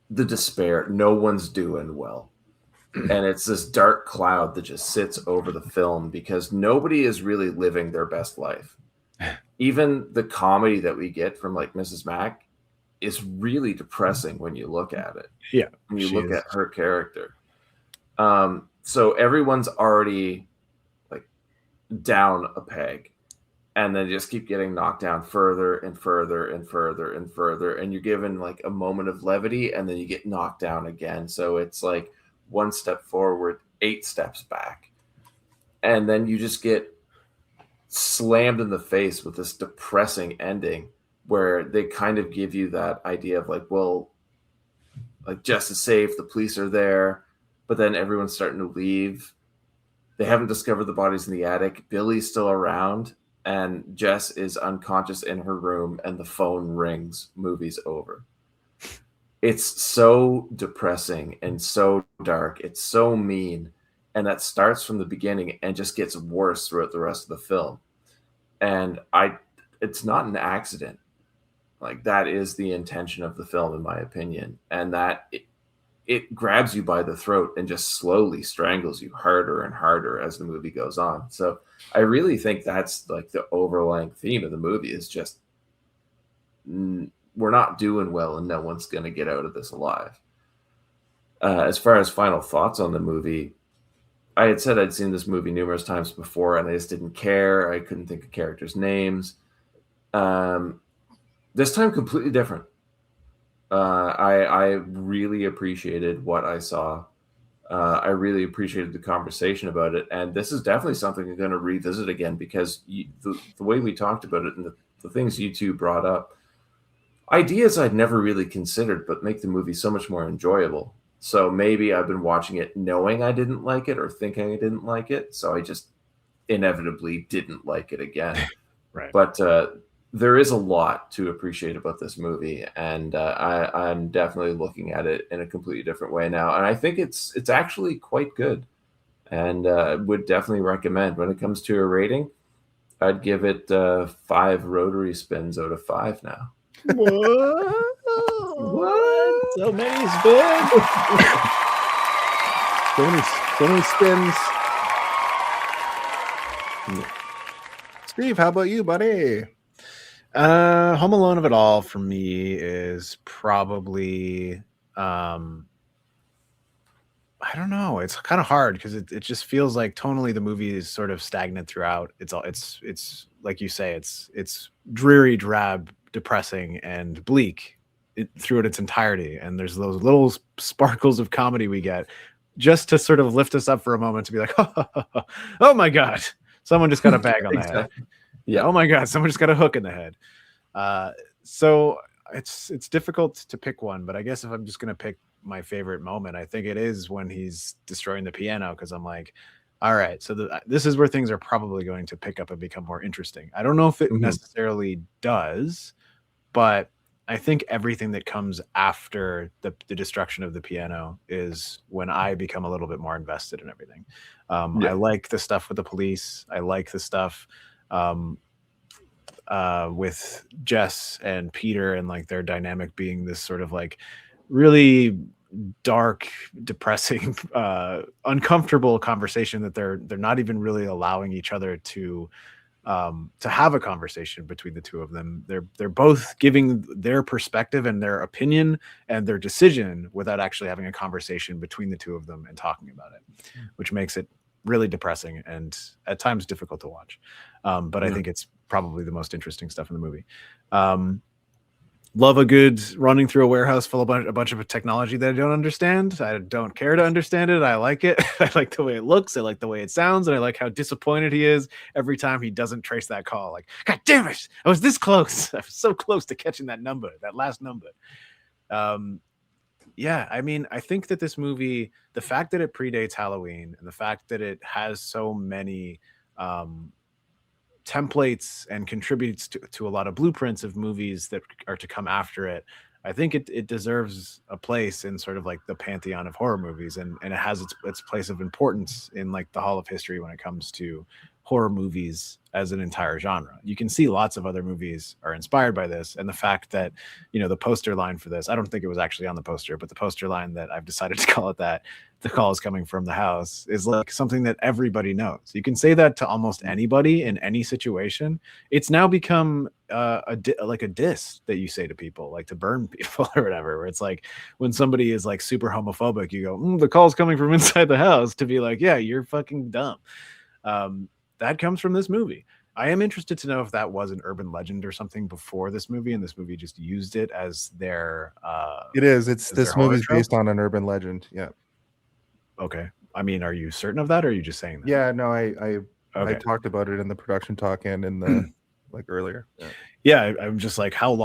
the despair. No one's doing well. And it's this dark cloud that just sits over the film because nobody is really living their best life. Even the comedy that we get from like Mrs. Mack is really depressing when you look at it. Yeah. When you look at her character. So everyone's already like down a peg and then just keep getting knocked down further and further and further and further. And you're given like a moment of levity and then you get knocked down again. So it's like one step forward, 8 steps back. And then you just get slammed in the face with this depressing ending where they kind of give you that idea of like, well, like Jess is safe, the police are there, but then everyone's starting to leave. They haven't discovered the bodies in the attic. Billy's still around, and Jess is unconscious in her room, and the phone rings. Movie's over. It's so depressing and so dark. It's so mean, and that starts from the beginning and just gets worse throughout the rest of the film. And it's not an accident. Like that is the intention of the film, in my opinion. And that it grabs you by the throat and just slowly strangles you harder and harder as the movie goes on. So I really think that's like the overlying theme of the movie is just we're not doing well and no one's going to get out of this alive. As far as final thoughts on the movie, I had said I'd seen this movie numerous times before and I just didn't care. I couldn't think of characters' names. This time, completely different. I really appreciated what I saw. I really appreciated the conversation about it. And this is definitely something I'm going to revisit again because the way we talked about it and the things you two brought up, ideas I'd never really considered, but make the movie so much more enjoyable. So maybe I've been watching it knowing I didn't like it or thinking I didn't like it. So I just inevitably didn't like it again. Right. But there is a lot to appreciate about this movie, and I'm definitely looking at it in a completely different way now. And I think it's actually quite good, and would definitely recommend. When it comes to a rating, I'd give it 5 rotary spins out of 5 now. What? So many spins. so many spins. Steve, how about you, buddy? Home Alone of it all for me is probably I don't know. It's kind of hard because it just feels like tonally the movie is sort of stagnant throughout. It's like you say, it's dreary, drab, depressing, and bleak through its entirety. And there's those little sparkles of comedy we get just to sort of lift us up for a moment to be like, oh my God, someone just got a bag on the head. Yeah. Oh my God, someone just got a hook in the head. So it's difficult to pick one, but I guess if I'm just going to pick my favorite moment, I think it is when he's destroying the piano, because I'm like, all right, so this is where things are probably going to pick up and become more interesting. I don't know if it necessarily does, but I think everything that comes after the destruction of the piano is when I become a little bit more invested in everything. I like the stuff with the police. I like the stuff with Jess and Peter, and like their dynamic being this sort of like really dark, depressing, uncomfortable conversation that they're not even really allowing each other to have a conversation between the two of them. They're both giving their perspective and their opinion and their decision without actually having a conversation between the two of them and talking about it, which makes it really depressing and at times difficult to watch. But I think it's probably the most interesting stuff in the movie. Love a good running through a warehouse full of a bunch of technology that I don't understand. I don't care to understand it. I like it. I like the way it looks. I like the way it sounds. And I like how disappointed he is every time he doesn't trace that call. Like, God damn it. I was this close. I was so close to catching that last number. Yeah, I mean, I think that this movie, the fact that it predates Halloween and the fact that it has so many templates and contributes to a lot of blueprints of movies that are to come after it, I think it deserves a place in sort of like the pantheon of horror movies, and it has its place of importance in like the Hall of History when it comes to horror movies as an entire genre. You can see lots of other movies are inspired by this, and the fact that, you know, the poster line for this, I don't think it was actually on the poster, but the poster line that I've decided to call it that, the call is coming from the house, is like something that everybody knows. You can say that to almost anybody in any situation. It's now become like a diss that you say to people, like to burn people or whatever, where it's like when somebody is like super homophobic, you go, the call's coming from inside the house, to be like, yeah, you're fucking dumb. That comes from this movie. I am interested to know if that was an urban legend or something before this movie, and this movie just used it as their it is. This movie's based on an urban legend. Yeah. Okay. I mean, are you certain of that, or are you just saying that? Yeah, no, I talked about it in the production talk and in the like earlier. Yeah, I'm just like, how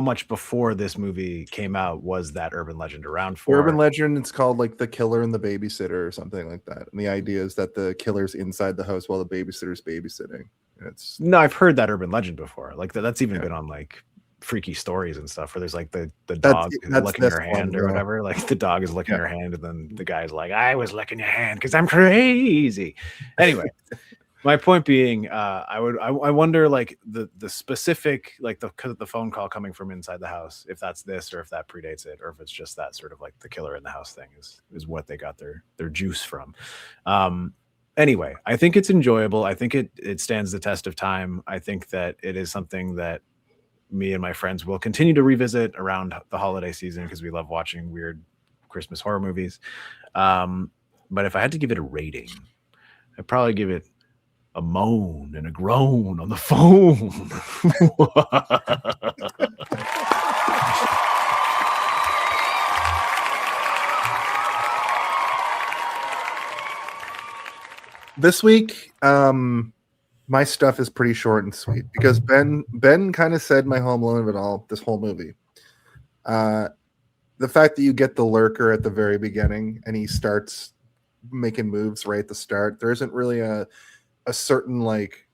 much before this movie came out was that urban legend around for? Urban legend, it's called like The Killer and the Babysitter or something like that. And the idea is that the killer's inside the house while the babysitter's babysitting. No, I've heard that urban legend before. Like that's even been on like Freaky Stories and stuff, where there's like the dog licking your hand or whatever. Like the dog is licking your hand, and then the guy's like, I was licking your hand because I'm crazy. Anyway. My point being, I wonder like the specific, like the phone call coming from inside the house, if that's this or if that predates it, or if it's just that sort of like the killer in the house thing is what they got their juice from. Anyway, I think it's enjoyable. I think it stands the test of time. I think that it is something that me and my friends will continue to revisit around the holiday season because we love watching weird Christmas horror movies. But if I had to give it a rating, I'd probably give it a moan and a groan on the phone. This week, my stuff is pretty short and sweet because Ben kind of said my Home Alone of it all, this whole movie. The fact that you get the lurker at the very beginning and he starts making moves right at the start, there isn't really a certain like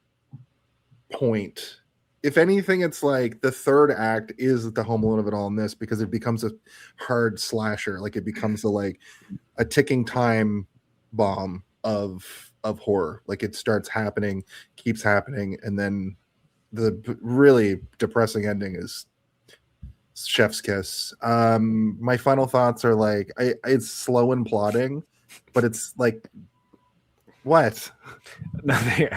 point. If anything, it's like the third act is the Home Alone of it all in this, because it becomes a hard slasher. Like it becomes a ticking time bomb of horror. Like it starts happening, keeps happening, and then the really depressing ending is chef's kiss. My final thoughts are like it's slow and plodding, but it's like What? Nothing.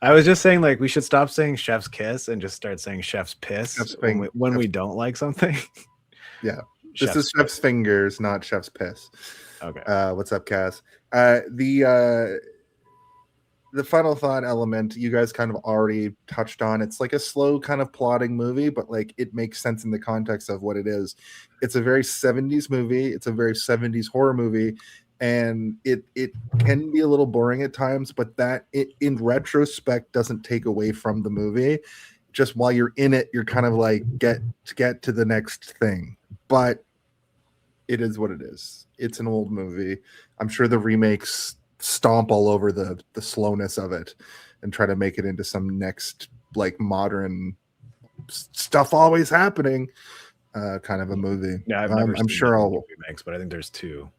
I was just saying, like, we should stop saying chef's kiss and just start saying chef's piss Chef's when we don't like something. Yeah. This is chef's fingers, not chef's piss. Okay. What's up, Cass? The final thought element you guys kind of already touched on. It's like a slow kind of plotting movie, but like it makes sense in the context of what it is. It's a very 70s movie. It's a very 70s horror movie. And it can be a little boring at times, but that in retrospect doesn't take away from the movie. Just while you're in it, you're kind of like get to the next thing. But it is what it is. It's an old movie. I'm sure the remakes stomp all over the slowness of it and try to make it into some next like modern stuff always happening kind of a movie. Yeah, I've never I'm sure I'll remakes, but I think there's two.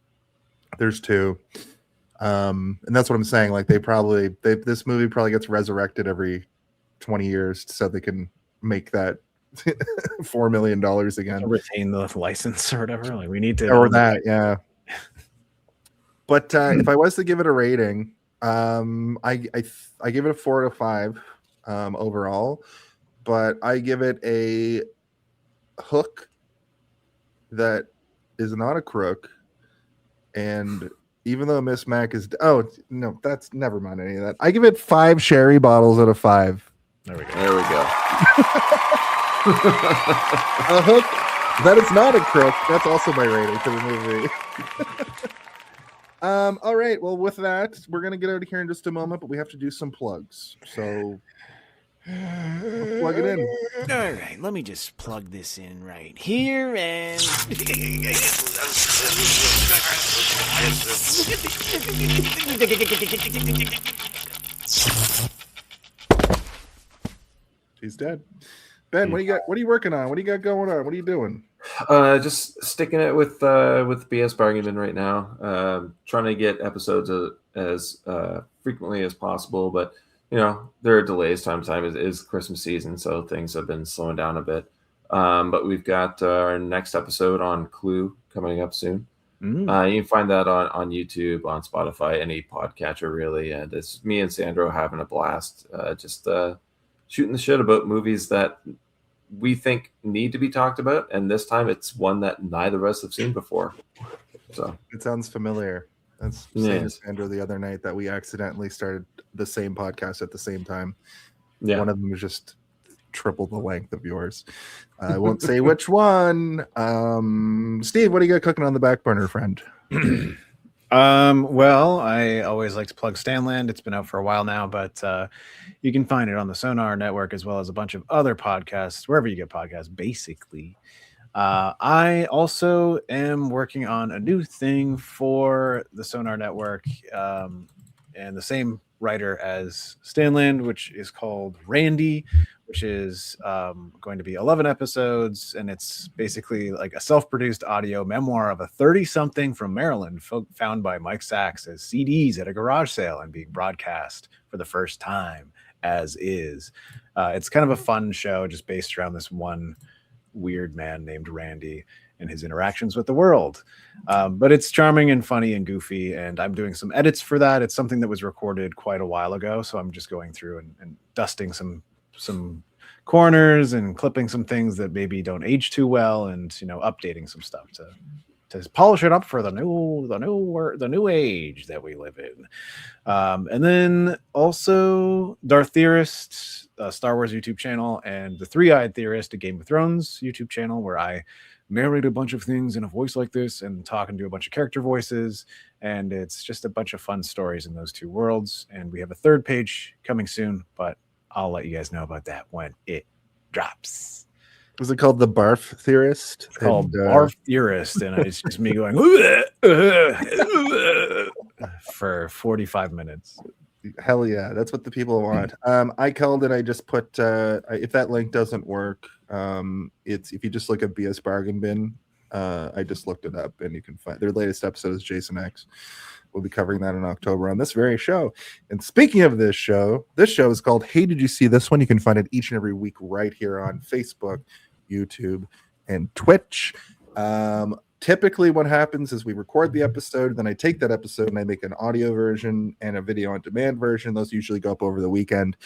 There's two. And that's what I'm saying. Like this movie probably gets resurrected every 20 years so they can make that $4 million again. Retain the license or whatever. Like we need to or that, yeah. But if I was to give it a rating, I give it a 4 out of 5 overall. But I give it a hook that is not a crook. And even though Miss Mac is no, that's never mind any of that. I give it 5 sherry bottles out of 5. There we go. There we go. A hook that is not a crook. That's also my rating for the movie. All right. Well, with that, we're gonna get out of here in just a moment, but we have to do some plugs. So plug it in. All right, let me just plug this in right here and. He's dead. Ben, what do you got? What are you working on? What do you got going on? What are you doing? Just sticking it with BS Bargain Bin right now. Trying to get episodes as frequently as possible, but you know there are delays. Time to time is Christmas season, so things have been slowing down a bit. But we've got our next episode on Clue coming up soon. You can find that on YouTube, on Spotify, any podcatcher really. And it's me and Sandro having a blast, just shooting the shit about movies that we think need to be talked about. And this time it's one that neither of us have seen before. So it sounds familiar. That's saying to Sandro the other night that we accidentally started the same podcast at the same time. Yeah. One of them was just triple the length of yours. I won't say which one. Steve, what do you got cooking on the back burner, friend? Well, I always like to plug Stanland. It's been out for a while now, but you can find it on the Sonar Network as well as a bunch of other podcasts, wherever you get podcasts, basically. I also am working on a new thing for the Sonar Network and the same writer as Stanland, which is called Randy, which is going to be 11 episodes, and it's basically like a self-produced audio memoir of a 30-something from Maryland found by Mike Sachs as CDs at a garage sale and being broadcast for the first time as is. It's kind of a fun show just based around this one weird man named Randy and his interactions with the world. But it's charming and funny and goofy, and I'm doing some edits for that. It's something that was recorded quite a while ago, so I'm just going through and dusting some corners and clipping some things that maybe don't age too well, and you know, updating some stuff to polish it up for the new age that we live in. And then also Darth Theorist, Star Wars YouTube channel, and the Three-Eyed Theorist, a Game of Thrones YouTube channel where I narrate a bunch of things in a voice like this and talk and do a bunch of character voices, and it's just a bunch of fun stories in those two worlds. And we have a third page coming soon, but I'll let you guys know about that when it drops. Was it called The Barf Theorist? It's called Barf Theorist, and it's just me going for 45 minutes. Hell yeah, that's what the people want. I called it. I just put if that link doesn't work, it's if you just look at BS Bargain Bin. I just looked it up, and you can find their latest episode is Jason X. We'll be covering that in October on this very show. And speaking of this show is called Hey, Did You See This One? You can find it each and every week right here on Facebook, YouTube, and Twitch. typically what happens is we record the episode, then I take that episode and I make an audio version and a video on demand version. Those usually go up over the weekend.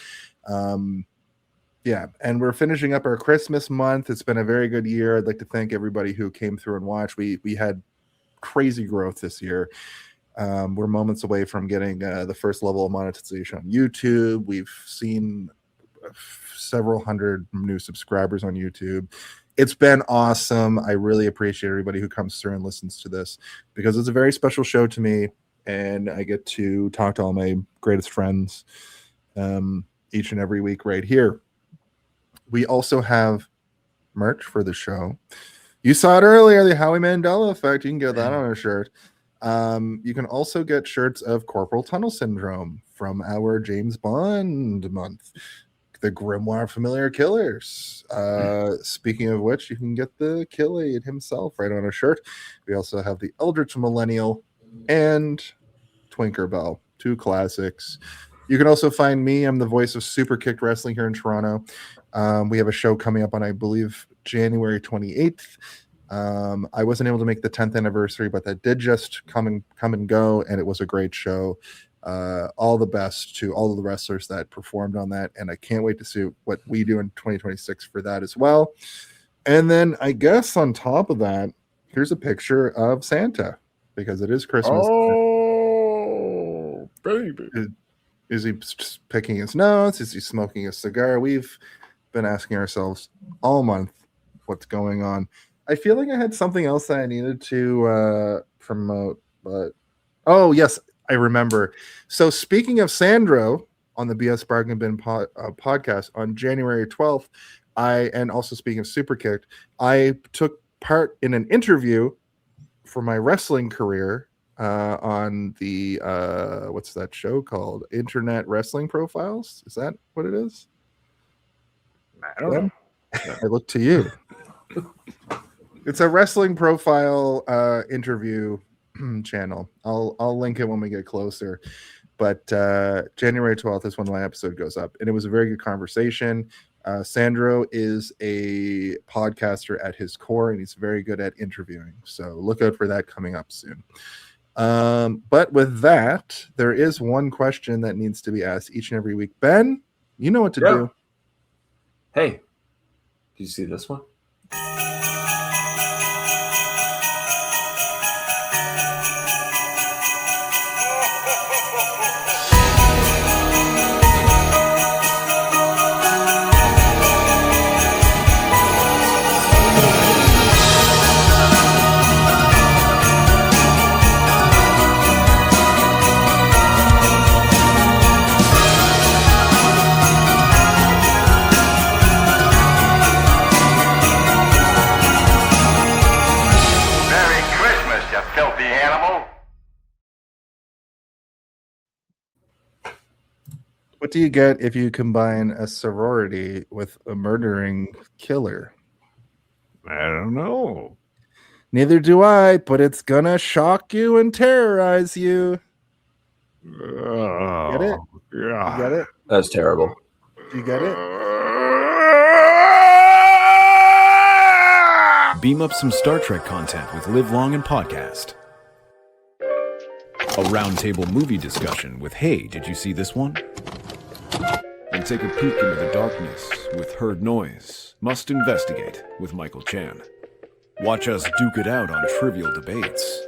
Yeah, and we're finishing up our Christmas month. It's been a very good year. I'd like to thank everybody who came through and watched. We had crazy growth this year. We're moments away from getting the first level of monetization on YouTube. We've seen several hundred new subscribers on YouTube. It's been awesome. I really appreciate everybody who comes through and listens to this because it's a very special show to me, and I get to talk to all my greatest friends each and every week right here. We also have merch for the show. You saw it earlier, the Howie Mandel effect. You can get that on a shirt. You can also get shirts of Corporal Tunnel Syndrome from our James Bond month. The Grimoire Familiar Killers. Speaking of which, you can get the Kill-Aid himself right on a shirt. We also have the Eldritch Millennial and Twinkerbell, 2 classics. You can also find me. I'm the voice of Super Kicked Wrestling here in Toronto. We have a show coming up on, I believe, January 28th. I wasn't able to make the 10th anniversary, but that did just come and go, and it was a great show. All the best to all of the wrestlers that performed on that, and I can't wait to see what we do in 2026 for that as well. And then I guess on top of that, here's a picture of Santa because it is Christmas. Oh, baby. Is he picking his nose? Is he smoking a cigar? We've been asking ourselves all month what's going on. I feel like I had something else that I needed to promote, but oh yes, I remember. So speaking of Sandro on the BS Bargain Bin podcast on January 12th, and also speaking of Super Kicked, I took part in an interview for my wrestling career on the what's that show called? Internet Wrestling Profiles? Is that what it is? I don't know. I look to you. It's a wrestling profile interview channel. I'll link it when we get closer. But January 12th is when my episode goes up, and it was a very good conversation. Sandro is a podcaster at his core, and he's very good at interviewing. So look out for that coming up soon. But with that, there is one question that needs to be asked each and every week. Ben, you know what to do. Hey, did you see this one? What do you get if you combine a sorority with a murdering killer? I don't know. Neither do I, but it's gonna shock you and terrorize you. Get it? Yeah. You get it? That's terrible. Do you get it? Beam up some Star Trek content with Live Long and Podcast. A roundtable movie discussion with Hey, did you see this one? And take a peek into the darkness with Heard Noise. Must Investigate with Michael Chan. Watch us duke it out on trivial debates.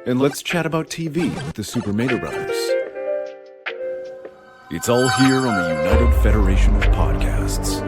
And let's chat about TV with the Super Mato Brothers. It's all here on the United Federation of Podcasts.